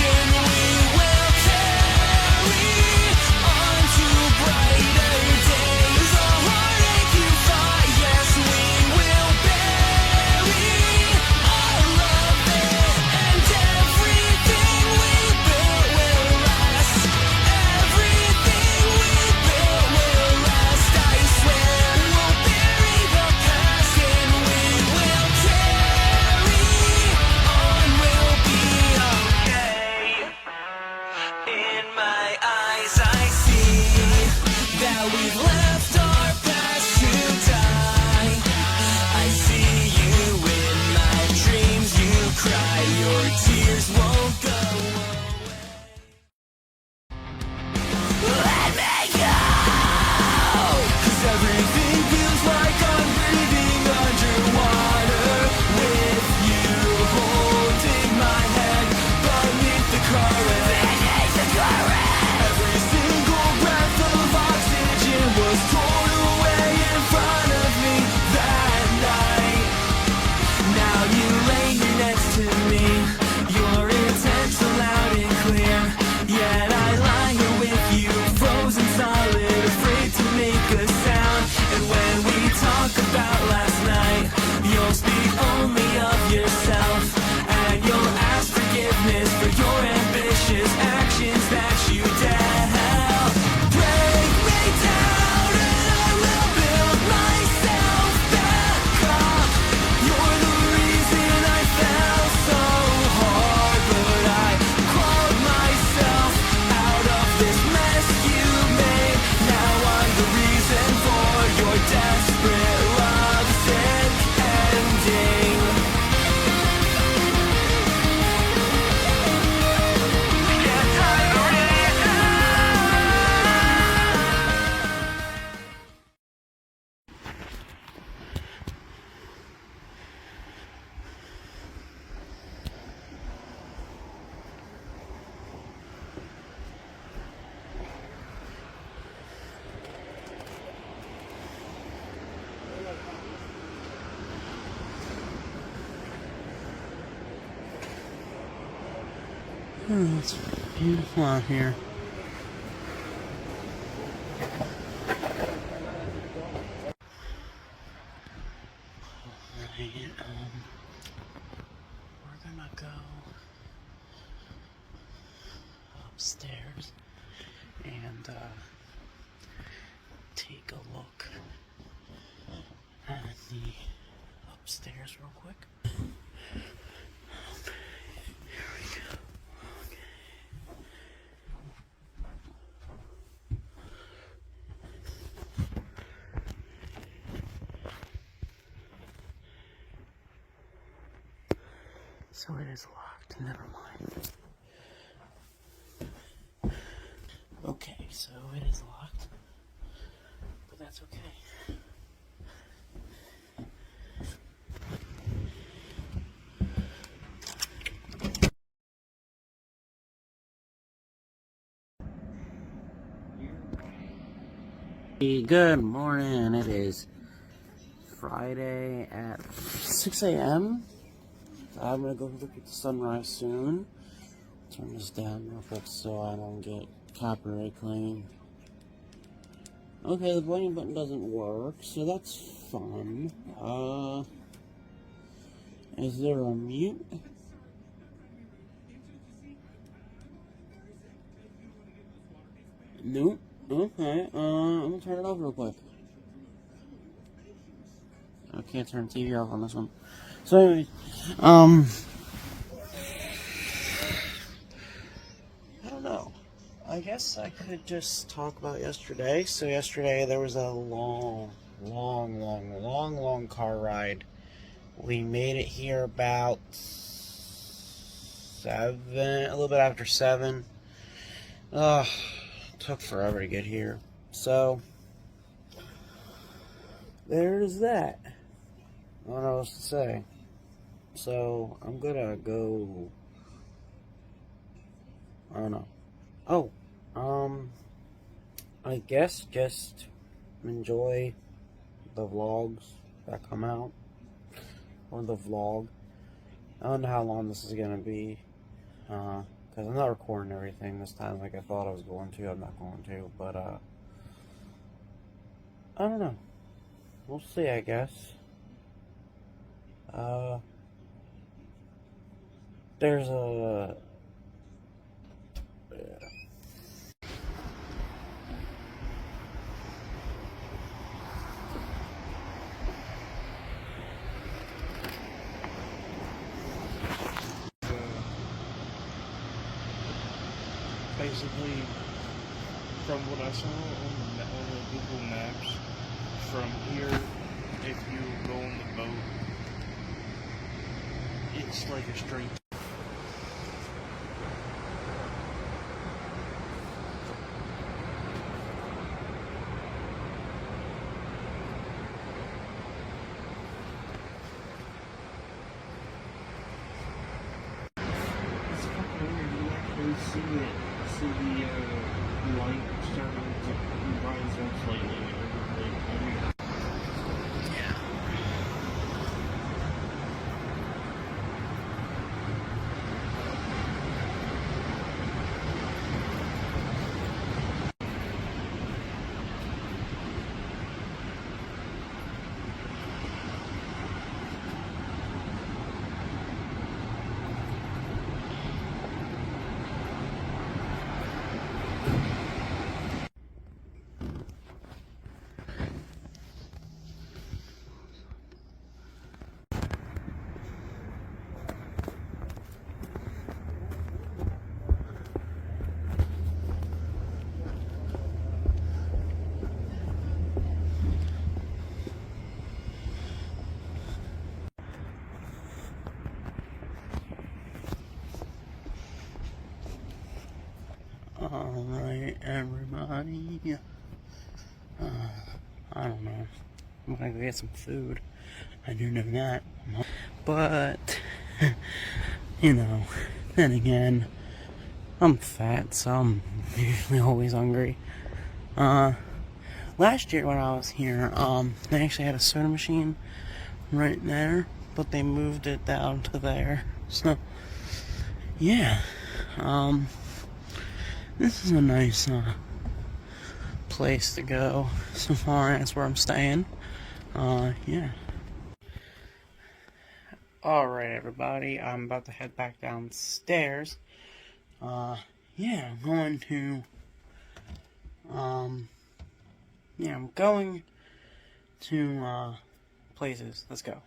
Oh, it's beautiful out here. Alright, we're gonna go upstairs and take a look at the upstairs real quick. So it is locked, never mind. Okay, so it is locked, but that's okay. Good morning, it is Friday at 6 a.m. I'm gonna go look at the sunrise soon. Turn this down real quick so I don't get copyright claim. Okay, the volume button doesn't work, so that's fun. Is there a mute? Nope. Okay, I'm gonna turn it off real quick. I can't turn the TV off on this one. So anyways, I don't know. I guess I could just talk about yesterday. So yesterday there was a long car ride. We made it here about 7, a little bit after 7. Took forever to get here. So there's that. I don't know what else to say. So I'm gonna go. I don't know. Oh, I guess just enjoy the vlogs that come out, or the vlog. I don't know how long this is gonna be, because I'm not recording everything this time like I thought I was going to. I'm not going to, but I don't know. We'll see, I guess. There's a... Basically, from what I saw on the Google Maps, from here, if you go on the boat, it's like a straight. It's fucking weird. You actually see it. See the light starting to rise up slightly. Alright, everybody. I don't know. I'm gonna go get some food. I do know that. But, you know, then again, I'm fat, so I'm usually always hungry. Last year when I was here, they actually had a soda machine right there, but they moved it down to there. So, yeah. This is a nice place to go so far as where I'm staying. Yeah. Alright, everybody, I'm about to head back downstairs. Yeah, I'm going to, yeah, I'm going to, places. Let's go.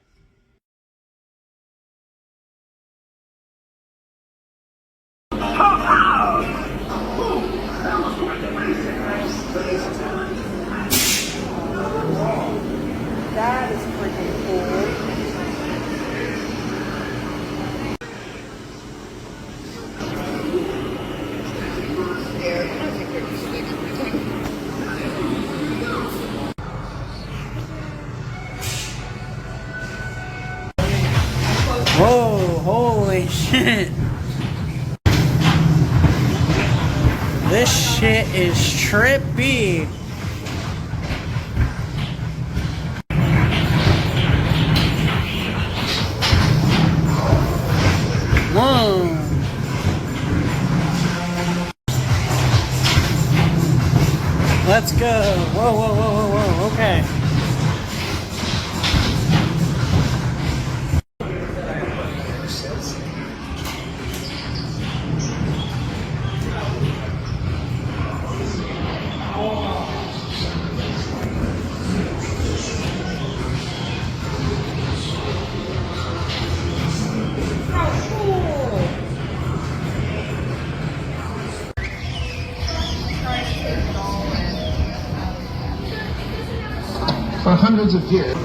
That is freaking cool. Whoa, holy shit. This shit is trippy. Whoa. Let's go. Whoa, whoa, whoa, whoa, whoa. Okay. For hundreds of years.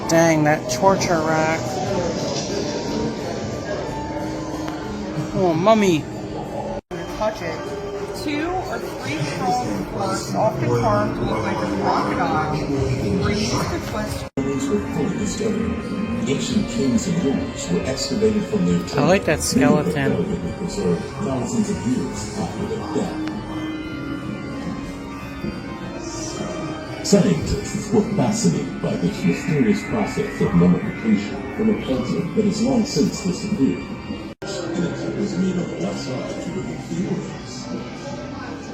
Dang, that torture rack. Oh, mummy. Touch it. 2 or 3 strong forks, often carved to look like a crocodile, were used to twist. Were fully discovered. Ancient kings and rulers were excavated from their tombs. I like that skeleton. Preserved thousands of years after their death. Scientists were fascinated by this mysterious process of mummification from a culture that has long since disappeared. And it was made on the left side to remove the organs.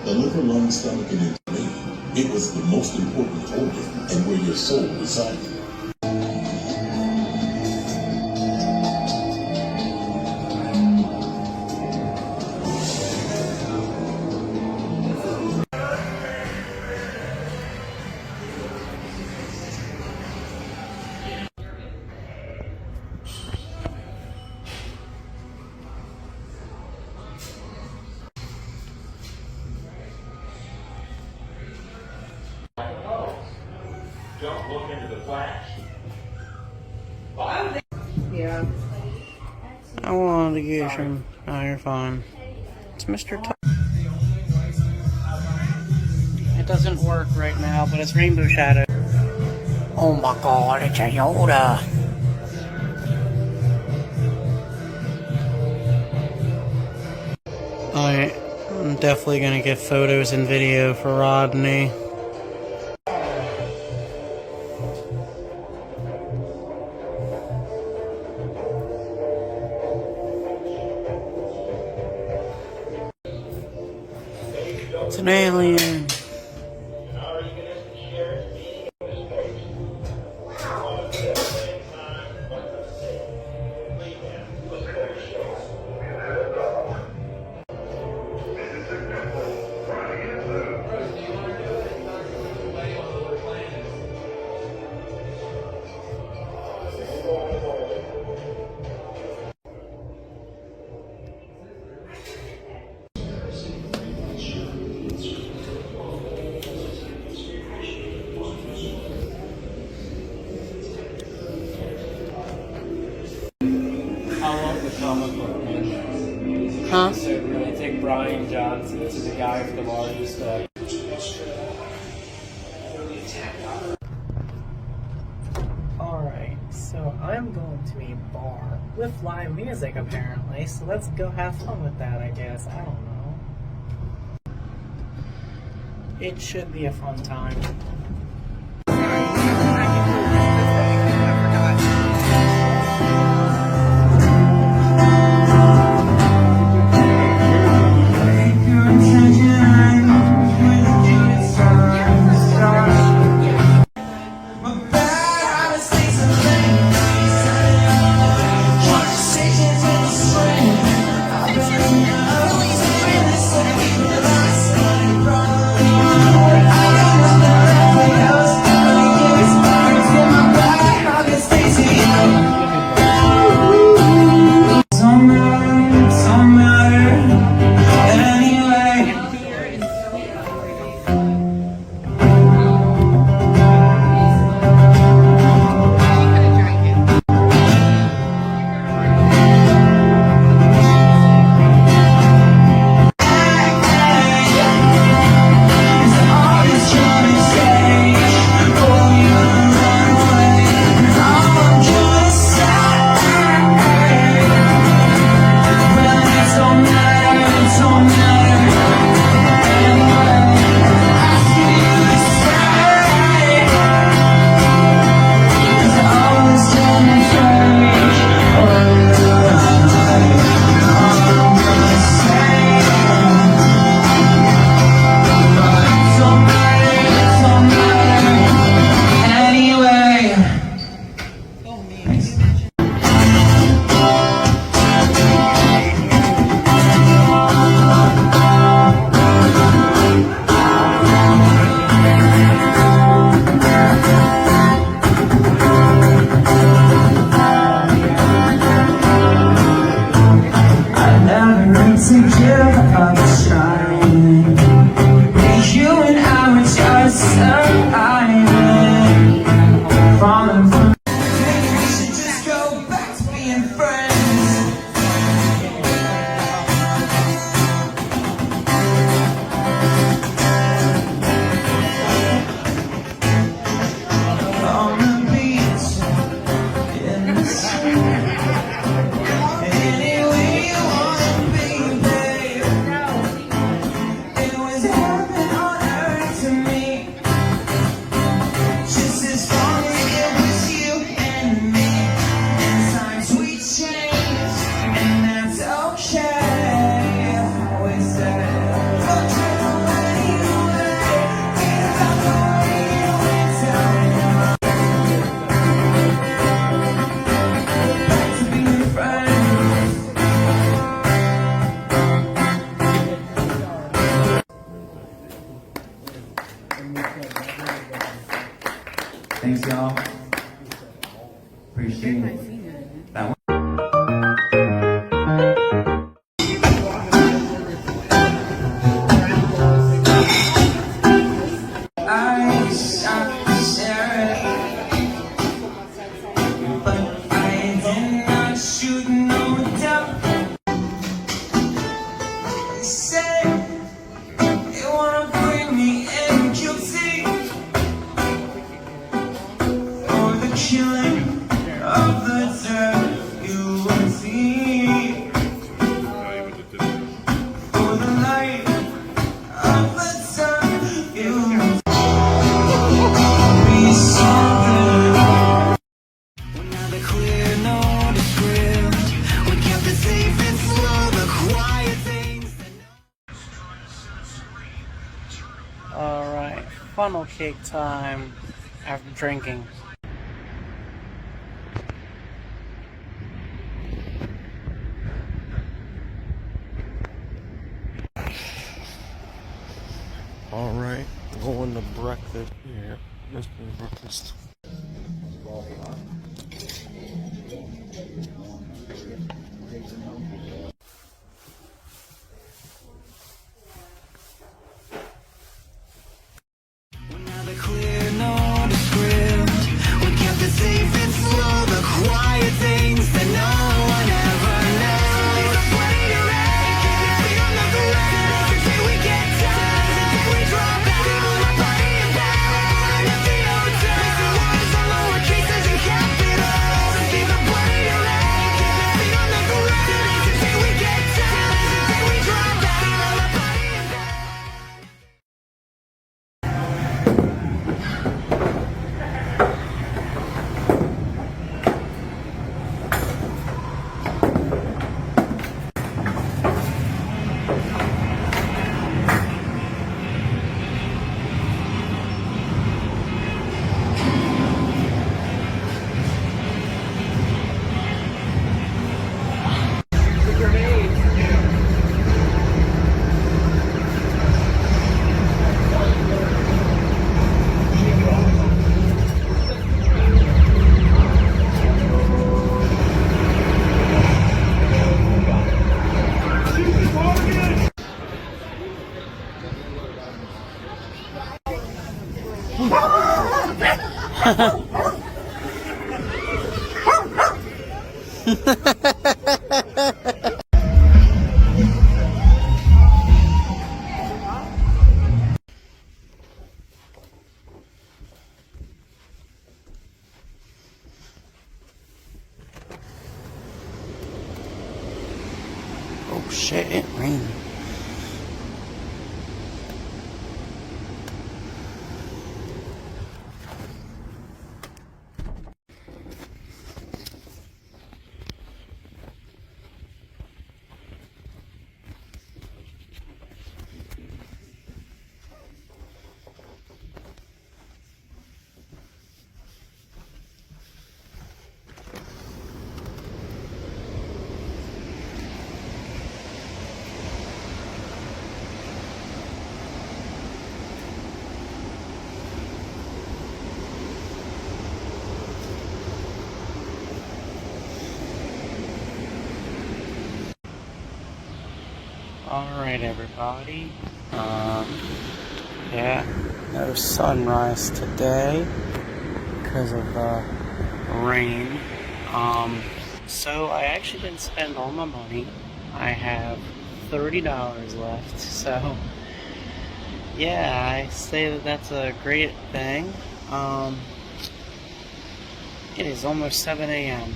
The liver, lung, stomach, and intestine, it was the most important organ and where your soul resided. Don't look into the flash. Yeah. I wanted to get some. Oh, you're fine. It's Mr. It doesn't work right now, but it's Rainbow Shadow. Oh my god, it's a Yoda. I'm definitely gonna get photos and video for Rodney. It's an alien. Huh? So we're going to take Brian Johnson. This is a guy with the largest. Alright, so I'm going to a bar with live music apparently, so let's go have fun with that, I guess. I don't know. It should be a fun time. Thanks, y'all. Appreciate it. That one. Alright, funnel cake time after drinking. Alright, going to breakfast here. Let's do breakfast. Quiet things that no one ever knows. grenades. Oh shit, it rained. Alright everybody, yeah, no sunrise today because of the rain. So I actually didn't spend all my money. I have $30 left, so yeah, I say that that's a great thing. It is almost 7 a.m.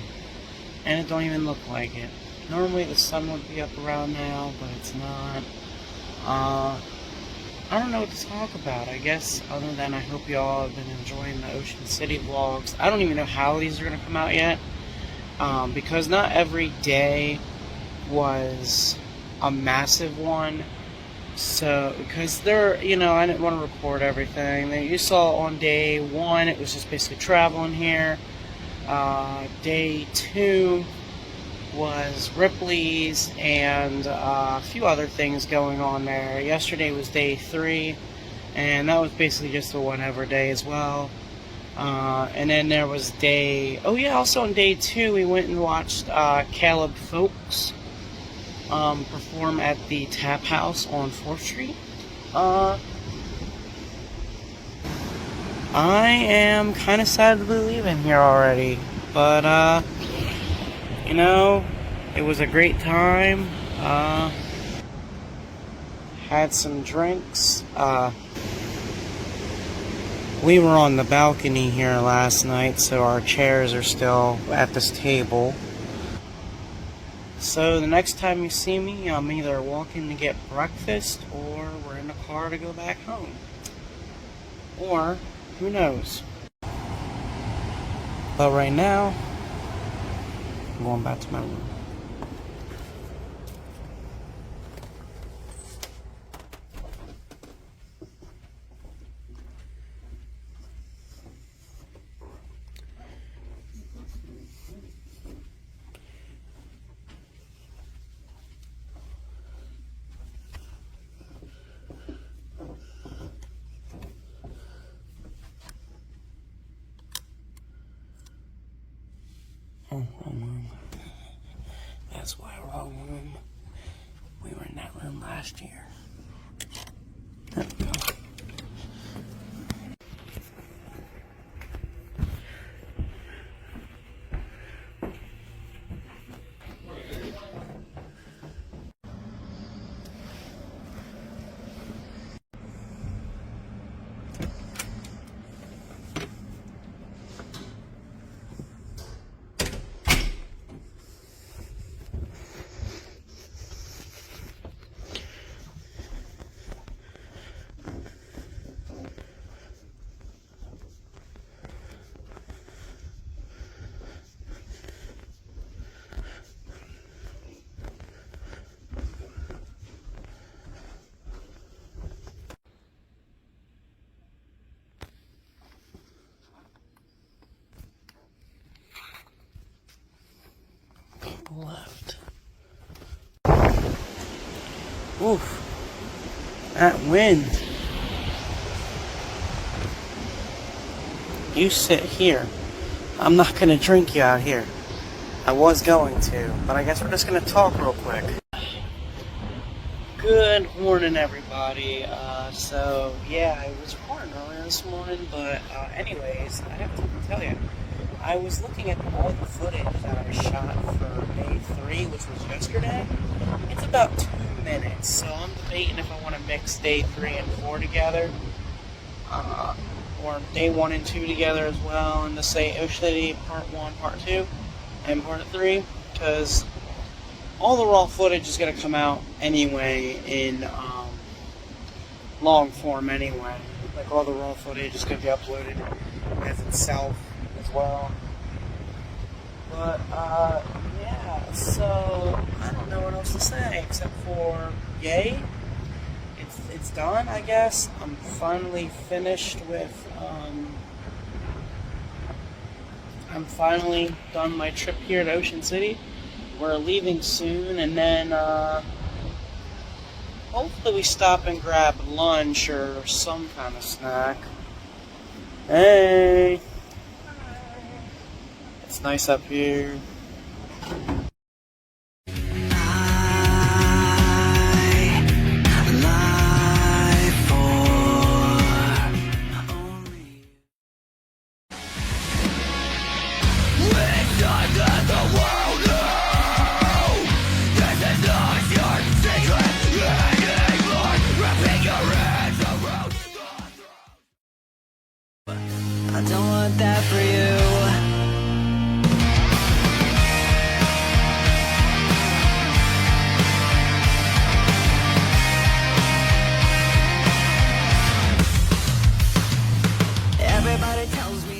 and it don't even look like it. Normally the sun would be up around now, but it's not. I don't know what to talk about, I guess, other than I hope y'all have been enjoying the Ocean City vlogs. I don't even know how these are going to come out yet, because not every day was a massive one. So, because I didn't want to record everything. You saw on day 1, it was just basically traveling here. Day 2 was Ripley's and a few other things going on there. Yesterday was day 3, and that was basically just a whatever day as well. And then there was also on day 2 we went and watched Caleb Folks perform at the Tap House on 4th Street. I am kind of sad to be leaving here already, but it was a great time. Had some drinks. We were on the balcony here last night, so our chairs are still at this table. So the next time you see me, I'm either walking to get breakfast or we're in the car to go back home. Or, who knows? But right now, I'm going back to my room. Oh, wrong room. That's why, wrong room. We were in that room last year. There we go. Oof. That wind. You sit here. I'm not going to drink you out here. I was going to, but I guess we're just going to talk real quick. Good morning, everybody. So, yeah, I was recording earlier this morning, but anyways, I have to tell you, I was looking at all the footage that I shot for day 3, which was yesterday. It's about 2 minutes, so I'm debating if I want to mix day 3 and 4 together, or day 1 and 2 together as well, and just say Ocean City Part 1, Part 2, and Part 3, because all the raw footage is going to come out anyway in long form anyway. Like, all the raw footage is going to be uploaded as itself as well. But, yeah, so I don't know what else to say except for yay. It's done, I guess. I'm finally finished with, I'm finally done my trip here at Ocean City. We're leaving soon, and then, hopefully we stop and grab lunch or some kind of snack. Hey! It's nice up here. I don't want that for you. Everybody tells me